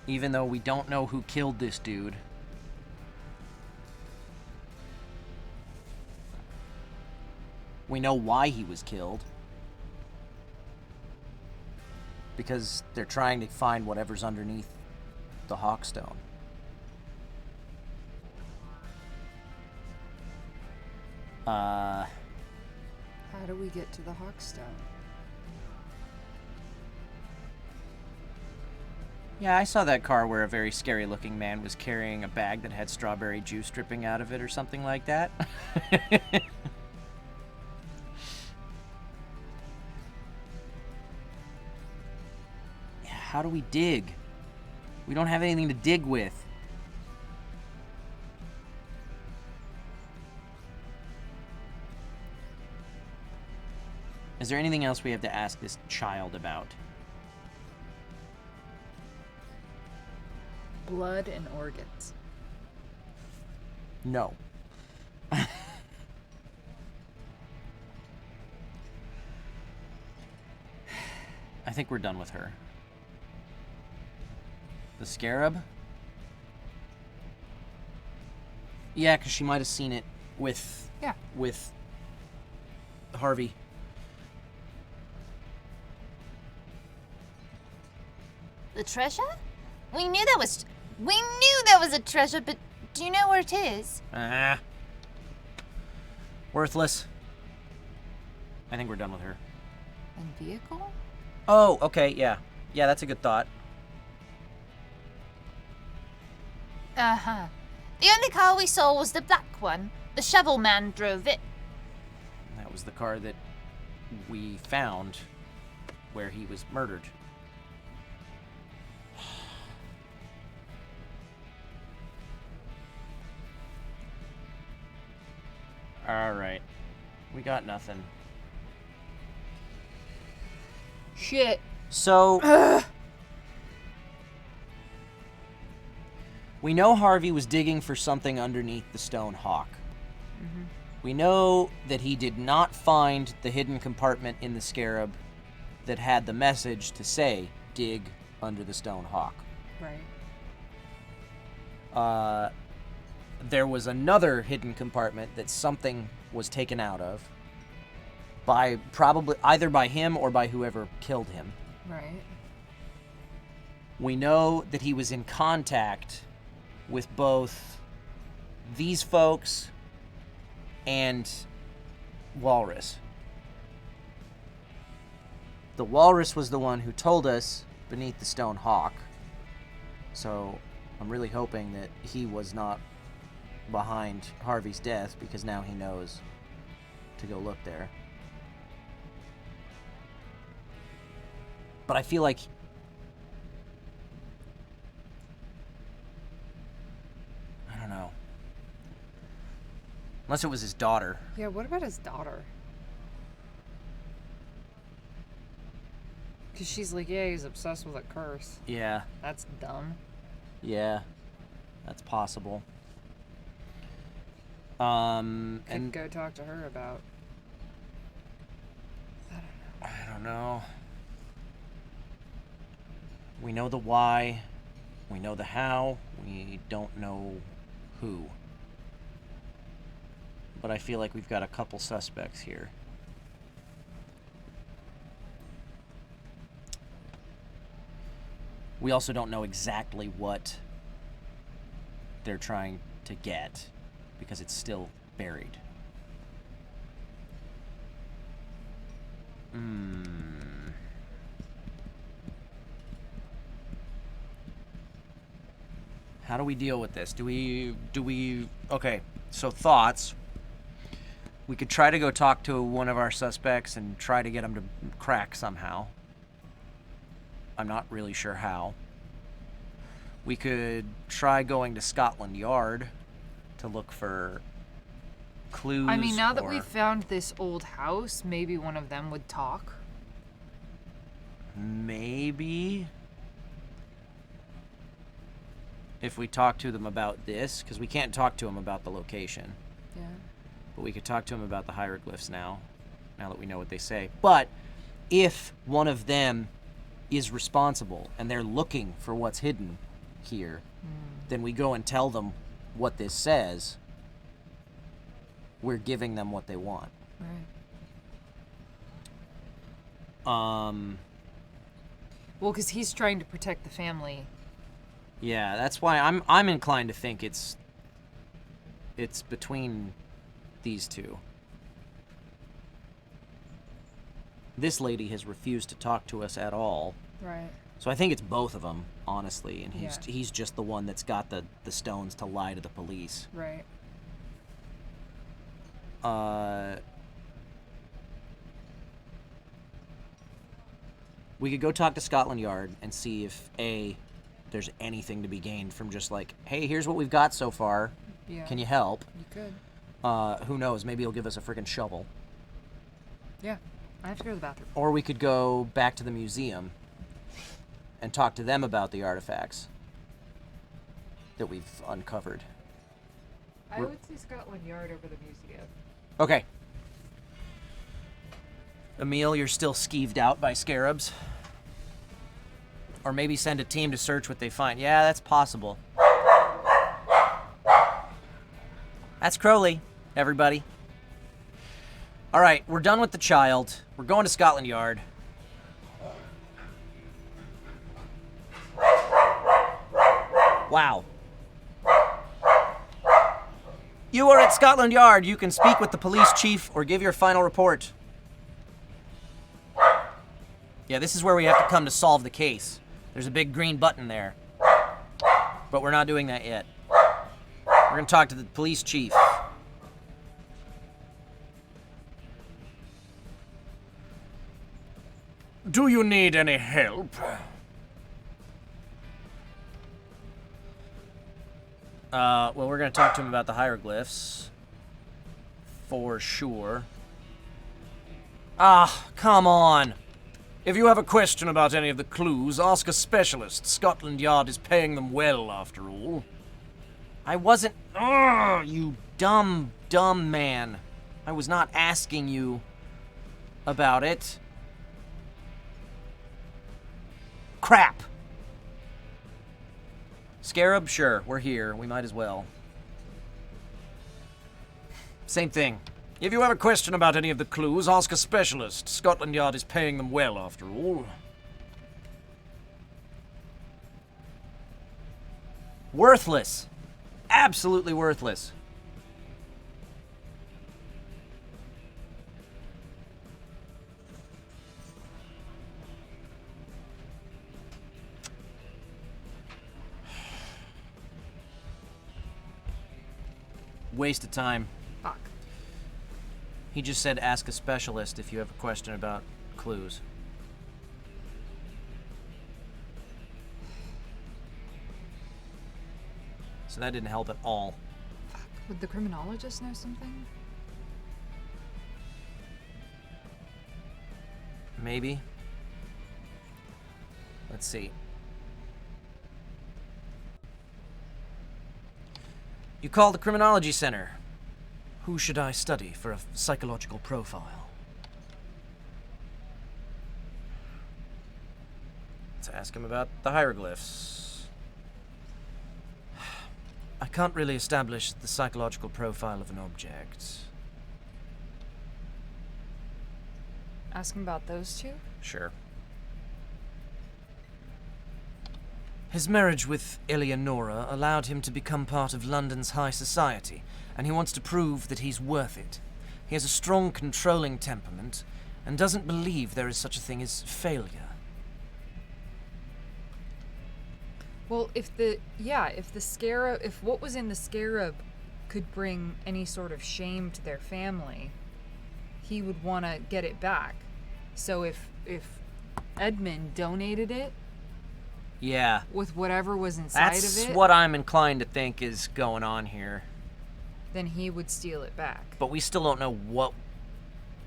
Even though we don't know who killed this dude. We know why he was killed. Because they're trying to find whatever's underneath the Hawkstone. How do we get to the Hawkstone? Yeah, I saw that car where a very scary looking man was carrying a bag that had strawberry juice dripping out of it or something like that. How do we dig? We don't have anything to dig with. Is there anything else we have to ask this child about? Blood and organs. No. I think we're done with her. The scarab? Yeah, because she might have seen it with... Yeah. With Harvey. The treasure? We knew there was a treasure, but do you know where it is? Worthless. I think we're done with her. And vehicle? Oh, okay, yeah. Yeah, that's a good thought. Uh-huh. The only car we saw was the black one. The shovel man drove it. That was the car that we found where he was murdered. Alright. We got nothing. Shit. So... We know Harvey was digging for something underneath the stone hawk. Mm-hmm. We know that he did not find the hidden compartment in the scarab that had the message to say, dig under the stone hawk. Right. There was another hidden compartment that something was taken out of by probably either by him or by whoever killed him. Right. We know that he was in contact with both these folks and Walrus. The Walrus was the one who told us beneath the stone hawk. So I'm really hoping that he was not behind Harvey's death, because now he knows to go look there. But I feel like I don't know. Unless it was his daughter. Yeah, what about his daughter? Because she's like, yeah, he's obsessed with a curse. Yeah. That's dumb. Yeah. That's possible. Could go talk to her about. I don't know. We know the why. We know the how. We don't know who. But I feel like we've got a couple suspects here. We also don't know exactly what they're trying to get, because it's still buried. How do we deal with this? Do we okay, so thoughts. We could try to go talk to one of our suspects and try to get him to crack somehow. I'm not really sure how. We could try going to Scotland Yard to look for clues. I mean, now that we've found this old house, maybe one of them would talk. Maybe. If we talk to them about this, because we can't talk to them about the location. Yeah. But we could talk to them about the hieroglyphs now that we know what they say. But if one of them is responsible and they're looking for what's hidden here, then we go and tell them what this says. We're giving them what they want. Right. Well, because he's trying to protect the family. Yeah, that's why I'm inclined to think it's between these two. This lady has refused to talk to us at all. Right. So I think it's both of them, honestly, and Yeah. he's just the one that's got the stones to lie to the police. Right. We could go talk to Scotland Yard and see if there's anything to be gained from just like, hey, here's what we've got so far. Yeah. Can you help? You could. Who knows? Maybe he'll give us a freaking shovel. Yeah. I have to go to the bathroom. Or we could go back to the museum and talk to them about the artifacts that we've uncovered. I would say Scotland Yard over the museum. Okay. Emil, you're still skeeved out by scarabs? Or maybe send a team to search what they find. Yeah, that's possible. That's Crowley, everybody. All right, we're done with the child. We're going to Scotland Yard. Wow. You are at Scotland Yard. You can speak with the police chief or give your final report. Yeah, this is where we have to come to solve the case. There's a big green button there. But we're not doing that yet. We're going to talk to the police chief. Do you need any help? Well, we're going to talk to him about the hieroglyphs. For sure. Ah, come on. If you have a question about any of the clues, ask a specialist. Scotland Yard is paying them well, after all. I wasn't... Ugh, you dumb man. I was not asking you about it. Crap. Scarab, sure, we're here. We might as well. Same thing. If you have a question about any of the clues, ask a specialist. Scotland Yard is paying them well, after all. Worthless. Absolutely worthless. Waste of time. Fuck. He just said ask a specialist if you have a question about clues. So that didn't help at all. Would the criminologist know something? Maybe. Let's see. You called the criminology center. Who should I study for a psychological profile? Let's ask him about the hieroglyphs. I can't really establish the psychological profile of an object. Ask him about those two? Sure. His marriage with Eleonora allowed him to become part of London's high society, and he wants to prove that he's worth it. He has a strong, controlling temperament, and doesn't believe there is such a thing as failure. Well, if what was in the scarab could bring any sort of shame to their family, he would want to get it back. So if Edmund donated it Yeah. with whatever was inside That's of it, what I'm inclined to think is going on here. then he would steal it back. But we still don't know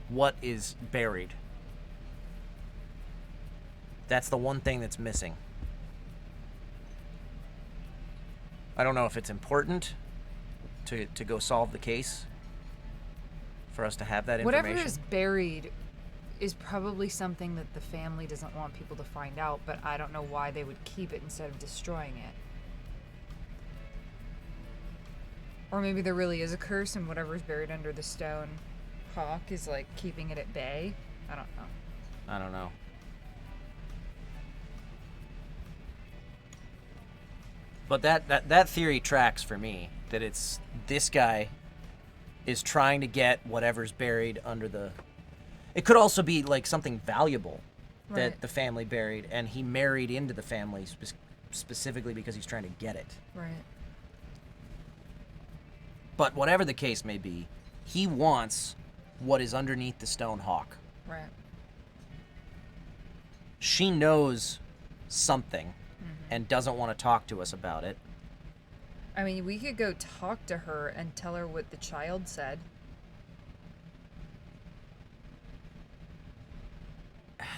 what is buried. That's the one thing that's missing. I don't know if it's important to go solve the case for us to have that information. Whatever is buried is probably something that the family doesn't want people to find out, but I don't know why they would keep it instead of destroying it. Or maybe there really is a curse and whatever's buried under the stone hawk is like keeping it at bay. I don't know. I don't know. But that theory tracks for me, that it's this guy is trying to get whatever's buried under the... It could also be like something valuable that Right. the family buried, and he married into the family specifically because he's trying to get it. Right. But whatever the case may be, he wants what is underneath the stone hawk. Right. She knows something and doesn't want to talk to us about it. I mean, we could go talk to her and tell her what the child said.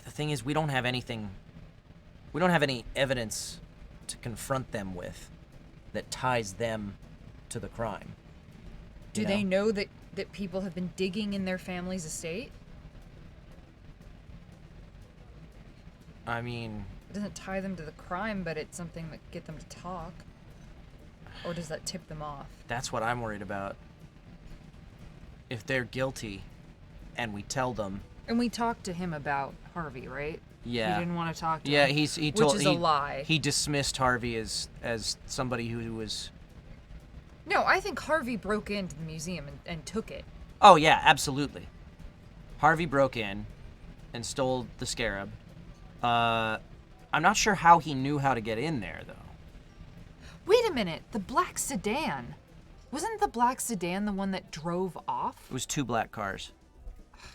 The thing is, we don't have any evidence to confront them with that ties them to the crime. Do You they know? know that people have been digging in their family's estate? I mean, It doesn't tie them to the crime, but it's something that get them to talk. Or does that tip them off? that's what I'm worried about. If they're guilty and we tell them, And we talked to him about Harvey, right? yeah. He didn't want to talk to Yeah, him. he told which is a lie. He dismissed Harvey as somebody who was... No, I think Harvey broke into the museum and took it. Oh yeah, absolutely. Harvey broke in and stole the scarab. I'm not sure how he knew how to get in there though. Wait a minute, the black sedan. Wasn't the black sedan the one that drove off? It was two black cars.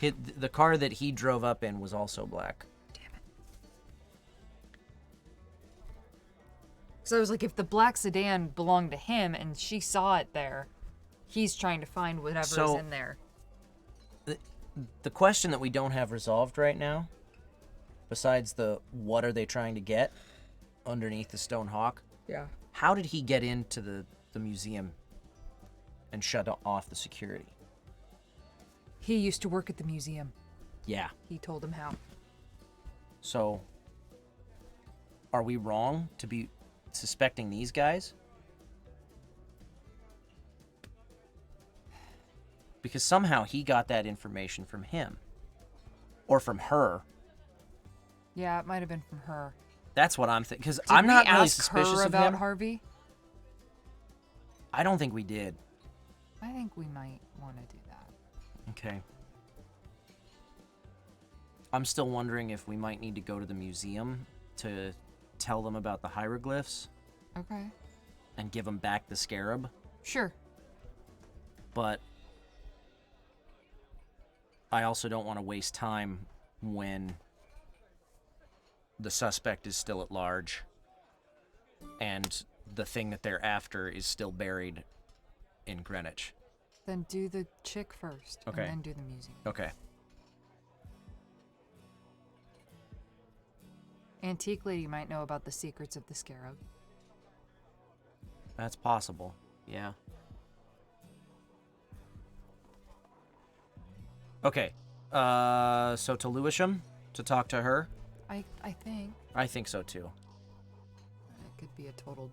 The car that he drove up in was also black. Damn it. So I was like, if the black sedan belonged to him and she saw it there, he's trying to find whatever So- is in there. The question that we don't have resolved right now, besides the what are they trying to get underneath the stone hawk, Yeah. how did he get into the museum and shut off the security? He used to work at the museum. Yeah. He told him how. So, are we wrong to be suspecting these guys? Because somehow he got that information from him. Or from her. Yeah, it might have been from her. That's what I'm thinking. Because Did I'm we not really ask suspicious her of about him. Harvey? I don't think we did. I think we might want to do that. Okay. I'm still wondering if we might need to go to the museum to tell them about the hieroglyphs Okay. and give them back the scarab. Sure. But I also don't want to waste time when the suspect is still at large and the thing that they're after is still buried in Greenwich. Then do the chick first. Okay. And then do the museum. Okay. Antique lady might know about the secrets of the scarab. That's possible. Yeah. Okay. So to Lewisham to talk to her? I think I think so too. it could be a total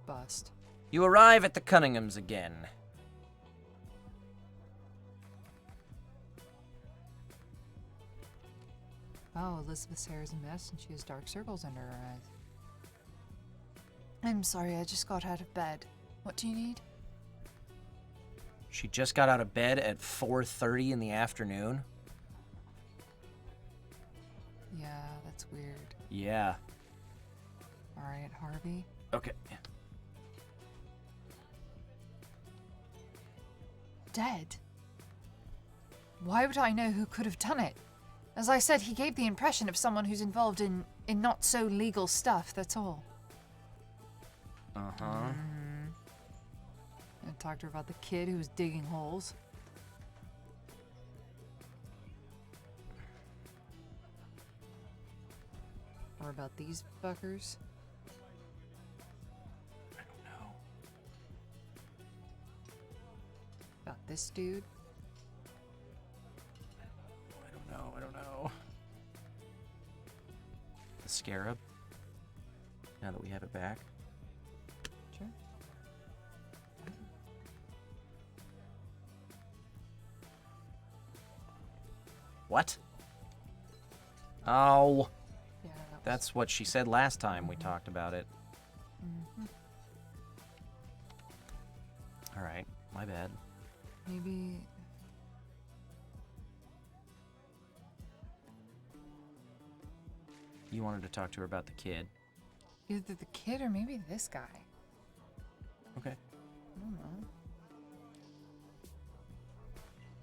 bust. You arrive at the Cunninghams again. Wow, Elizabeth's hair is a mess and she has dark circles under her eyes. I'm sorry, I just got out of bed. What do you need? She just got out of bed at 4:30 in the afternoon. Yeah, that's weird. Yeah. Alright, Harvey. Okay. dead. Why would I know who could have done it? As I said, he gave the impression of someone who's involved in not so legal stuff, that's all. Uh-huh. I talked to her about the kid who was digging holes. Or about these fuckers. I don't know. About this dude. I don't know. The scarab. Now that we have it back. Sure. What? Oh, Yeah, that's what she said last time we talked about it. All right, my bad. maybe. You wanted to talk to her about the kid. Either the kid or maybe this guy. Okay. I don't know.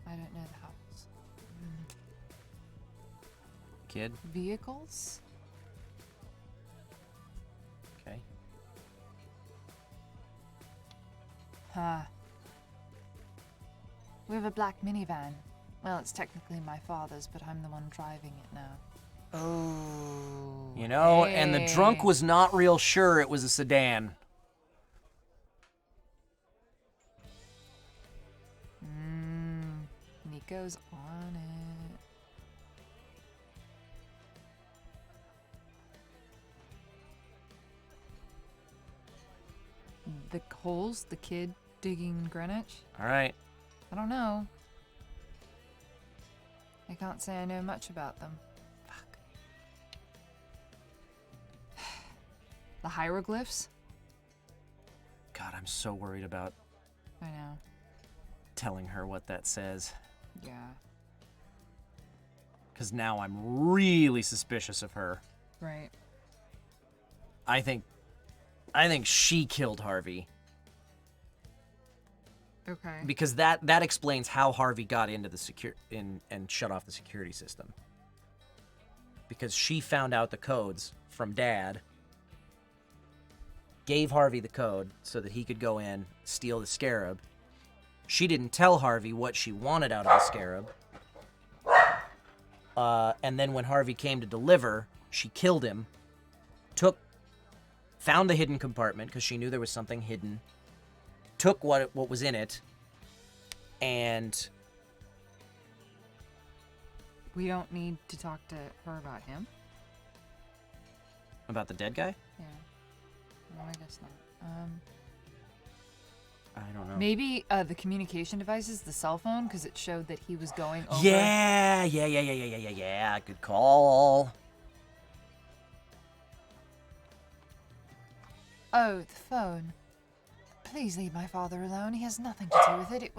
I don't know the house. Kid? Vehicles? Okay. We have a black minivan. Well, it's technically my father's, but I'm the one driving it now. Oh. You know, and the drunk was not real sure it was a sedan. Nico's on it. The holes, the kid digging Greenwich? All right. I don't know. I can't say I know much about them. Fuck. The hieroglyphs? God, I'm so worried about I know. telling her what that says. Yeah. Because now I'm really suspicious of her. Right. I think she killed Harvey. Okay. Because that explains how Harvey got into the and shut off the security system. Because she found out the codes from Dad, gave Harvey the code so that he could go in, steal the scarab. She didn't tell Harvey what she wanted out of the scarab. And then when Harvey came to deliver, she killed him, found the hidden compartment because she knew there was something hidden, took what was in it, and We don't need to talk to her about him. about the dead guy? Yeah. No, I guess not. I don't know. Maybe the communication devices, the cell phone, because it showed that he was going over. Yeah. Good call. Oh, the phone. Please leave my father alone. He has nothing to do with it.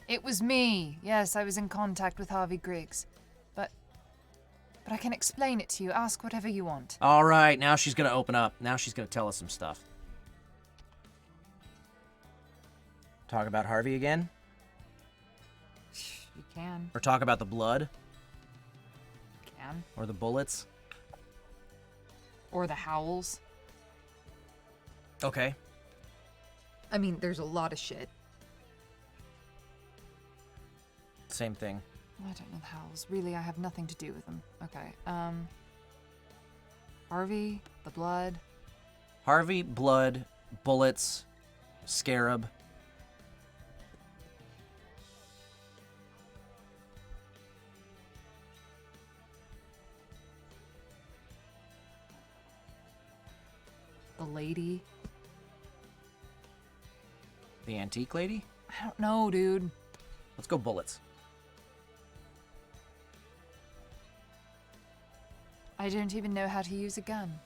It was me. Yes, I was in contact with Harvey Griggs. But I can explain it to you. Ask whatever you want. All right, now she's gonna open up. Now she's gonna tell us some stuff. Talk about Harvey again? You can. Or talk about the blood? Can. Or the bullets? Or the howls. Okay. I mean, there's a lot of shit. Same thing. I don't know the howls. Really, I have nothing to do with them. Okay. Harvey, the blood. Harvey, blood, bullets, scarab. The lady. The antique lady? I don't know, dude. Let's go bullets. I don't even know how to use a gun.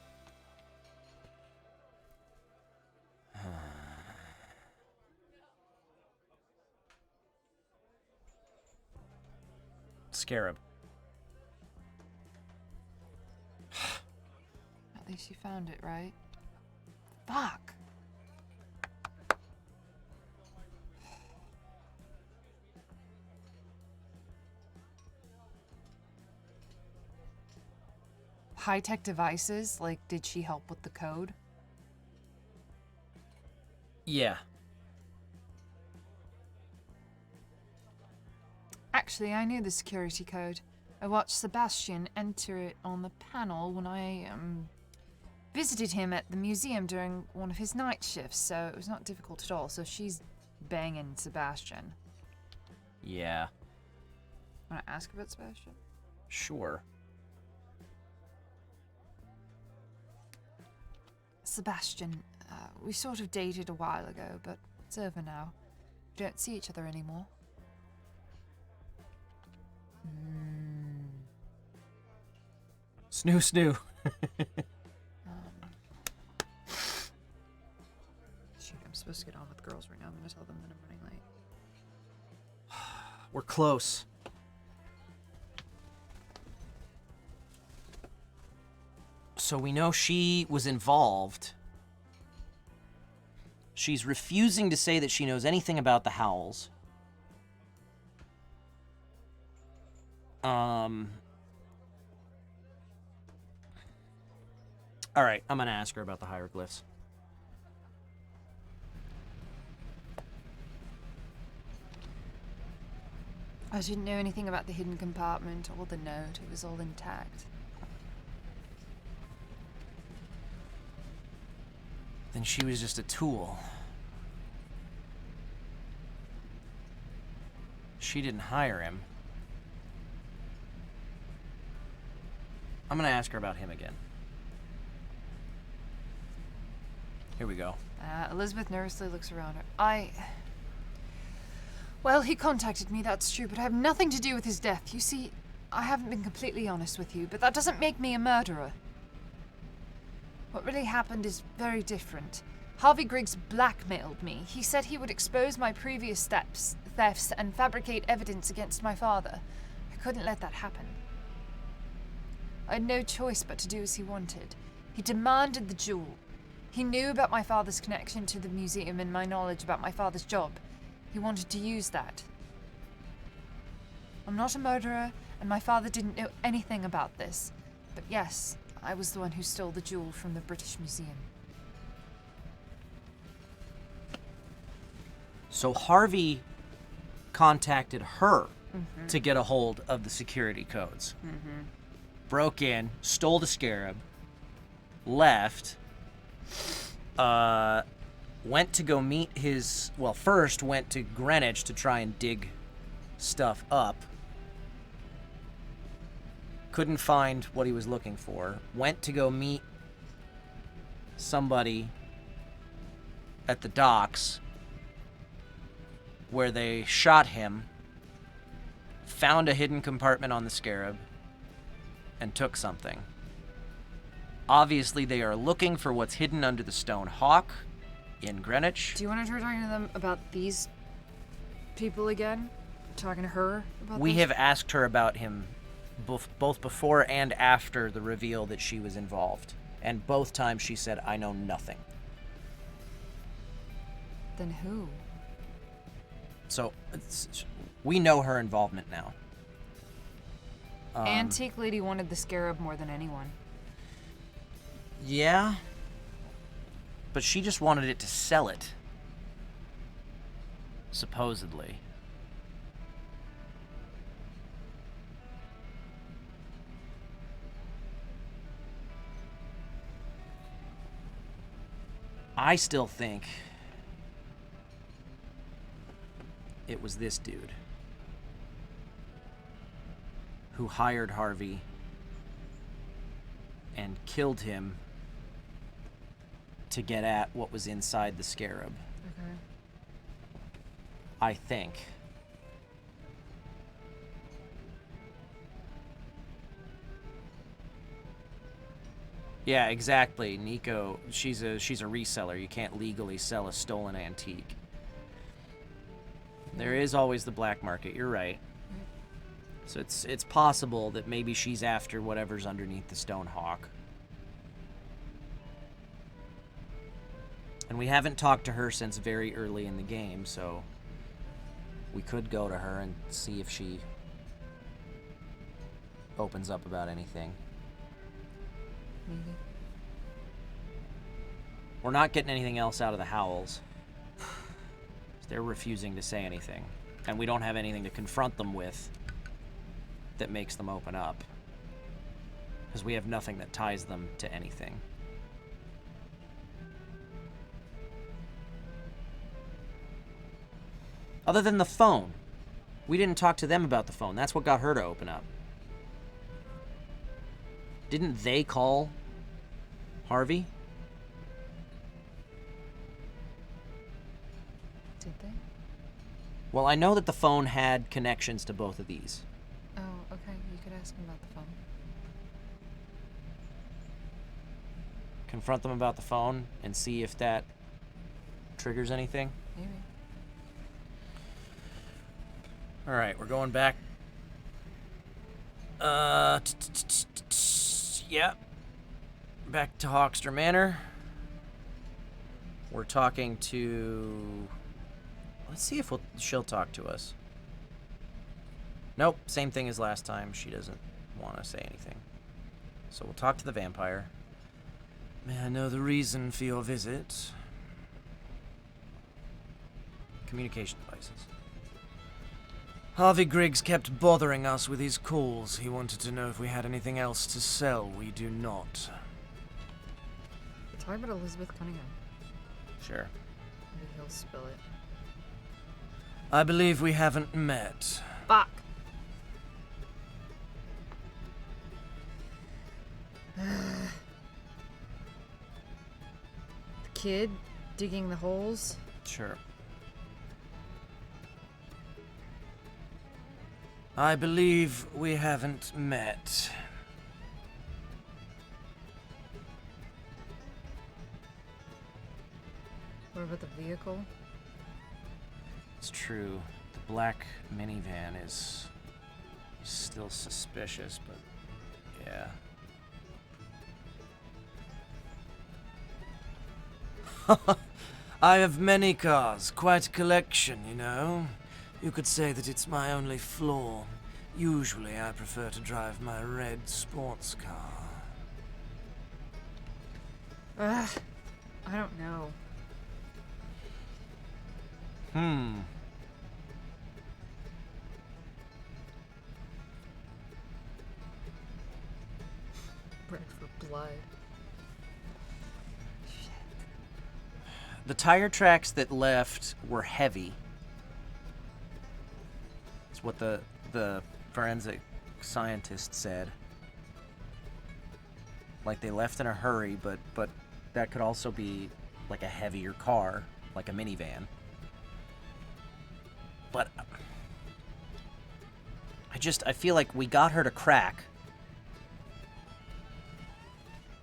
Scarab. At least you found it, right? Fuck. high-tech devices? Like, did she help with the code? Yeah. Actually, I knew the security code. I watched Sebastian enter it on the panel when I visited him at the museum during one of his night shifts, so it was not difficult at all. So she's banging Sebastian. Yeah. Want to ask about Sebastian? Sure. Sebastian, we sort of dated a while ago, but it's over now. We don't see each other anymore. Snoo snoo. Shoot, I'm supposed to get on with girls right now. I'm gonna tell them that I'm running late. We're close. So we know she was involved. She's refusing to say that she knows anything about the Howls. All right, I'm gonna ask her about the hieroglyphs. I didn't know anything about the hidden compartment or the note. It was all intact. Then she was just a tool. She didn't hire him. I'm gonna ask her about him again. Here we go. Elizabeth nervously looks around her. Well, he contacted me, that's true, but I have nothing to do with his death. You see, I haven't been completely honest with you, but that doesn't make me a murderer. What really happened is very different. Harvey Griggs blackmailed me. He said he would expose my previous thefts and fabricate evidence against my father. I couldn't let that happen. I had no choice but to do as he wanted. He demanded the jewel. He knew about my father's connection to the museum and my knowledge about my father's job. He wanted to use that. I'm not a murderer, and my father didn't know anything about this. But yes, I was the one who stole the jewel from the British Museum. So Harvey contacted her to get a hold of the security codes. Broke in, stole the scarab, left, went to go meet his... Well, first went to Greenwich to try and dig stuff up. Couldn't find what he was looking for. Went to go meet somebody at the docks where they shot him, found a hidden compartment on the scarab, and took something. Obviously, they are looking for what's hidden under the stone hawk in Greenwich. Do you want to try talking to them about these people again? Talking to her about We this? have asked her about him both before and after the reveal that she was involved. And both times she said, I know nothing. Then who? So, we know her involvement now. Antique Lady wanted the scarab more than anyone. Yeah. But she just wanted it to sell it. Supposedly. I still think it was this dude who hired Harvey and killed him to get at what was inside the scarab. I think. Yeah, exactly. Nico, she's a reseller. You can't legally sell a stolen antique. There is always the black market. You're right. So it's possible that maybe she's after whatever's underneath the stone hawk. And we haven't talked to her since very early in the game, so we could go to her and see if she opens up about anything. maybe. We're not getting anything else out of the Howells. They're refusing to say anything. And we don't have anything to confront them with that makes them open up. Because we have nothing that ties them to anything. Other than the phone. We didn't talk to them about the phone. That's what got her to open up. Didn't they call Harvey? Did they? Well, I know that the phone had connections to both of these. Oh, okay. You could ask him about the phone. Confront them about the phone and see if that triggers anything. Maybe. All right, we're going back. Yeah. Back to Hawkster Manor. We're talking to... Let's see if she'll talk to us. Nope, same thing as last time. She doesn't want to say anything. So we'll talk to the vampire. May I know the reason for your visit? Communication devices. Harvey Griggs kept bothering us with his calls. He wanted to know if we had anything else to sell. We do not. Talk about Elizabeth Cunningham. Sure. Maybe he'll spill it. I believe we haven't met. Fuck! The kid digging the holes? Sure. I believe we haven't met. What about the vehicle? It's true. The black minivan is still suspicious, but yeah. I have many cars, quite a collection, you know. You could say that it's my only flaw. Usually I prefer to drive my red sports car. Ugh. I don't know. Bred for blood. The tire tracks that left were heavy. It's what the forensic scientist said. Like they left in a hurry, but that could also be like a heavier car, like a minivan. But I feel like we got her to crack.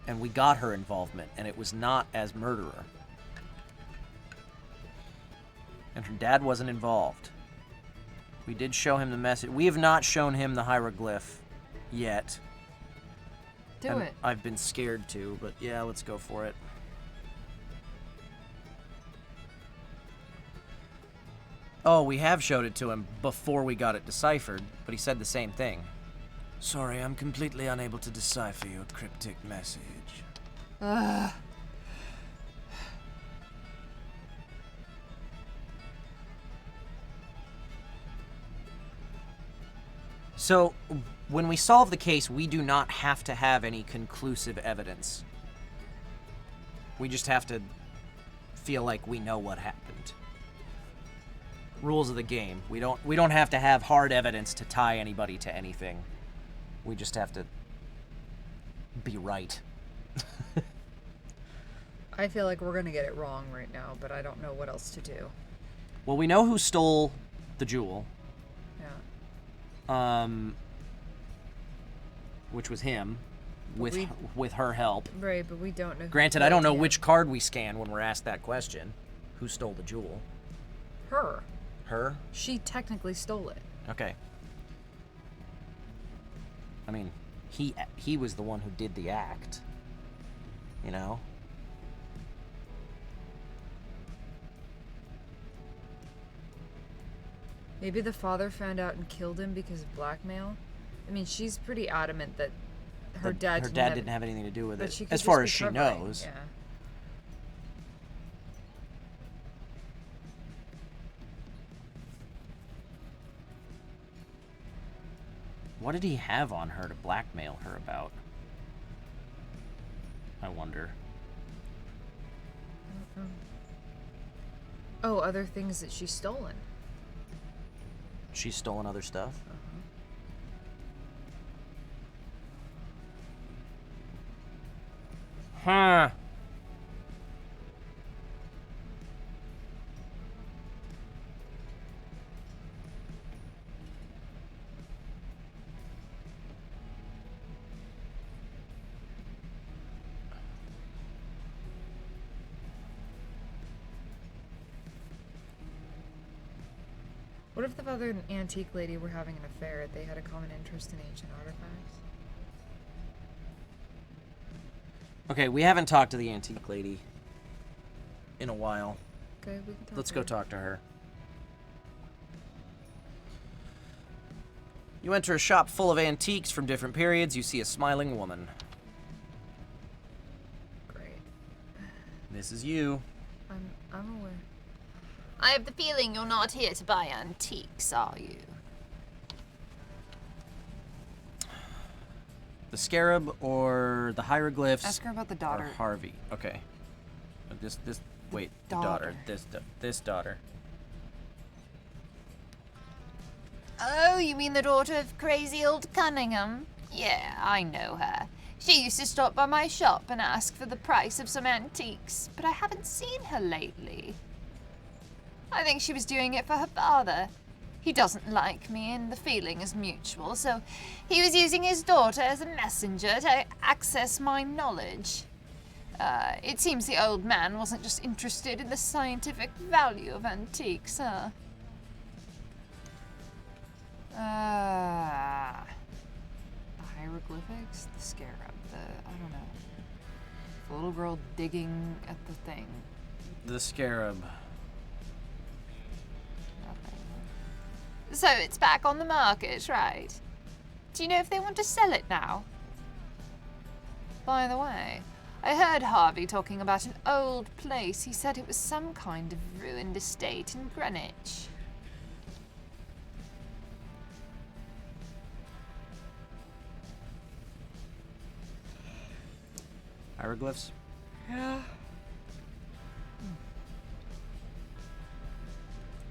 And we got her involvement, and it was not as murderer. And her dad wasn't involved. We did show him the message. We have not shown him the hieroglyph yet. Do it. I've been scared to, but yeah, let's go for it. Oh, we have showed it to him before we got it deciphered, but he said the same thing. Sorry, I'm completely unable to decipher your cryptic message. Ugh. So, when we solve the case, we do not have to have any conclusive evidence. We just have to feel like we know what happened. Rules of the game. We don't have to have hard evidence to tie anybody to anything. We just have to be right. I feel like we're gonna get it wrong right now, but I don't know what else to do. Well, we know who stole the jewel. Yeah. Which was him, But with her help. Right, but we don't know. Granted, I don't know which card we scan when we're asked that question. Who stole the jewel? Her. Her? She technically stole it. Okay. I mean, he was the one who did the act. You know? Maybe the father found out and killed him because of blackmail. I mean, she's pretty adamant that her dad didn't have anything to do with but it, she could as just far be as she covering, knows. Yeah. What did he have on her to blackmail her about? I wonder. Oh, other things that she's stolen. She's stolen other stuff? Huh. What if the father and antique lady were having an affair? They had a common interest in ancient artifacts. Okay, we haven't talked to the antique lady in a while. Okay, we can talk. Let's to go her. talk to her. You enter a shop full of antiques from different periods. You see a smiling woman. Great. This is you. I'm aware. I have the feeling you're not here to buy antiques, are you? The scarab or the hieroglyphs? Ask her about the or daughter. Harvey. Okay. Wait, the daughter. This daughter. Oh, you mean the daughter of crazy old Cunningham? Yeah, I know her. She used to stop by my shop and ask for the price of some antiques, but I haven't seen her lately. I think she was doing it for her father. He doesn't like me, and the feeling is mutual, so he was using his daughter as a messenger to access my knowledge. It seems the old man wasn't just interested in the scientific value of antiques, huh? The hieroglyphics, the scarab, I don't know. The little girl digging at the thing. The scarab. Nothing. So it's back on the market, right? Do you know if they want to sell it now? By the way, I heard Harvey talking about an old place. He said it was some kind of ruined estate in Greenwich. Hieroglyphs? Yeah.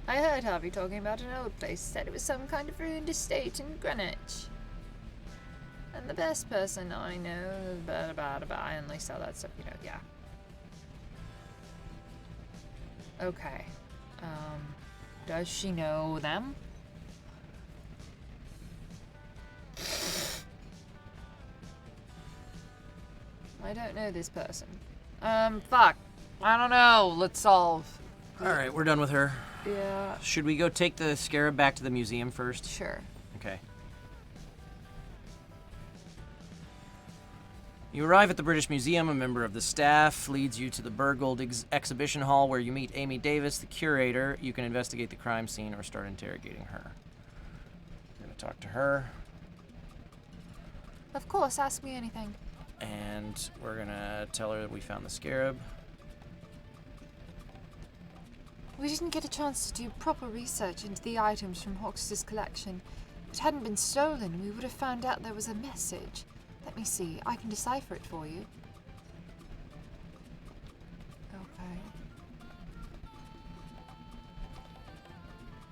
I heard Harvey talking about an old place. Said it was some kind of ruined estate in Greenwich. And the best person I know, I only sell that stuff, yeah. Okay. Does she know them? I don't know this person. Fuck. I don't know. Let's solve. Alright, we're done with her. Yeah. Should we go take the scarab back to the museum first? Sure. Okay. You arrive at the British Museum. A member of the staff leads you to the Burgold exhibition hall where you meet Amy Davis, the curator. You can investigate the crime scene or start interrogating her. We're going to talk to her, Of course, ask me anything. and we're going to tell her that we found the scarab. We didn't get a chance to do proper research into the items from Hawkster's collection. If it hadn't been stolen, we would have found out there was a message. Let me see. I can decipher it for you. Okay.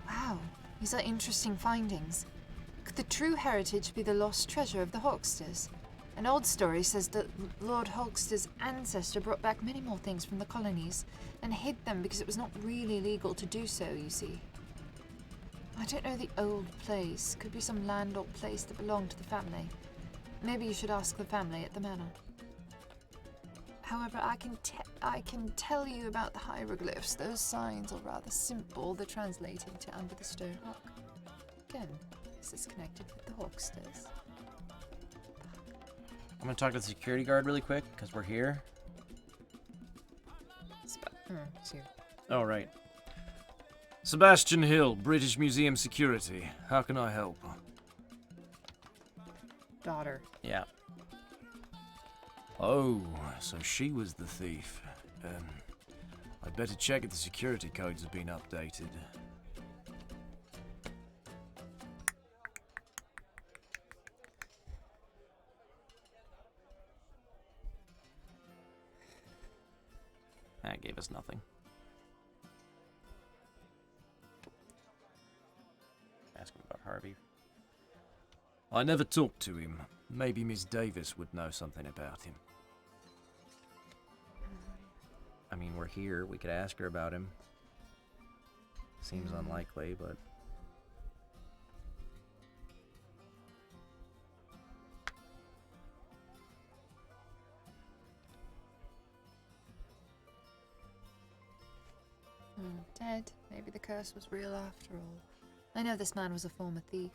Wow, these are interesting findings. Could the true heritage be the lost treasure of the Hawksters? An old story says that Lord Hawkster's ancestor brought back many more things from the colonies and hid them because it was not really legal to do so, you see. I don't know the old place. Could be some land or place that belonged to the family. Maybe you should ask the family at the manor. However, I can tell you about the hieroglyphs. Those signs are rather simple. They're translated to under the stone rock. Again, this is connected with the Hawksters. I'm going to talk to the security guard really quick because we're here. See. Oh, right. Sebastian Hill, British Museum Security. How can I help? Daughter. Yeah. Oh, so she was the thief. I'd better check if the security codes have been updated. That gave us nothing. Ask him about Harvey. I never talked to him. Maybe Miss Davis would know something about him. I mean, we're here. We could ask her about him. Seems unlikely, but... Dead. Maybe the curse was real after all. I know this man was a former thief.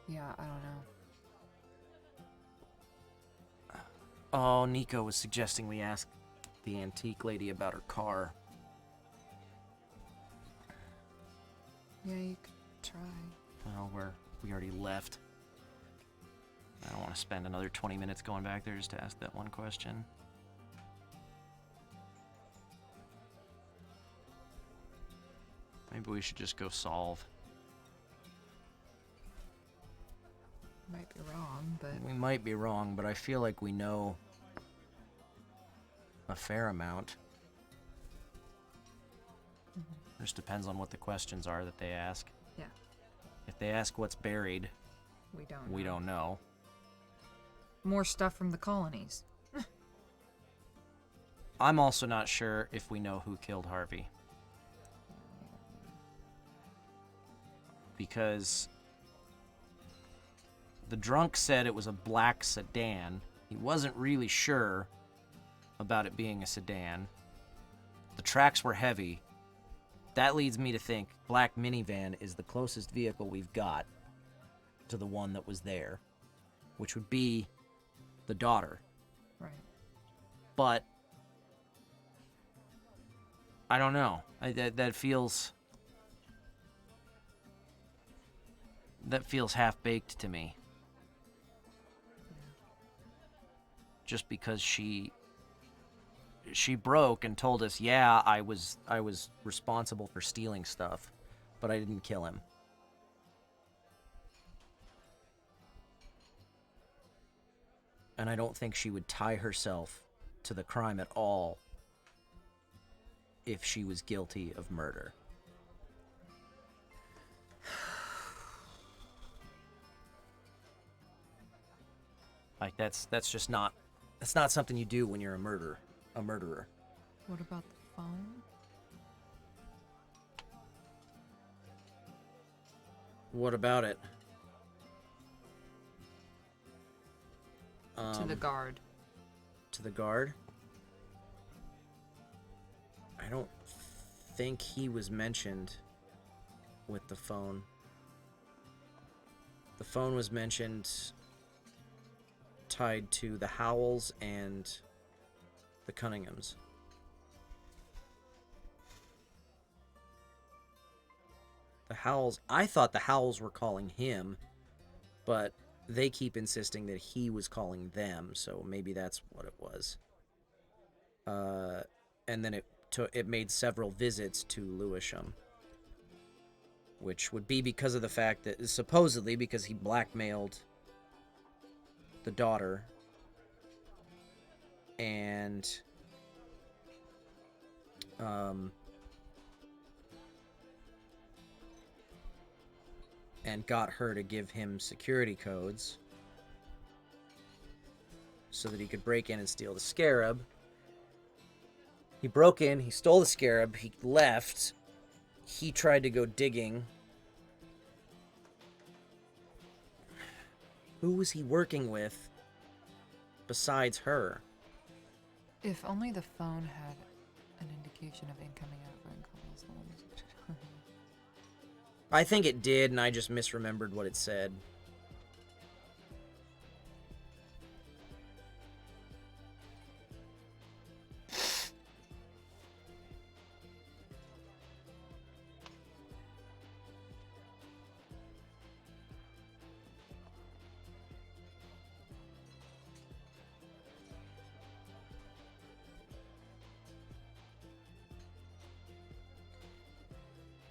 Yeah, I don't know. Oh, Nico was suggesting we ask the antique lady about her car. Yeah, you could try. Well, we already left. I don't want to spend another 20 minutes going back there just to ask that one question. Maybe we should just go solve. Might be wrong, but... We might be wrong, but I feel like we know a fair amount. Just depends on what the questions are that they ask. Yeah, If they ask what's buried, we don't know. More stuff from the colonies. I'm also not sure if we know who killed Harvey. Because the drunk said it was a black sedan. He wasn't really sure about it being a sedan. The tracks were heavy. That leads me to think black minivan is the closest vehicle we've got to the one that was there, which would be the daughter. Right. But I don't know. That feels half baked to me. Just because she broke and told us, yeah, I was responsible for stealing stuff, but I didn't kill him. And I don't think she would tie herself to the crime at all if she was guilty of murder. Like that's just not something you do when you're a murderer. What about the phone? What about it? To the guard. To the guard? I don't think he was mentioned with the phone. The phone was mentioned tied to the Howells and the Cunninghams. The Howells, I thought the Howells were calling him, but they keep insisting that he was calling them, so maybe that's what it was. And then it made several visits to Lewisham, which would be because of the fact that, supposedly because he blackmailed the daughter and got her to give him security codes so that he could break in and steal the scarab. He broke in, he stole the scarab, he left, he tried to go digging. Who was he working with besides her? If only the phone had an indication of incoming outgoing calls. I think it did, and I just misremembered what it said.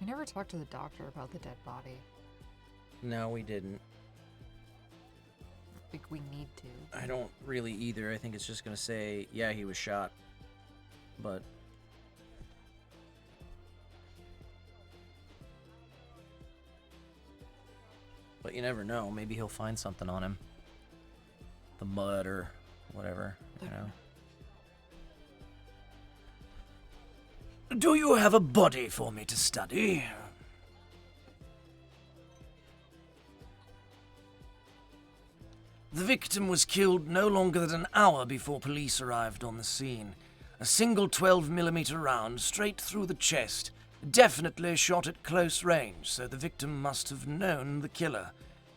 We never talked to the doctor about the dead body. No, we didn't. I think we need to. I don't really either. I think it's just gonna say, yeah, he was shot. But... But you never know. Maybe he'll find something on him. The mud or whatever, you know. Do you have a body for me to study? The victim was killed no longer than an hour before police arrived on the scene. A single 12mm round straight through the chest, definitely shot at close range, so the victim must have known the killer.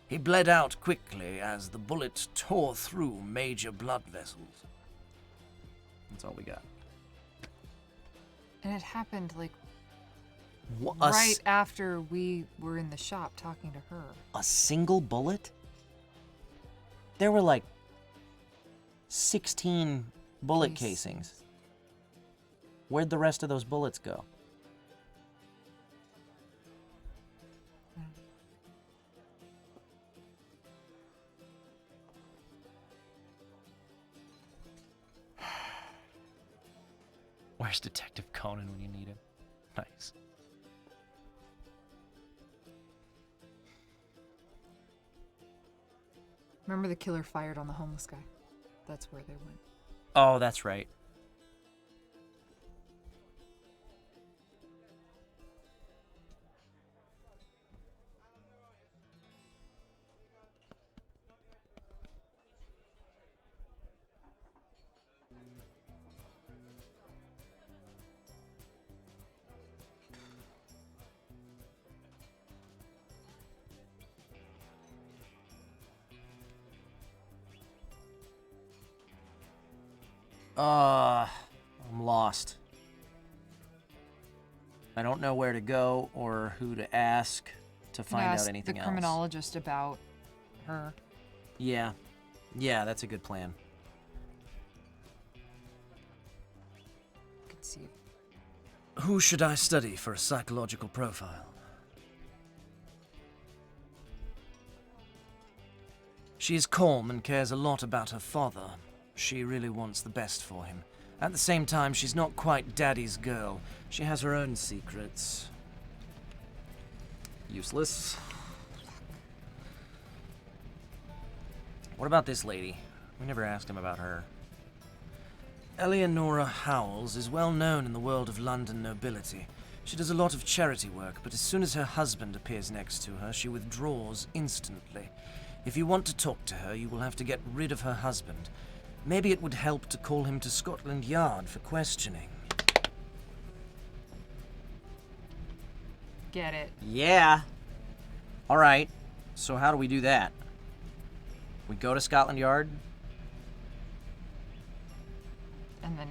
He bled out quickly as the bullet tore through major blood vessels. That's all we got. And it happened, like, What, right after we were in the shop talking to her. a single bullet? There were like 16 bullet casings. Where'd the rest of those bullets go? Where's Detective Conan when you need him? Nice. Remember the killer fired on the homeless guy? That's where they went. Oh, that's right. I'm lost. I don't know where to go or who to ask to find out anything the else. criminologist about her. Yeah. Yeah, that's a good plan. Could see. Who should I study for a psychological profile? She is calm and cares a lot about her father. She really wants the best for him. At the same time, she's not quite Daddy's girl. She has her own secrets. Useless. What about this lady? We never asked him about her. Eleonora Howells is well known in the world of London nobility. She does a lot of charity work, but as soon as her husband appears next to her, she withdraws instantly. If you want to talk to her, you will have to get rid of her husband. Maybe it would help to call him to Scotland Yard for questioning. Get it. Yeah. All right. So how do we do that? We go to Scotland Yard And then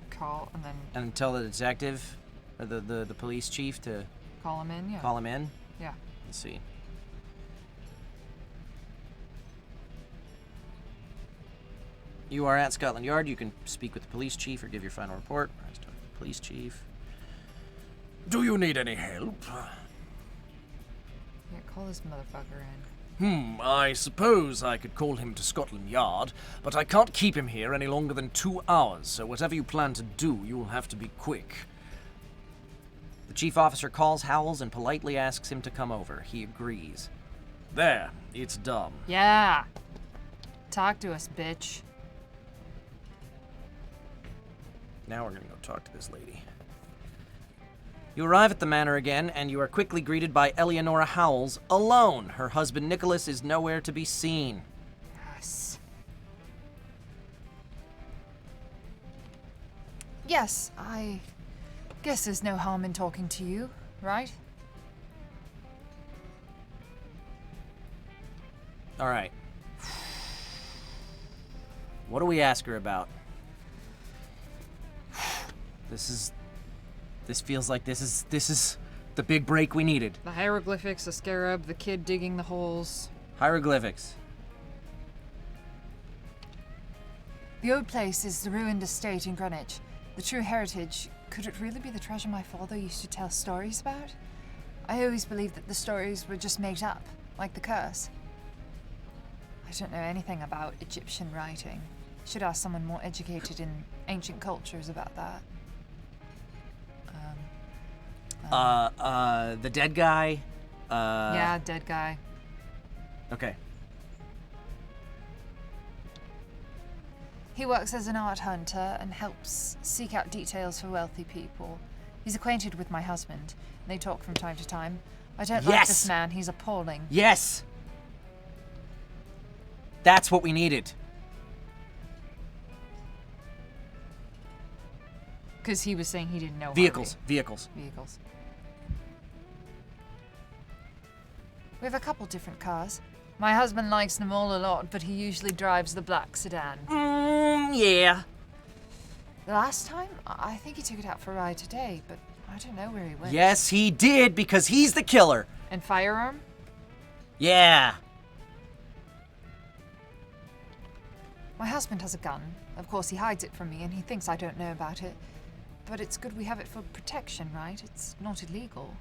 call, and then and tell the detective or the police chief to call him in. Yeah. call him in. Yeah. Let's see. You are at Scotland Yard. You can speak with the police chief or give your final report. Let's talk to the police chief. Do you need any help? Yeah. Call this motherfucker in. I suppose I could call him to Scotland Yard, but I can't keep him here any longer than 2 hours, so whatever you plan to do, you'll have to be quick. The chief officer calls Howells and politely asks him to come over. He agrees. There, it's done. Yeah. Talk to us, bitch. Now we're gonna go talk to this lady. You arrive at the manor again, and you are quickly greeted by Eleonora Howells, alone. Her husband Nicholas is nowhere to be seen. Yes. Yes, I guess there's no harm in talking to you, right? All right. What do we ask her about? This feels like this is the big break we needed. The hieroglyphics, the scarab, the kid digging the holes. Hieroglyphics. The old place is the ruined estate in Greenwich. The true heritage, could it really be the treasure my father used to tell stories about? I always believed that the stories were just made up, like the curse. I don't know anything about Egyptian writing. Should ask someone more educated in ancient cultures about that. The dead guy. Yeah, dead guy. Okay. He works as an art hunter and helps seek out details for wealthy people. He's acquainted with my husband, and they talk from time to time. I don't like Yes! this man, he's appalling. Yes. That's what we needed. Because he was saying he didn't know Vehicles. Harvey. Vehicles. Vehicles. We have a couple different cars. My husband likes them all a lot, but he usually drives the black sedan. Yeah. The last time, I think he took it out for a ride today, but I don't know where he went. Yes, he did, because he's the killer. And firearm? Yeah. My husband has a gun. Of course, he hides it from me, and he thinks I don't know about it. But it's good we have it for protection, right? It's not illegal.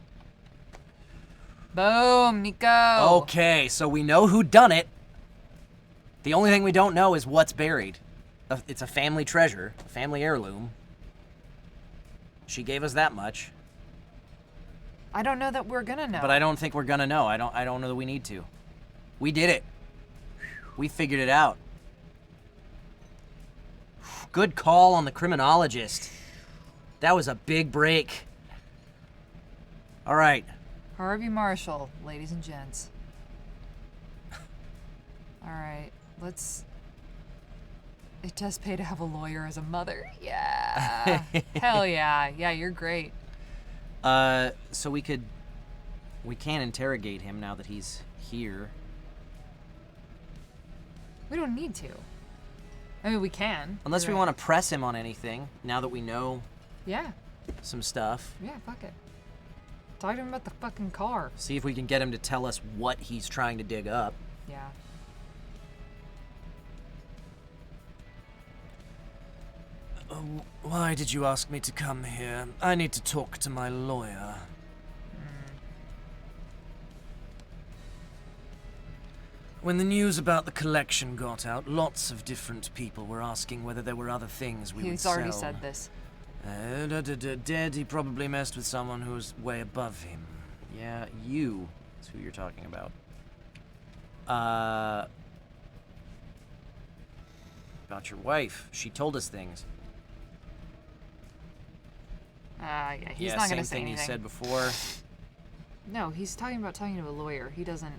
Boom, Nico. Okay, so we know who done it. The only thing we don't know is what's buried. It's a family treasure, a family heirloom. She gave us that much, I don't know that we're gonna know. but I don't think we're gonna know. I don't know that we need to. We did it. We figured it out. Good call on the criminologist. That was a big break. All right. Harvey Marshall, ladies and gents. Alright, let's... It does pay to have a lawyer as a mother. Yeah. Hell yeah. Yeah, you're great. So we can interrogate him now that he's here. We don't need to. I mean, we can. Unless we want to press him on anything, now that we know Yeah. some stuff. Yeah, fuck it. Talk to him about the fucking car. See if we can get him to tell us what he's trying to dig up. Yeah. Why did you ask me to come here? I need to talk to my lawyer. When the news about the collection got out, lots of different people were asking whether there were other things we would He's sell. already said this. Dead, he probably messed with someone who was way above him. Yeah, you is who you're talking about. About your wife. She told us things. Yeah, he's Yeah, not same gonna say thing anything. he said before. No, he's talking about talking to a lawyer. He doesn't...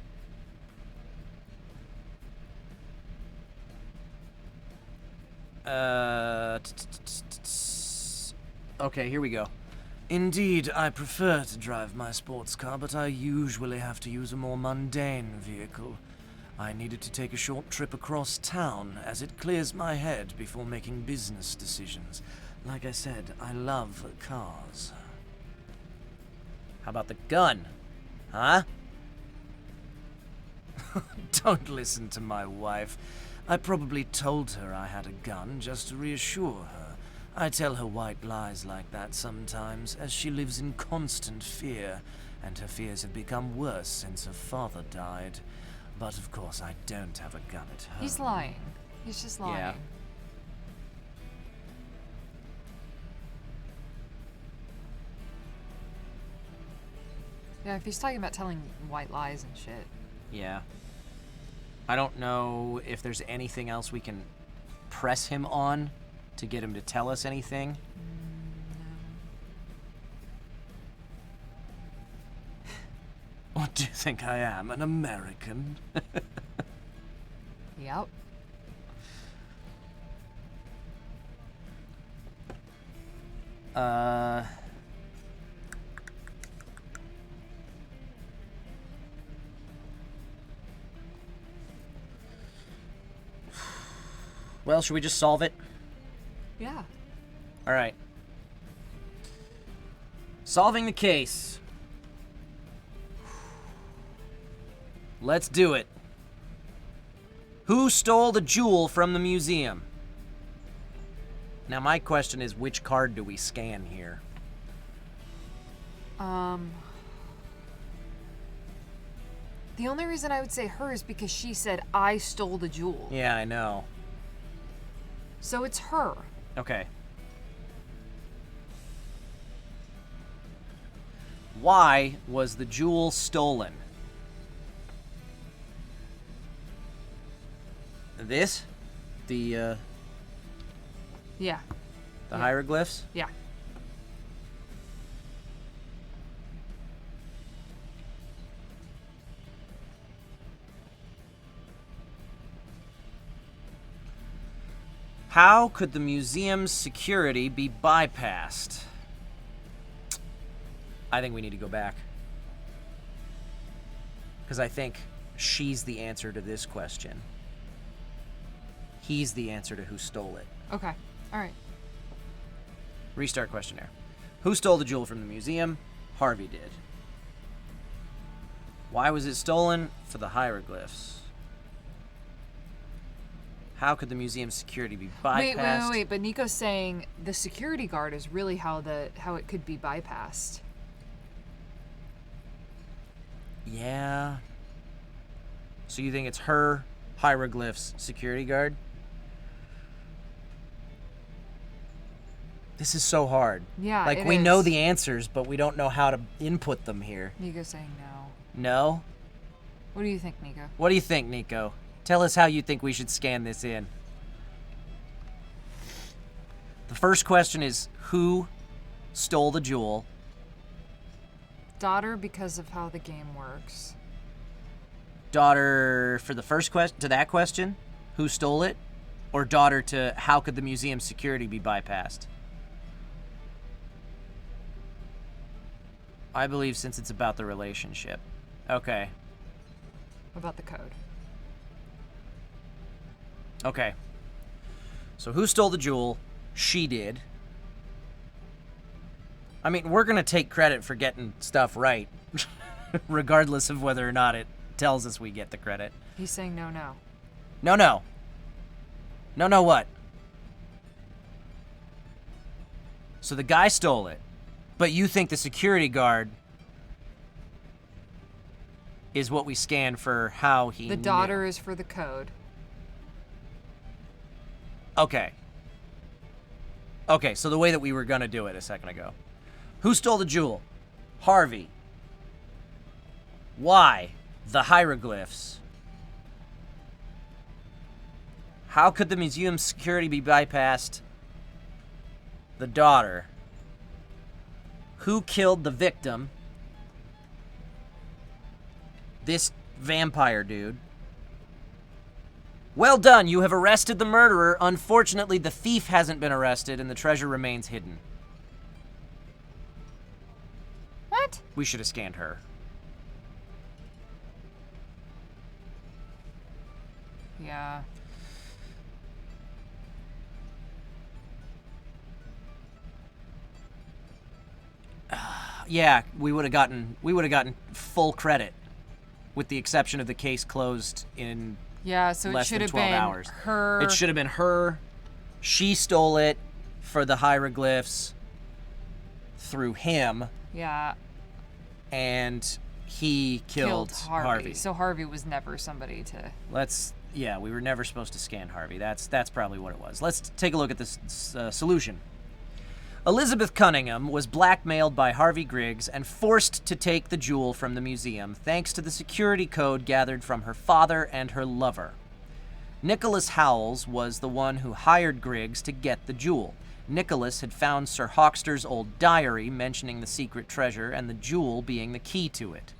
Okay, here we go. Indeed, I prefer to drive my sports car, but I usually have to use a more mundane vehicle. I needed to take a short trip across town, as it clears my head before making business decisions. Like I said, I love cars. How about the gun? Huh? Don't listen to my wife. I probably told her I had a gun just to reassure her. I tell her white lies like that sometimes, as she lives in constant fear, and her fears have become worse since her father died. But of course, I don't have a gun at home. He's lying. He's just lying. Yeah. Yeah, if he's talking about telling white lies and shit. Yeah. I don't know if there's anything else we can press him on to get him to tell us anything. What do you think I am, an American? Yep. Well, should we just solve it? Yeah. All right. Solving the case. Let's do it. Who stole the jewel from the museum? Now, my question is, which card do we scan here? The only reason I would say her is because she said, I stole the jewel. Yeah, I know. So it's her. Okay. Why was the jewel stolen? This? The Yeah. hieroglyphs? Yeah. How could the museum's security be bypassed? I think we need to go back. Because I think she's the answer to this question. He's the answer to who stole it. Okay. All right. Restart questionnaire. Who stole the jewel from the museum? Harvey did. Why was it stolen? For the hieroglyphs. How could the museum's security be bypassed? Wait. But Nico's saying the security guard is really how it could be bypassed. Yeah. So you think it's her, hieroglyphs, security guard? This is so hard. Yeah, Like, it we know is. the answers, but we don't know how to input them here. Nico's saying no. No? What do you think, Nico? What do you think, Nico? Tell us how you think we should scan this in. The first question is, who stole the jewel? Daughter, because of how the game works. Daughter for the first question, to that question, who stole it? Or daughter to how could the museum's security be bypassed? I believe since it's about the relationship. Okay. About the code. Okay. So who stole the jewel? She did. I mean, we're going to take credit for getting stuff right, regardless of whether or not it tells us we get the credit. He's saying no. No. No, what? So the guy stole it, but you think the security guard is what we scan for how he The daughter is for the code. Okay, so the way that we were going to do it a second ago. Who stole the jewel? Harvey. Why? The hieroglyphs. How could the museum's security be bypassed? The daughter. Who killed the victim? This vampire dude. Well done, you have arrested the murderer. Unfortunately, the thief hasn't been arrested and the treasure remains hidden. What? We should have scanned her. Yeah. Yeah, we would have gotten full credit, with the exception of the case closed in Yeah, so it less should than have 12 been hours. her. It should have been her. She stole it for the hieroglyphs through him, Yeah. and he killed Harvey. So Harvey was never somebody to. We were never supposed to scan Harvey. That's probably what it was. Let's take a look at this solution. Elizabeth Cunningham was blackmailed by Harvey Griggs and forced to take the jewel from the museum thanks to the security code gathered from her father and her lover. Nicholas Howells was the one who hired Griggs to get the jewel. Nicholas had found Sir Hawkster's old diary mentioning the secret treasure and the jewel being the key to it.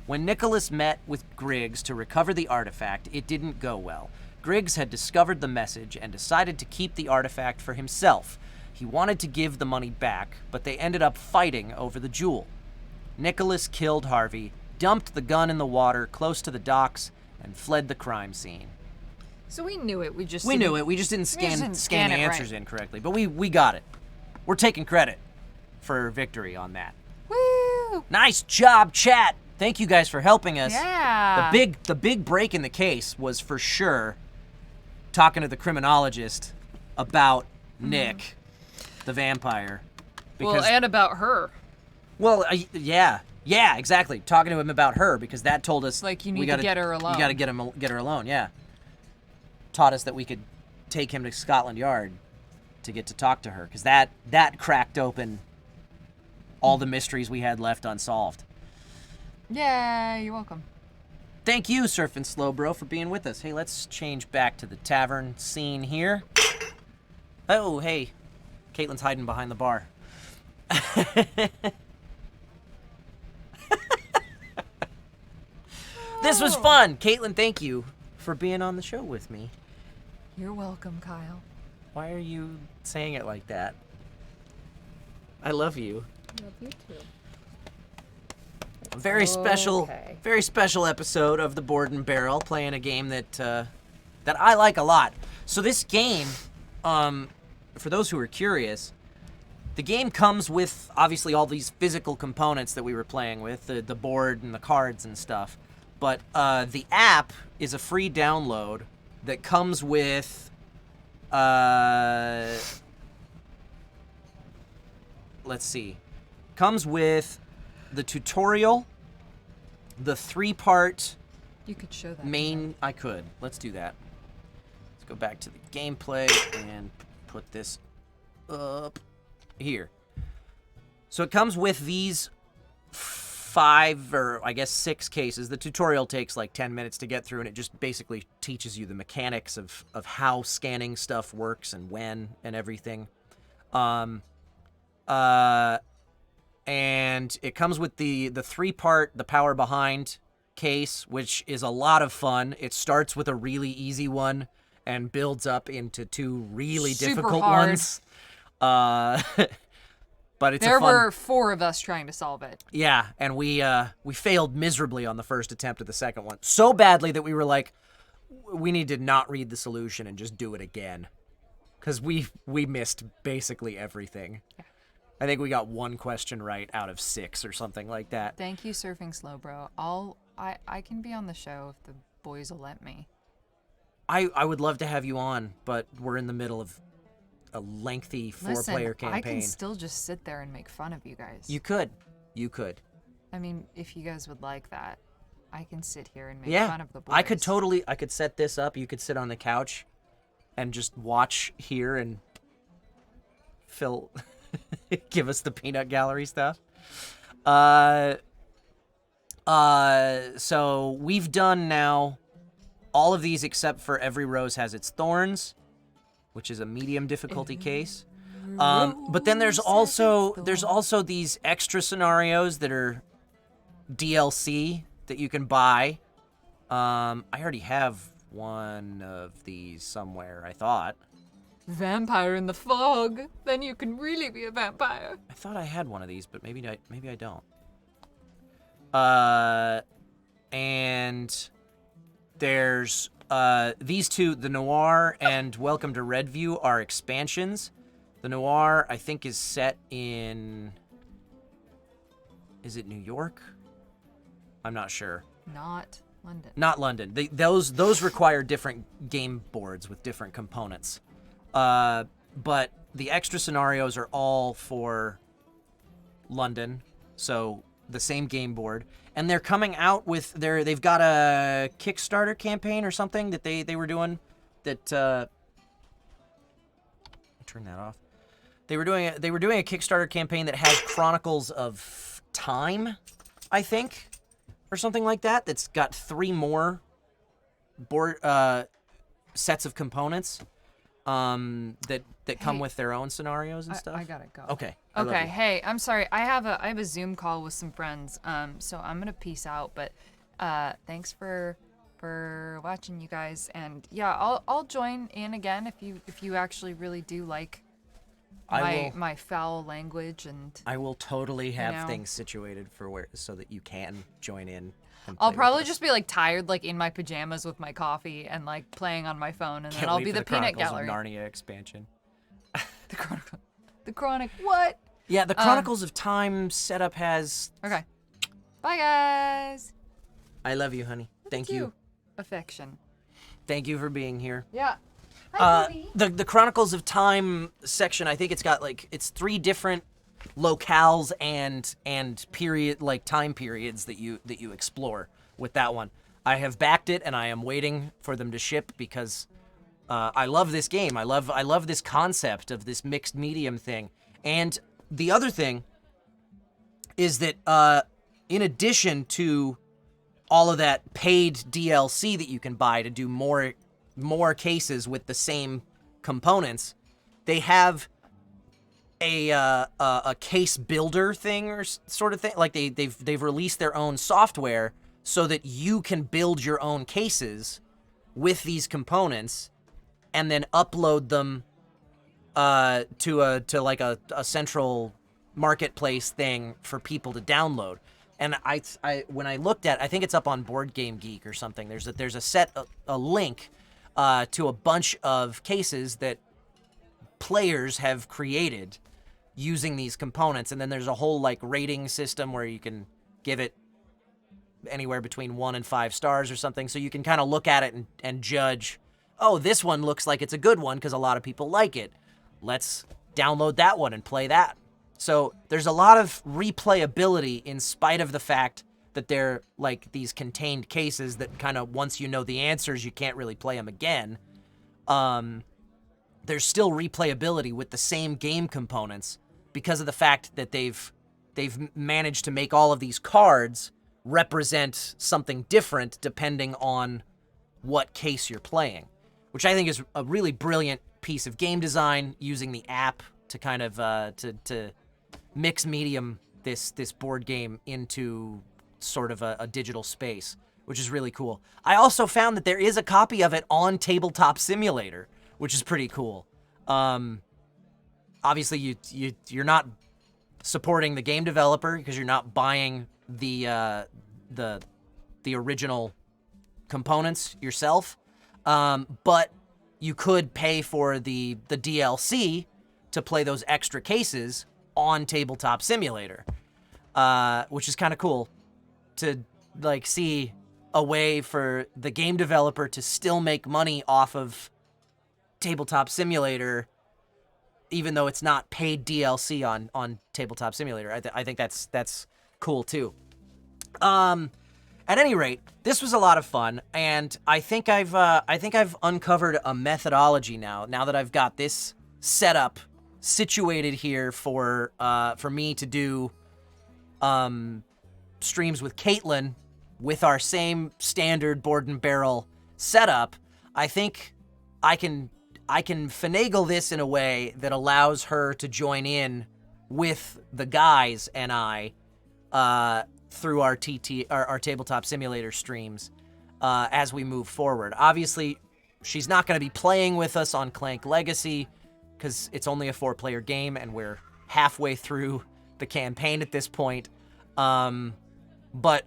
When Nicholas met with Griggs to recover the artifact, it didn't go well. Griggs had discovered the message and decided to keep the artifact for himself. He wanted to give the money back, but they ended up fighting over the jewel. Nicholas killed Harvey, dumped the gun in the water close to the docks, and fled the crime scene. So we knew it. We knew it. We just didn't scan the it answers right. in correctly. But we got it. We're taking credit for victory on that. Woo! Nice job, chat. Thank you guys for helping us. Yeah. The big break in the case was for sure talking to the criminologist about Nick, the vampire. Well, and about her. Well, yeah. Yeah, exactly. Talking to him about her because that told us Like, you we need to gotta- get her alone. You got to get her alone. Yeah. Taught us that we could take him to Scotland Yard to get to talk to her because that cracked open all the mysteries we had left unsolved. Yeah, you're welcome. Thank you, Surfin' Slow Bro, for being with us. Hey, let's change back to the tavern scene here. Oh, hey. Caitlin's hiding behind the bar. This was fun. Caitlin, thank you for being on the show with me. You're welcome, Kyle. Why are you saying it like that? I love you. Love you too. A very Okay. special episode of the Board and Barrel, playing a game that I like a lot. So this game, for those who are curious, the game comes with obviously all these physical components that we were playing with, the board and the cards and stuff. But the app is a free download that comes with let's see. Comes with the tutorial, the 3-part You could show that. main. I could. Let's do that. Let's go back to the gameplay and put this up here. So it comes with these 5 or I guess 6 cases. The tutorial takes like 10 minutes to get through, and it just basically teaches you the mechanics of how scanning stuff works and when and everything. And it comes with the 3-part, the power behind case, which is a lot of fun. It starts with a really easy one and builds up into 2 really Super difficult hard. ones. But it's There a fun... were 4 of us trying to solve it. Yeah, and we failed miserably on the first attempt of the second one. So badly that we were like, we need to not read the solution and just do it again. Because we missed basically everything. Yeah. I think we got 1 question right out of 6 or something like that. Thank you, Surfing Slow Bro. I can be on the show if the boys will let me. I would love to have you on, but we're in the middle of a lengthy 4-player campaign. I can still just sit there and make fun of you guys. You could. I mean, if you guys would like that, I can sit here and make Yeah, fun of the boys. I could set this up. You could sit on the couch and just watch here and Phil give us the peanut gallery stuff. So we've done now all of these except for Every Rose Has Its Thorns, which is a medium difficulty case. But then there's also these extra scenarios that are DLC that you can buy. I already have one of these somewhere, I thought. Vampire in the fog. Then you can really be a vampire. I thought I had one of these, but maybe I don't. And there's these 2, the Noir and Welcome to Redview, are expansions. The Noir, I think, is set in... Is it New York? I'm not sure. Not London. Not London. Those require different game boards with different components. But the extra scenarios are all for London, so the same game board. And they're coming out with they've got a Kickstarter campaign or something that they were doing that turn that off. They were doing a Kickstarter campaign that has Chronicles of Time, I think, or something like that. That's got 3 more board sets of components that come with their own scenarios and stuff. I gotta go. Okay. I love Okay. you. Hey, I'm sorry. I have a Zoom call with some friends. So I'm gonna peace out. But thanks for watching, you guys. And yeah, I'll join in again if you actually really do like my foul language, and I will totally have know. things situated for so that you can join in. And I'll play with probably us. just be like tired, like in my pajamas with my coffee and like playing on my phone, and Can't then I'll wait be for the peanut Chronicles gallery. of Narnia expansion. The Chronic. What? Yeah, the Chronicles of Time setup has. Okay. Bye, guys. I love you, honey. Thank you. Affection. Thank you for being here. Yeah. The Chronicles of Time section, I think it's got it's 3 different locales and period, like time periods that you explore with that one. I have backed it, and I am waiting for them to ship because I love this game. I love this concept of this mixed medium thing. And the other thing is that in addition to all of that paid DLC that you can buy to do more cases with the same components, they have a case builder thing or sort of thing. Like they've released their own software so that you can build your own cases with these components and then upload them to like a central marketplace thing for people to download. And I when I looked at, I think it's up on Board Game Geek or something. There's a link to a bunch of cases that players have created using these components, and then there's a whole like rating system where you can give it anywhere between 1 and 5 stars or something, so you can kind of look at it and judge, oh, this one looks like it's a good one because a lot of people like it. Let's download that one and play that. So there's a lot of replayability in spite of the fact that they're like these contained cases that kind of, once you know the answers, you can't really play them again. There's still replayability with the same game components because of the fact that they've managed to make all of these cards represent something different depending on what case you're playing, which I think is a really brilliant piece of game design, using the app to kind of to mix medium this board game into sort of a digital space, which is really cool. I also found that there is a copy of it on Tabletop Simulator, which is pretty cool. Obviously, you're not supporting the game developer because you're not buying the original components yourself, but you could pay for the DLC to play those extra cases on Tabletop Simulator, which is kind of cool to like see a way for the game developer to still make money off of Tabletop Simulator, even though it's not paid DLC on Tabletop Simulator. I think that's cool too. At any rate, this was a lot of fun, and I think I've uncovered a methodology now that I've got this setup situated here for me to do streams with Caitlin with our same standard board and barrel setup. I think I can finagle this in a way that allows her to join in with the guys and I through our Tabletop Simulator streams as we move forward. Obviously, she's not going to be playing with us on Clank Legacy because it's only a 4-player game and we're halfway through the campaign at this point. But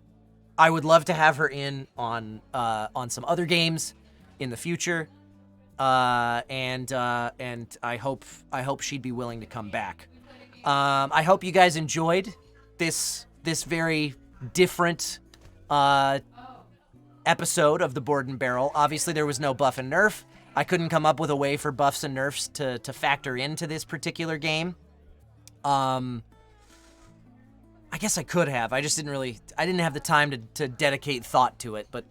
I would love to have her in on some other games in the future. And I hope she'd be willing to come back. I hope you guys enjoyed this very different episode of the Board and Barrel. Obviously, there was no buff and nerf. I couldn't come up with a way for buffs and nerfs to factor into this particular game. I guess I could have. I just didn't have the time to dedicate thought to it. But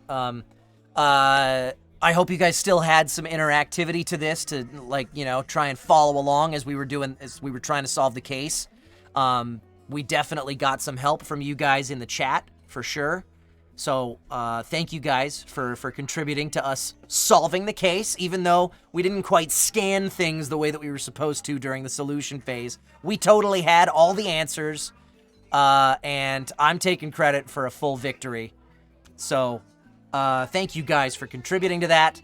I hope you guys still had some interactivity to this to, like, you know, try and follow along as we were trying to solve the case. We definitely got some help from you guys in the chat, for sure. So thank you guys for contributing to us solving the case, even though we didn't quite scan things the way that we were supposed to during the solution phase. We totally had all the answers, and I'm taking credit for a full victory. So thank you guys for contributing to that.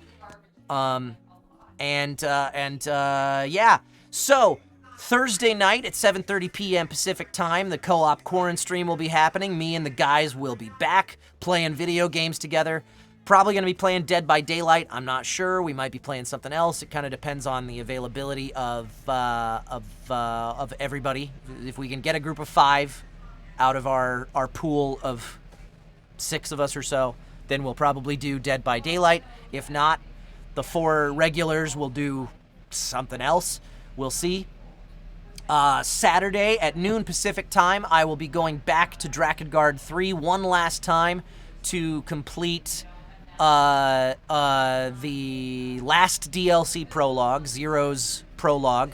Yeah. So Thursday night at 7:30 p.m. Pacific time, the co-op Quarren stream will be happening. Me and the guys will be back playing video games together. Probably going to be playing Dead by Daylight. I'm not sure. We might be playing something else. It kind of depends on the availability of everybody. If we can get a group of 5 out of our pool of 6 of us or so, then we'll probably do Dead by Daylight. If not, the 4 regulars will do something else. We'll see. Saturday at noon Pacific time, I will be going back to Drakengard 3 one last time to complete the last DLC prologue, Zero's prologue.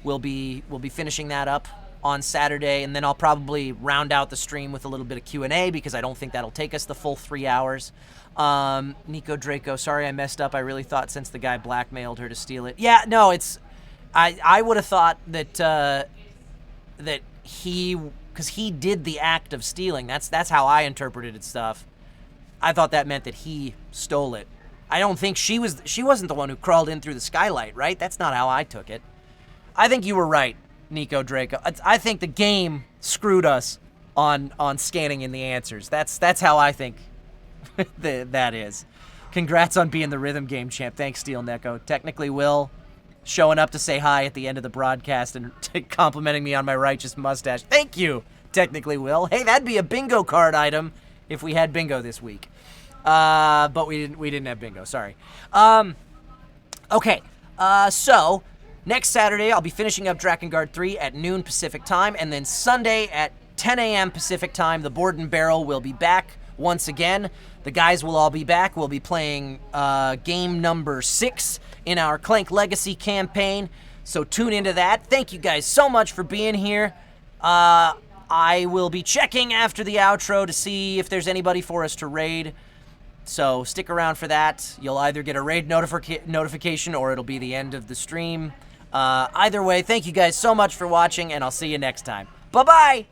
We'll be finishing that up on Saturday, and then I'll probably round out the stream with a little bit of Q&A because I don't think that'll take us the full 3 hours. Nico Draco, sorry I messed up. I really thought since the guy blackmailed her to steal it. Yeah, no, it's... I would have thought that that because he did the act of stealing. That's how I interpreted it stuff. I thought that meant that he stole it. I don't think she wasn't the one who crawled in through the skylight, right? That's not how I took it. I think you were right, Nico Draco. I think the game screwed us on scanning in the answers. That's how I think that is. Congrats on being the rhythm game champ. Thanks, Steel Neko. Technically, Will showing up to say hi at the end of the broadcast and complimenting me on my righteous mustache. Thank you, technically, Will. Hey, that'd be a bingo card item if we had bingo this week. But we didn't have bingo. Sorry. Okay. So next Saturday I'll be finishing up Drakengard 3 at noon Pacific time, and then Sunday at 10 a.m. Pacific time, the Board and Barrel will be back once again. The guys will all be back. We'll be playing game number 6 in our Clank Legacy campaign, so tune into that. Thank you guys so much for being here. I will be checking after the outro to see if there's anybody for us to raid, so stick around for that. You'll either get a raid notification or it'll be the end of the stream. Either way, thank you guys so much for watching, and I'll see you next time. Bye-bye!